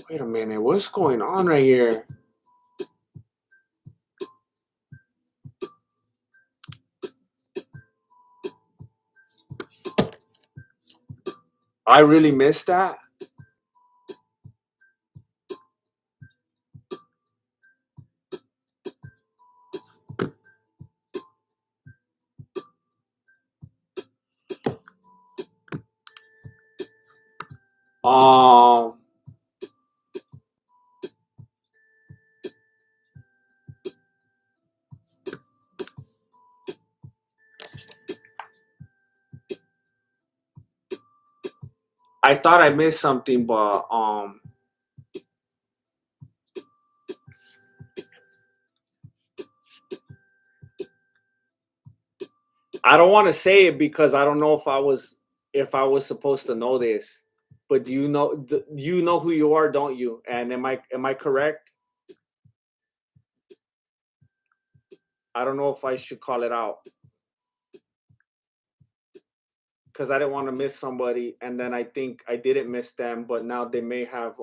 Speaker 1: Wait a minute. What's going on right here? I really missed that. Um, I thought I missed something, but I don't want to say it because I don't know if I was supposed to know this. But do you know who you are, don't you? And am I correct? I don't know if I should call it out because I didn't want to miss somebody, and then I think I didn't miss them, but now they may have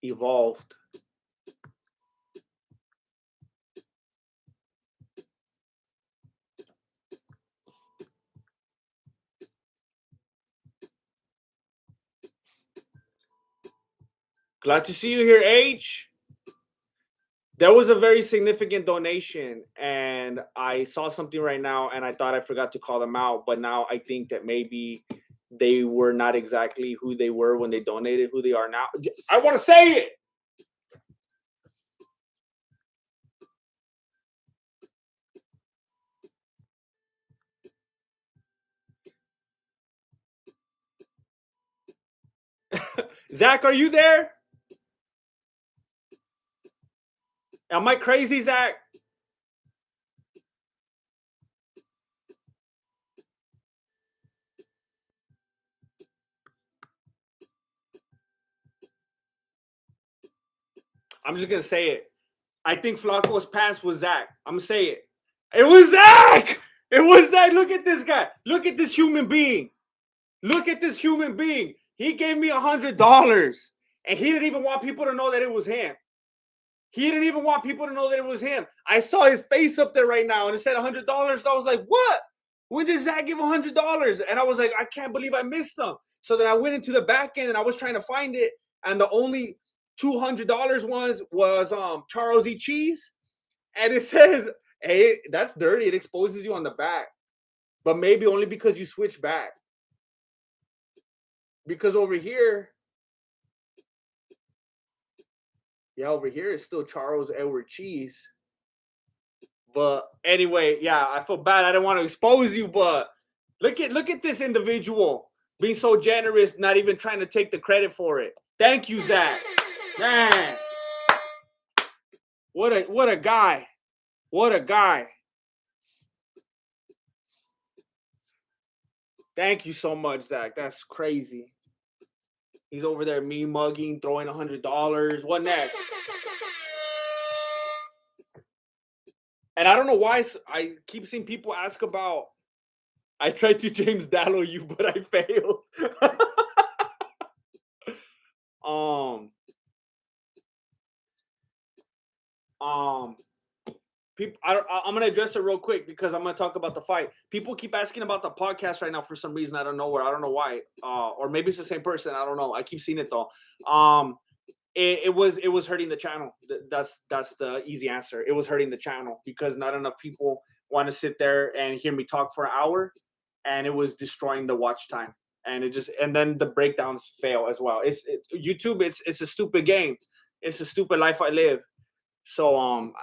Speaker 1: evolved. Glad to see you here, H. There was a very significant donation, and I saw something right now, and I thought I forgot to call them out, but now I think that maybe they were not exactly who they were when they donated, who they are now. I want to say it. Zach, are you there? Am I crazy, Zach? I'm just gonna say it. I think Flacco's pants was Zach. I'm gonna say it. It was Zach. It was Zach. Look at this guy. Look at this human being. Look at this human being. He gave me $100, and he didn't even want people to know that it was him. He didn't even want people to know that it was him. I saw his face up there right now, and it said $100. I was like, what? When did Zach give $100? And I was like, I can't believe I missed them. So then I went into the back end, and I was trying to find it, and the only $200 was Charles E. Cheese, and it says, "Hey, that's dirty. It exposes you on the back, but maybe only because you switch back. Because over here, yeah, over here it's still Charles Edward Cheese." But anyway, yeah, I feel bad. I didn't want to expose you, but look at this individual being so generous, not even trying to take the credit for it. Thank you, Zach. Man, what a guy. What a guy. Thank you so much, Zach. That's crazy. He's over there me mugging, throwing $100. What next? And I don't know why I keep seeing people ask about. I tried to James Dallow you, but I failed. um, um, people. I'm gonna address it real quick because I'm gonna talk about the fight. People keep asking about the podcast right now for some reason. I don't know where. I don't know why. Or maybe it's the same person. I don't know. I keep seeing it though. It was hurting the channel. That's the easy answer. It was hurting the channel because not enough people want to sit there and hear me talk for an hour, and it was destroying the watch time. And then the breakdowns fail as well. YouTube. It's a stupid game. It's a stupid life I live. So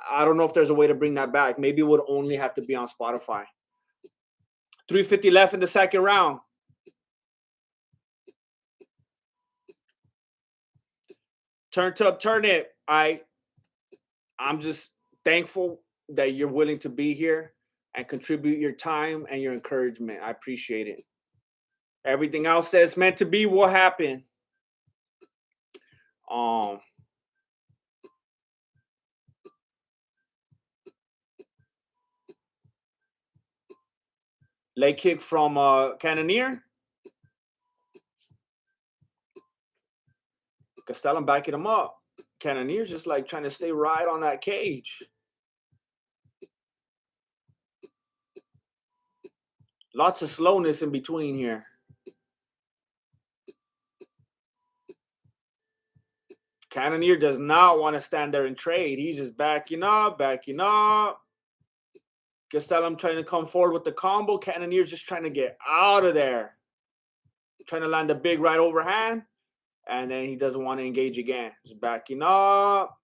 Speaker 1: I don't know if there's a way to bring that back. Maybe it would only have to be on Spotify. 3:50 left in the second round. Turn it. I'm just thankful that you're willing to be here and contribute your time and your encouragement. I appreciate it. Everything else that's meant to be will happen. Um, leg kick from Cannonier. Gastelum backing him up. Cannonier's just like trying to stay right on that cage. Lots of slowness in between here. Cannonier does not want to stand there and trade. He's just backing up, backing up. Gastelum trying to come forward with the combo. Cannonier's just trying to get out of there. Trying to land a big right overhand. And then he doesn't want to engage again. Just backing up.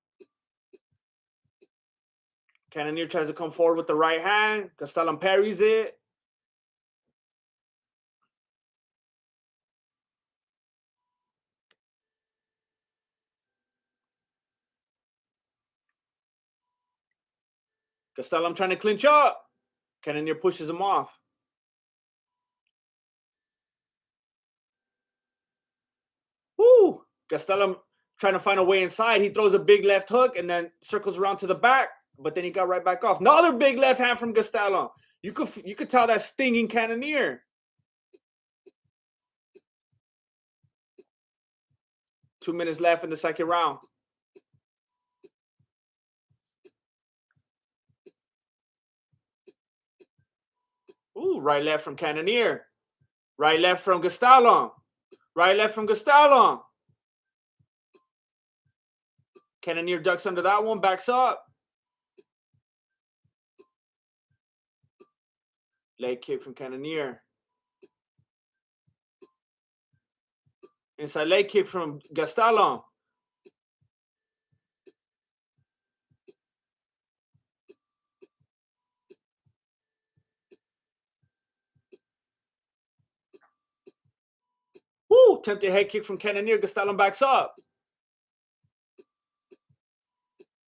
Speaker 1: Cannonier tries to come forward with the right hand. Gastelum parries it. Gastelum trying to clinch up. Cannonier pushes him off. Woo! Gastelum trying to find a way inside. He throws a big left hook and then circles around to the back, but then he got right back off. Another big left hand from Gastelum. You could tell that stinging Cannonier. 2 minutes left in the second round. Ooh, right left from Cannonier. Right left from Gastelum. Right left from Gastelum. Cannonier ducks under that one, backs up. Leg kick from Cannonier. Inside leg kick from Gastelum. Woo! Tempted head kick from Cannonier. Gastelum backs up.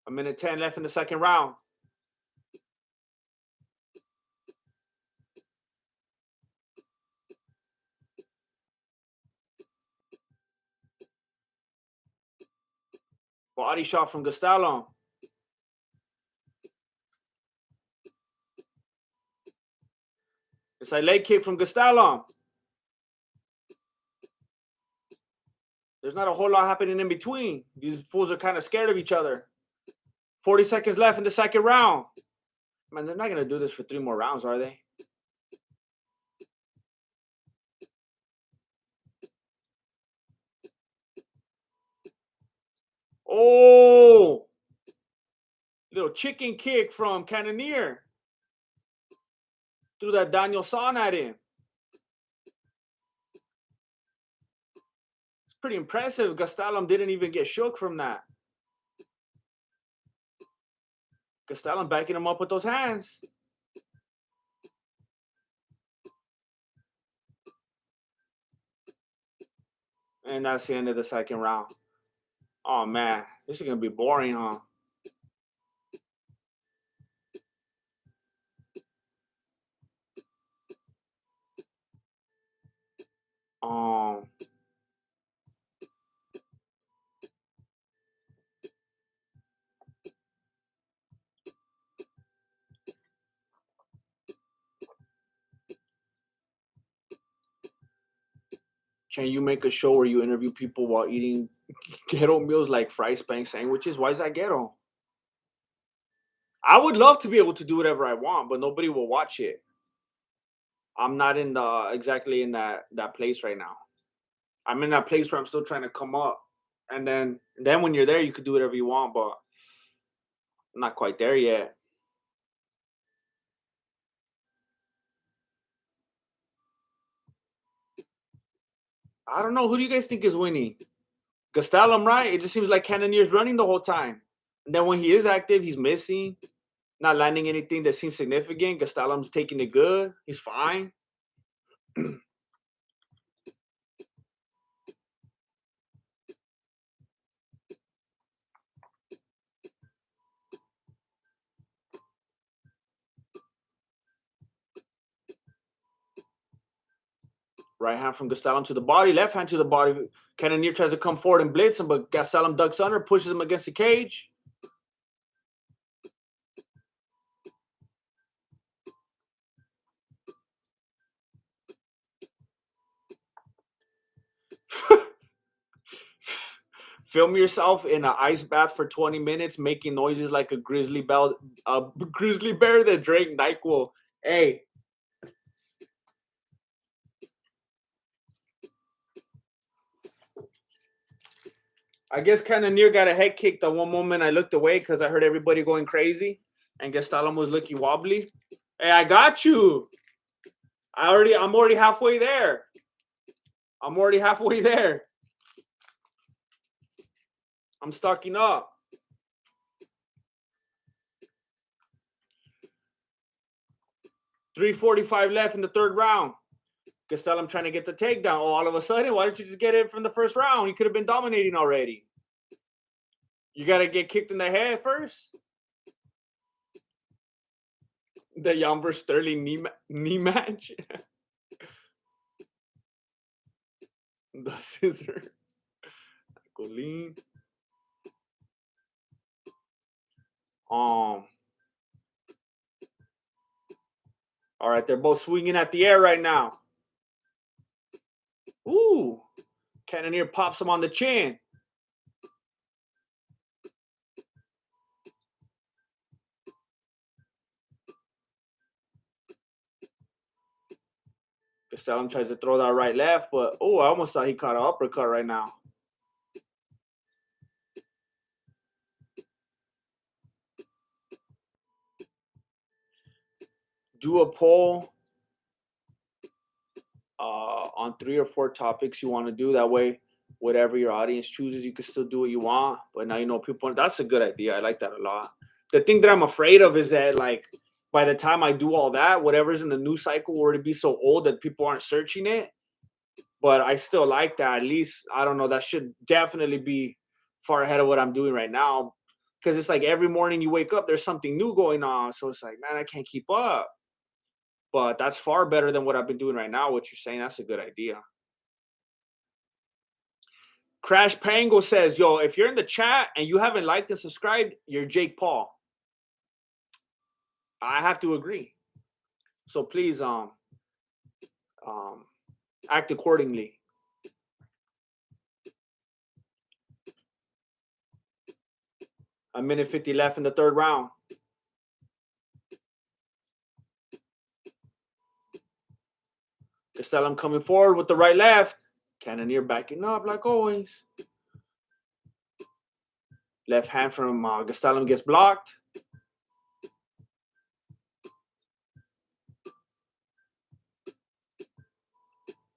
Speaker 1: 1:10 left in the second round. Body shot from Gastelum. Inside leg kick from Gastelum. There's not a whole lot happening in between. These fools are kind of scared of each other. 40 seconds left in the second round. Man, they're not going to do this for 3 more rounds, are they? Oh! Little chicken kick from Cannonier. Threw that Daniel San at him. It's pretty impressive. Gastelum didn't even get shook from that. Gastelum backing him up with those hands. And that's the end of the second round. Oh, man. This is going to be boring, huh? Can you make a show where you interview people while eating ghetto meals like fry spank sandwiches? Why is that ghetto? I would love to be able to do whatever I want, but nobody will watch it. I'm not in the exactly in that place right now. I'm in that place where I'm still trying to come up. And then when you're there, you could do whatever you want, but I'm not quite there yet. I don't know. Who do you guys think is winning? Gastelum, right? It just seems like Cannonier's running the whole time. And then when he is active, he's missing, not landing anything that seems significant. Gastelum's taking it good. He's fine. Right hand from Gastelum to the body, left hand to the body. Cannonier tries to come forward and blitz him, but Gastelum ducks under, pushes him against the cage. Film yourself in an ice bath for 20 minutes, making noises like a grizzly bear that drank NyQuil. Hey. I guess Cannonier got a head kicked at one moment. I looked away because I heard everybody going crazy. And Gastelum was looking wobbly. Hey, I got you. I'm already halfway there. I'm already halfway there. I'm stocking up. $3:45 left in the third round. Gastelum trying to get the takedown. Oh, all of a sudden, why didn't you just get it from the first round? You could have been dominating already. You got to get kicked in the head first. The Yamber Sterling knee match. The scissor. Colleen. All right, they're both swinging at the air right now. Ooh. Cannonier pops him on the chin. Gastelum tries to throw that right left, but oh, I almost thought he caught an uppercut right now. Do a poll on 3 or 4 topics you want to do. That way, whatever your audience chooses, you can still do what you want. But now you know people. That's a good idea. I like that a lot. The thing that I'm afraid of is that, like, by the time I do all that, whatever's in the news cycle will already be so old that people aren't searching it. But I still like that. At least, I don't know, that should definitely be far ahead of what I'm doing right now. Because it's like every morning you wake up, there's something new going on. So it's like, man, I can't keep up. But that's far better than what I've been doing right now. What you're saying, that's a good idea. Crash Pango says, yo, if you're in the chat and you haven't liked and subscribed, you're Jake Paul. I have to agree. So please act accordingly. A minute 50 left in the third round. Gastelum coming forward with the right left. Cannonier backing up like always. Left hand from Gastelum gets blocked.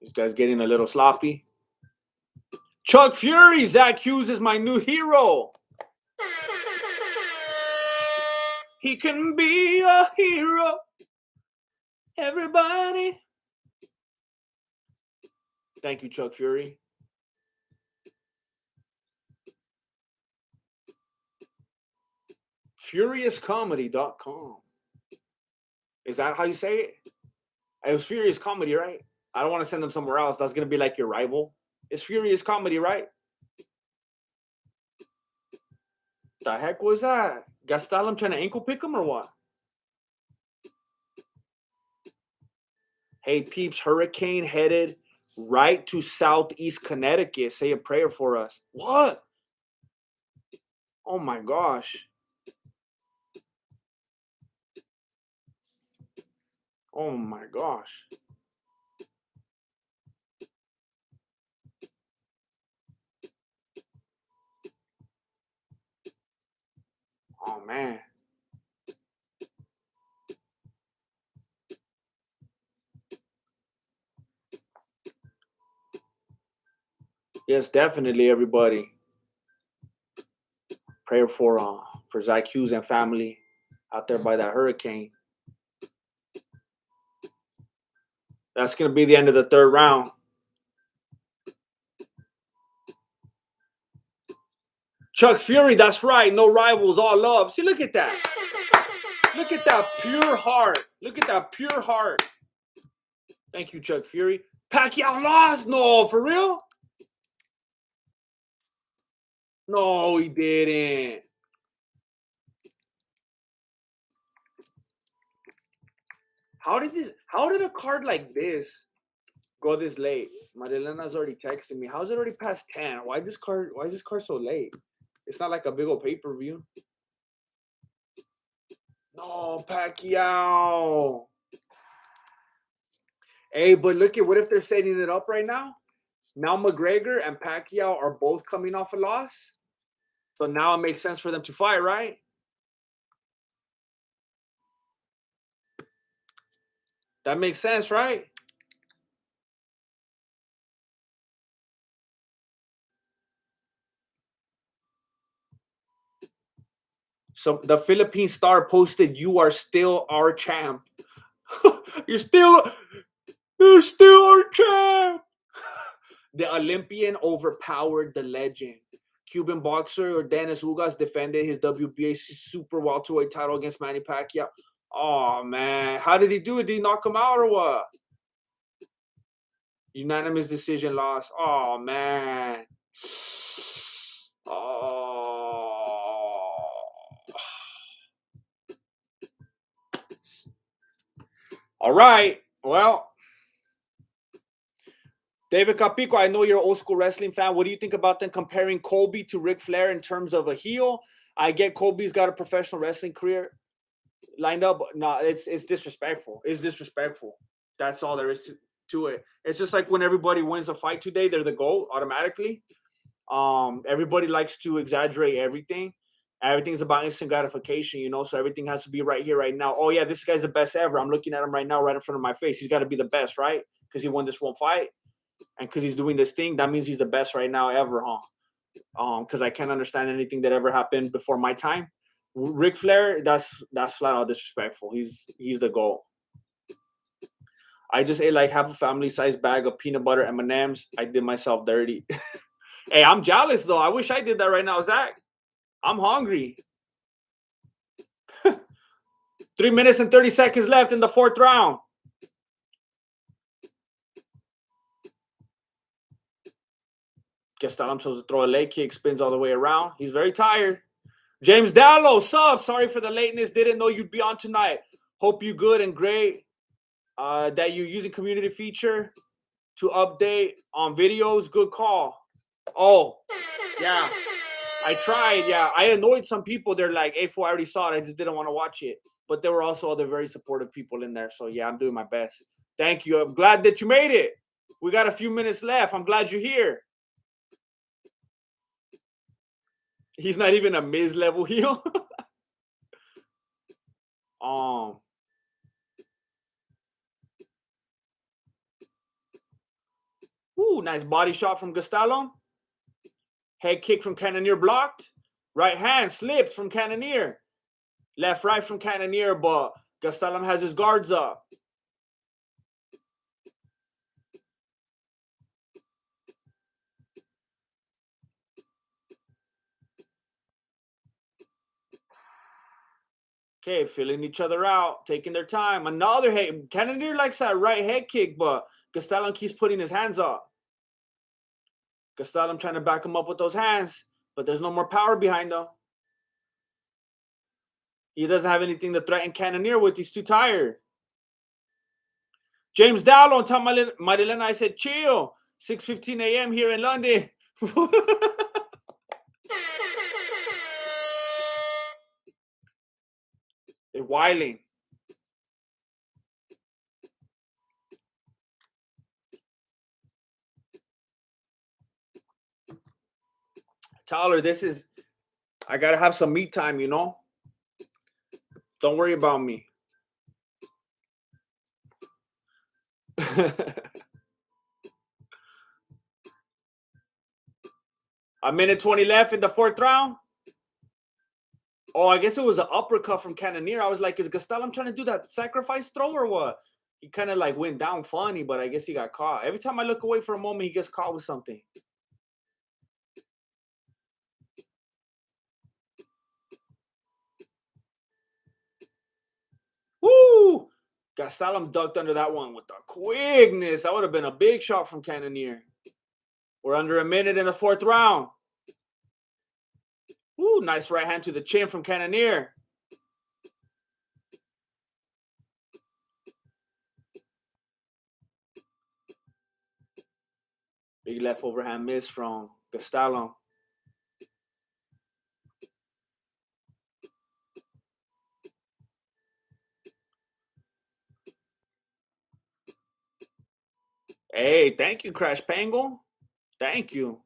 Speaker 1: This guy's getting a little sloppy. Chuck Fury, Zach Hughes is my new hero. He can be a hero. Everybody. Thank you, Chuck Fury. FuriousComedy.com. Is that how you say it? It was Furious Comedy, right? I don't want to send them somewhere else. That's going to be like your rival. It's Furious Comedy, right? The heck was that? Gastelum trying to ankle pick him or what? Hey, peeps, hurricane headed right to southeast Connecticut. Say a prayer for us. What? Oh, my gosh. Oh, my gosh. Oh, man. Yes, definitely, everybody. Prayer for Zach Hughes and family out there by that hurricane. That's going to be the end of the third round. Chuck Fury, that's right. No rivals, all love. See, look at that. Look at that pure heart. Look at that pure heart. Thank you, Chuck Fury. Pacquiao lost. No, for real? No, he didn't. How did a card like this Go this late. Marilena's already texting me. How's it already past 10? Why is this car so late? It's not like a big old pay-per-view. No, Pacquiao. Hey, but look at what if they're setting it up right now? Now McGregor and Pacquiao are both coming off a loss. So now it makes sense for them to fight, right? That makes sense, right? So the Philippine Star posted, "You are still our champ." you're still our champ. The Olympian overpowered the legend. Cuban boxer Dennis Ugas defended his WBA super welterweight title against Manny Pacquiao. Oh man, how did he do it? Did he knock him out or what? Unanimous decision loss. Oh man. Oh. All right. Well, David Capico, I know you're an old school wrestling fan. What do you think about them comparing Colby to Ric Flair in terms of a heel? I get Colby's got a professional wrestling career lined up. No, it's disrespectful. It's disrespectful. That's all there is to it. It's just like when everybody wins a fight today, they're the GOAT automatically. Everybody likes to exaggerate everything. Everything's about instant gratification, so everything has to be right here, right now. Oh yeah, this guy's the best ever. I'm looking at him right now, right in front of my face. He's got to be the best, right? Because he won this one fight, and because he's doing this thing, that means he's the best right now ever, huh? Because I can't understand anything that ever happened before my time. Ric Flair, that's flat out disrespectful. He's the GOAT. I just ate like half a family-sized bag of peanut butter M&Ms. I did myself dirty. Hey, I'm jealous though. I wish I did that right now, Zach. I'm hungry. 3 minutes and 30 seconds left in the fourth round. Gastelum chose to throw a leg kick, spins all the way around. He's very tired. James Dallow, sup? Sorry for the lateness. Didn't know you'd be on tonight. Hope you good and great. That you're using community feature to update on videos. Good call. Oh, yeah. I tried. Yeah, I annoyed some people. They're like, "Hey, fool, I already saw it. I just didn't want to watch it." But there were also other very supportive people in there. So yeah, I'm doing my best. Thank you. I'm glad that you made it. We got a few minutes left. I'm glad you're here. He's not even a Miz level heel. Ooh, nice body shot from Gastelum. Head kick from Cannonier blocked. Right hand slips from Cannonier. Left right from Cannonier, but Gastelum has his guards up. Okay, filling each other out, taking their time. Another head. Cannonier likes that right head kick, but Gastelum keeps putting his hands up. Gastelum trying to back him up with those hands, but there's no more power behind him. He doesn't have anything to threaten Cannonier with. He's too tired. James Dallow on top of Marilena, I said, chill. 6:15 a.m. here in London. They're whiling. Tyler, I got to have some me time, Don't worry about me. A minute 20 left in the fourth round. Oh, I guess it was an uppercut from Cannonier. I was like, is Gastelum trying to do that sacrifice throw or what? He kind of like went down funny, but I guess he got caught. Every time I look away for a moment, he gets caught with something. Woo! Gastelum ducked under that one with the quickness. That would have been a big shot from Cannonier. We're under a minute in the fourth round. Woo, nice right hand to the chin from Cannonier. Big left overhand miss from Gastelum. Hey, thank you, Crash Pangle. Thank you.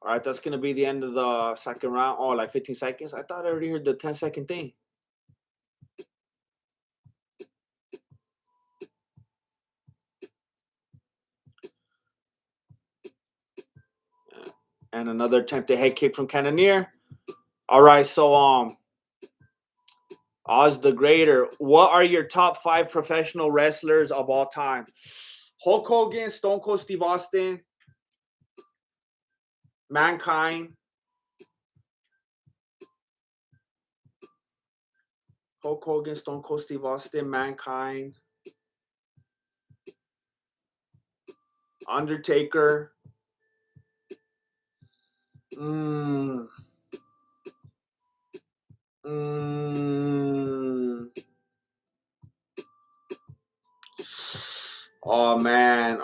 Speaker 1: All right, that's going to be the end of the second round. Oh, like 15 seconds? I thought I already heard the 10-second thing. And another attempted head kick from Cannonier. All right, so Oz the Greater, what are your top 5 professional wrestlers of all time? Hulk Hogan, Stone Cold Steve Austin, Mankind. Hulk Hogan, Stone Cold Steve Austin, Mankind, Undertaker. Mm. Mm. Oh man.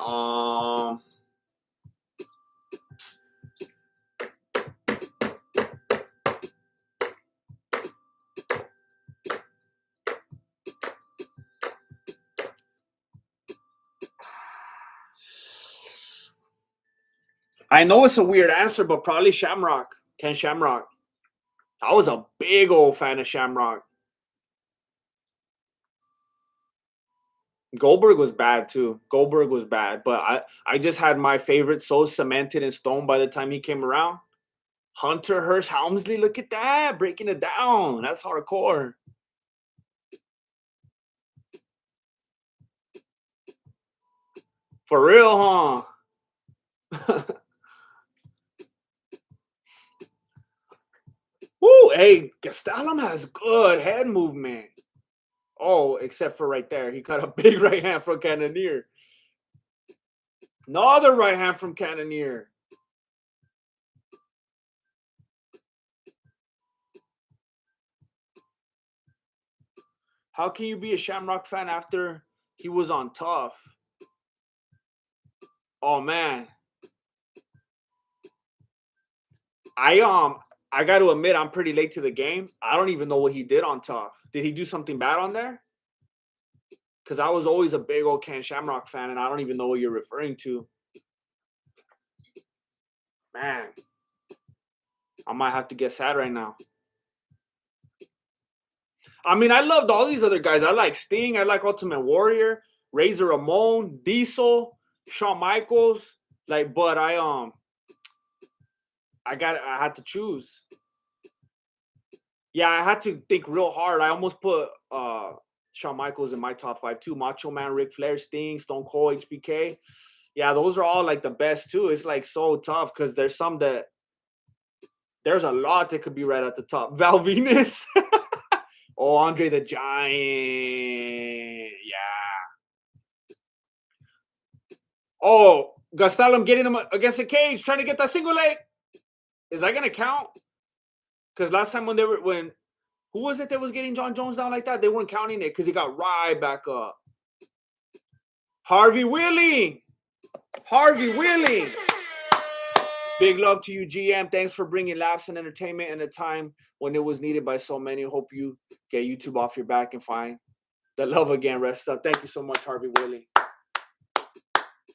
Speaker 1: I know it's a weird answer, but probably Shamrock. Ken Shamrock. I was a big old fan of Shamrock. Goldberg was bad too. Goldberg was bad, but I just had my favorite so cemented in stone by the time he came around. Hunter Hearst Helmsley, look at that, breaking it down. That's hardcore. For real, huh? Woo, hey, Gastelum has good head movement. Oh, except for right there. He got a big right hand from Cannonier. Another right hand from Cannonier. How can you be a Shamrock fan after he was on Tough? Oh man. I got to admit I'm pretty late to the game. I don't even know what he did on Tough. Did he do something bad on there? Because I was always a big old Ken Shamrock fan, and I don't even know what you're referring to. Man, I might have to get sad right now. I mean, I loved all these other guys. I like Sting. I like Ultimate Warrior, Razor Ramon, Diesel, Shawn Michaels. Like, but I had to choose. Yeah, I had to think real hard. I almost put Shawn Michaels in my top 5 too. Macho Man, Ric Flair, Sting, Stone Cold, HBK. Yeah, those are all like the best too. It's like so tough because there's a lot that could be right at the top. Val Venus. Oh, Andre the Giant. Yeah. Oh, Gastelum getting him against the cage, trying to get that single leg. Is that gonna count? Because last time when who was it that was getting John Jones down like that? They weren't counting it because he got right back up. Harvey Wheeling. Harvey Wheeling. Big love to you, GM. Thanks for bringing laughs and entertainment in a time when it was needed by so many. Hope you get YouTube off your back and find the love again. Rest up. Thank you so much, Harvey Wheeling.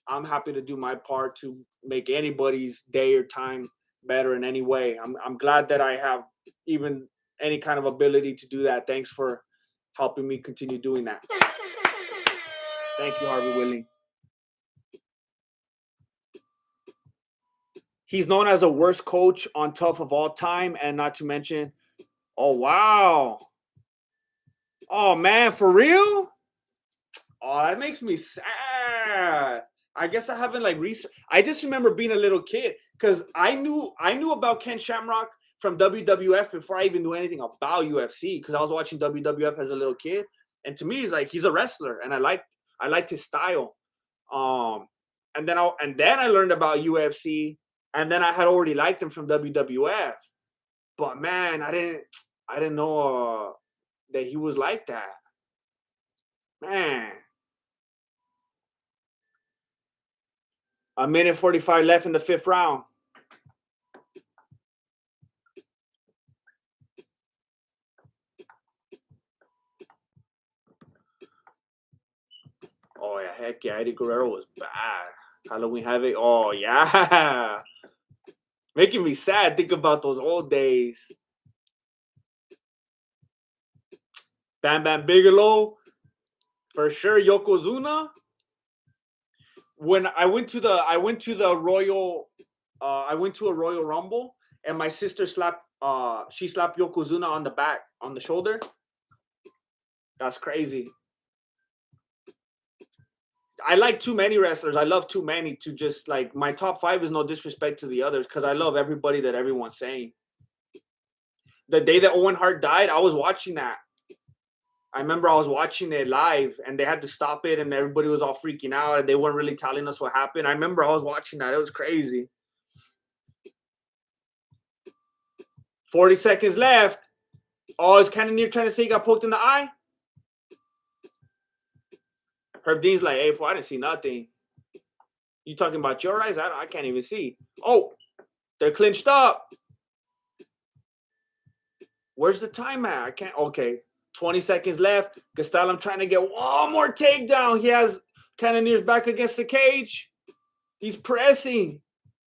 Speaker 1: I'm happy to do my part to make anybody's day or time better in any way. I'm glad that I have even any kind of ability to do that. Thanks for helping me continue doing that. Thank you, Harvey Wheeling. He's known as the worst coach on Tough of all time, and not to mention, oh wow. Oh man, for real? Oh, that makes me sad. I guess I haven't like research. I just remember being a little kid because I knew about Ken Shamrock from WWF before I even knew anything about UFC because I was watching WWF as a little kid, and to me, he's a wrestler, and I liked his style. And then I learned about UFC, and then I had already liked him from WWF, but man, I didn't know that he was like that, man. A minute 45 left in the 5th round. Oh, yeah, heck yeah. Eddie Guerrero was bad. Halloween Havoc. Oh, yeah. Making me sad. Think about those old days. Bam Bam Bigelow. For sure. Yokozuna. When I went to the Royal, I went to a Royal Rumble, and my sister slapped Yokozuna on the back, on the shoulder. That's crazy. I like too many wrestlers. I love too many to just like, my top 5 is no disrespect to the others because I love everybody that everyone's saying. The day that Owen Hart died, I was watching that. I remember I was watching it live and they had to stop it and everybody was all freaking out and they weren't really telling us what happened. I remember I was watching that. It was crazy. 40 seconds left. Oh, is Cannonier trying to say he got poked in the eye? Herb Dean's like, hey, I didn't see nothing. You talking about your eyes? I can't even see. Oh, they're clinched up. Where's the time at? I can't. Okay, 20 seconds left. Gastelum trying to get one more takedown. He has Cannonier's back against the cage. He's pressing.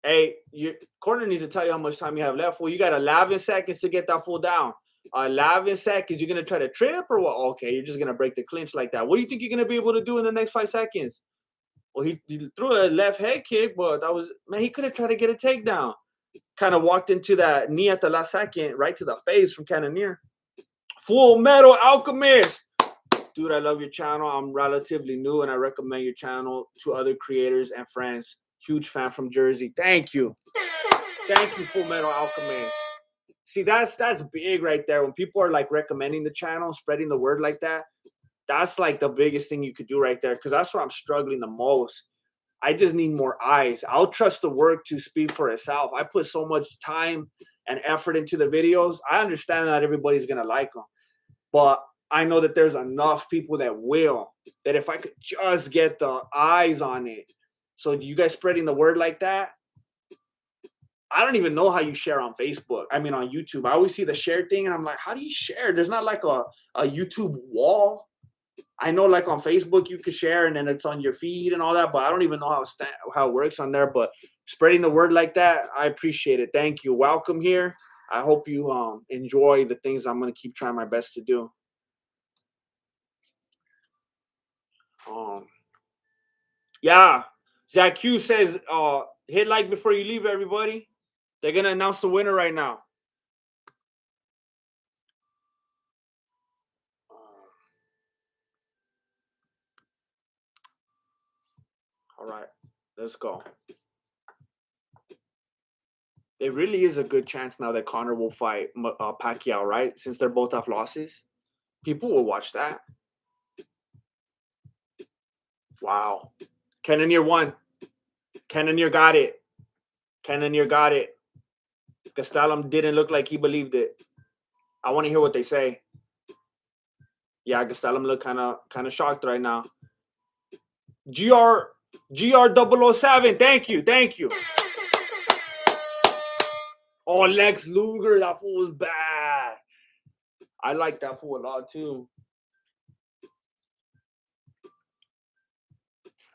Speaker 1: Hey, your corner needs to tell you how much time you have left. Well, you got 11 seconds to get that full down. 11 seconds. You're going to try to trip or what? Okay, you're just going to break the clinch like that. What do you think you're going to be able to do in the next 5 seconds? Well, he threw a left head kick, but that was, man, he could have tried to get a takedown. Kind of walked into that knee at the last second, right to the face from Cannonier. Full Metal Alchemist. Dude, I love your channel. I'm relatively new, and I recommend your channel to other creators and friends. Huge fan from Jersey. Thank you. Thank you, Full Metal Alchemist. See, that's big right there. When people are like recommending the channel, spreading the word like that, that's like the biggest thing you could do right there, because that's where I'm struggling the most. I just need more eyes. I'll trust the work to speak for itself. I put so much time and effort into the videos. I understand that everybody's going to like them. But I know that there's enough people that will. That if I could just get the eyes on it. So you guys spreading the word like that? I don't even know how you share on Facebook. I mean, on YouTube. I always see the share thing, and I'm like, how do you share? There's not like a YouTube wall. I know like on Facebook you could share and then it's on your feed and all that, but I don't even know how it works on there. But spreading the word like that, I appreciate it. Thank you. Welcome here. I hope you enjoy the things I'm going to keep trying my best to do. Yeah. Zach Q says, hit like before you leave, everybody. They're going to announce the winner right now. All right, let's go. It really is a good chance now that Conor will fight Pacquiao, right? Since they're both off losses. People will watch that. Wow. Cannonier won. Cannonier got it. Cannonier got it. Gastelum didn't look like he believed it. I want to hear what they say. Yeah, Gastelum look kind of shocked right now. GR007. Thank you. Thank you. Oh, Lex Luger. That fool was bad. I like that fool a lot too.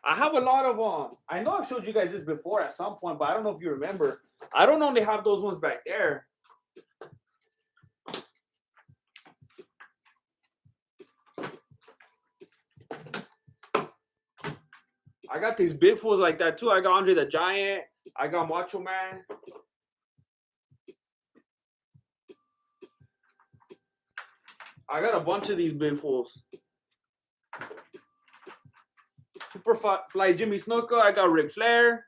Speaker 1: I have a lot of I know I've showed you guys this before at some point, but I don't know if you remember. I don't only have those ones back there. I got these big fools like that too. I got Andre the Giant. I got Macho Man. I got a bunch of these big fools. Superfly Jimmy Snuka. I got Ric Flair.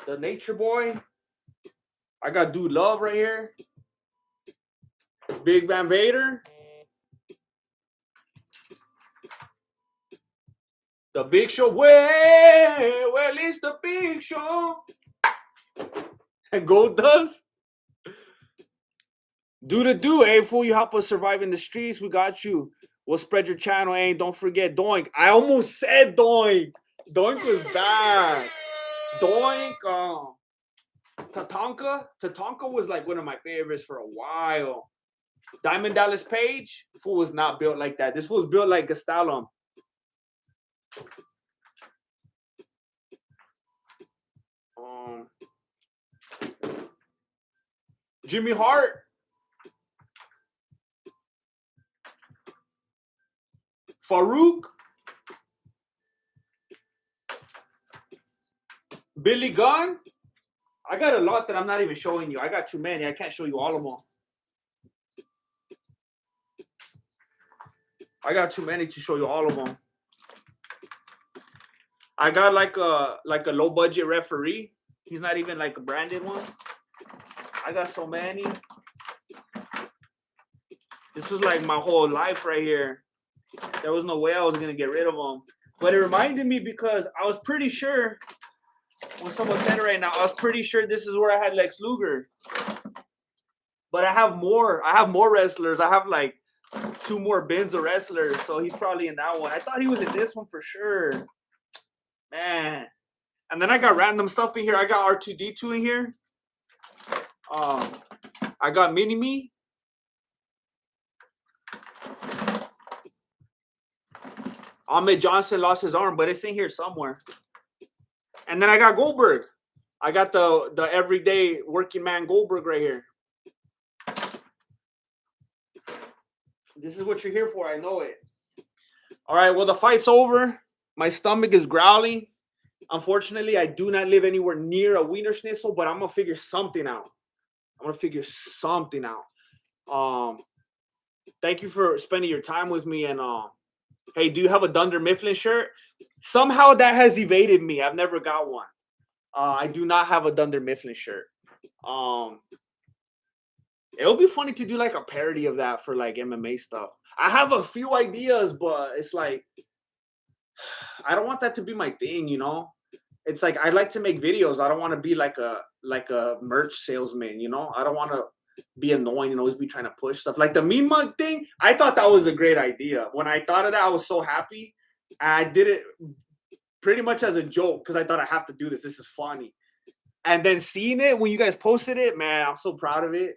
Speaker 1: The Nature Boy. I got Dude Love right here. Big Van Vader. The Big Show. Well, it's the Big Show. And Gold Dust. Do, hey, fool, you help us survive in the streets. We got you. We'll spread your channel, and don't forget Doink. I almost said Doink. Doink was bad. Doink. Tatanka. Tatanka was like one of my favorites for a while. Diamond Dallas Page, fool was not built like that. This fool was built like Gastelum. Jimmy Hart. Farouk. Billy Gunn. I got a lot that I'm not even showing you. I got too many. I can't show you all of them. I got too many to show you all of them. I got like a low budget referee. He's not even like a branded one. I got so many. This was like my whole life right here. There was no way I was gonna get rid of them. But it reminded me because I was pretty sure when someone said it right now, I was pretty sure this is where I had Lex Luger. But I have more. I have more wrestlers. I have like 2 more bins of wrestlers. So he's probably in that one. I thought he was in this one for sure. Man. And then I got random stuff in here. I got R2D2 in here. I got Mini-Me. Ahmed Johnson lost his arm, but it's in here somewhere. And then I got Goldberg. I got the everyday working man Goldberg right here. This is what you're here for. I know it. All right. Well, the fight's over. My stomach is growling. Unfortunately, I do not live anywhere near a Wiener Schnitzel, but I'm going to figure something out. Thank you for spending your time with me. And hey, do you have a Dunder Mifflin shirt? Somehow that has evaded me. I've never got one. I do not have a Dunder Mifflin shirt. It would be funny to do like a parody of that for like MMA stuff. I have a few ideas, but it's like I don't want that to be my thing, you know? It's like I like to make videos. I don't want to be like a merch salesman, you know? I don't want to be annoying and always be trying to push stuff. Like the mean mug thing, I thought that was a great idea. When I thought of that, I was so happy. And I did it pretty much as a joke because I thought I have to do this. This is funny. And then seeing it when you guys posted it, man, I'm so proud of it.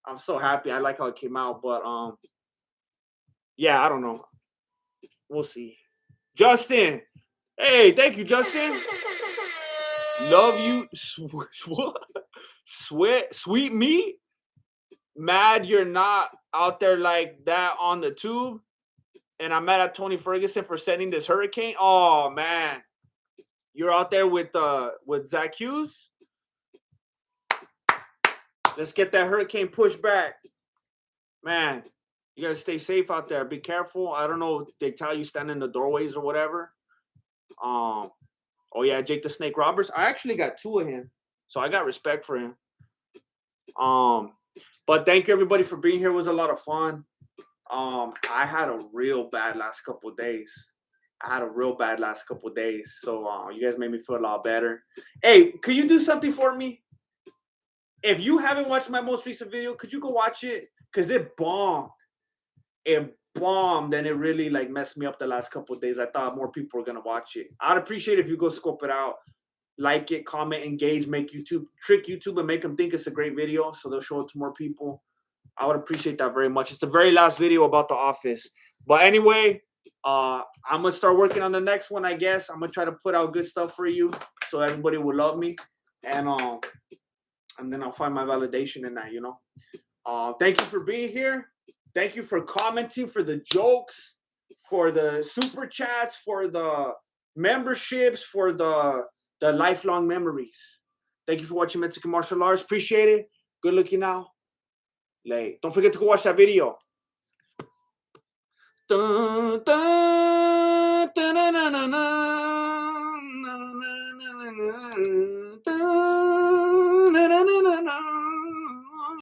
Speaker 1: I'm so happy. I like how it came out. But yeah, I don't know. We'll see. Justin. Hey, thank you, Justin. Love you. Sweet meat. Mad you're not out there like that on the tube. And I'm mad at Tony Ferguson for sending this hurricane. Oh man. You're out there with Zach Hughes. Let's get that hurricane pushed back. Man, you gotta stay safe out there. Be careful. I don't know if they tell you stand in the doorways or whatever. Oh yeah, Jake the Snake Roberts. I actually got 2 of him. So I got respect for him. But thank you everybody for being here. It was a lot of fun. I had a real bad last couple of days. So you guys made me feel a lot better. Hey, could you do something for me? If you haven't watched my most recent video, could you go watch it? Because it bombed. It bombed and it really like messed me up the last couple of days. I thought more people were going to watch it. I'd appreciate if you go scope it out. Like it, comment, engage, trick YouTube and make them think it's a great video so they'll show it to more people. I would appreciate that very much. It's the very last video about The Office. But anyway, I'm going to start working on the next one, I guess. I'm going to try to put out good stuff for you so everybody will love me. And then I'll find my validation in that, you know. Thank you for being here. Thank you for commenting, for the jokes, for the super chats, for the memberships, for the lifelong memories. Thank you for watching Mexican Martial Arts. Appreciate it. Good looking now. Like, don't forget to go watch that video. Dun, dun, dun, dun, dun, dun.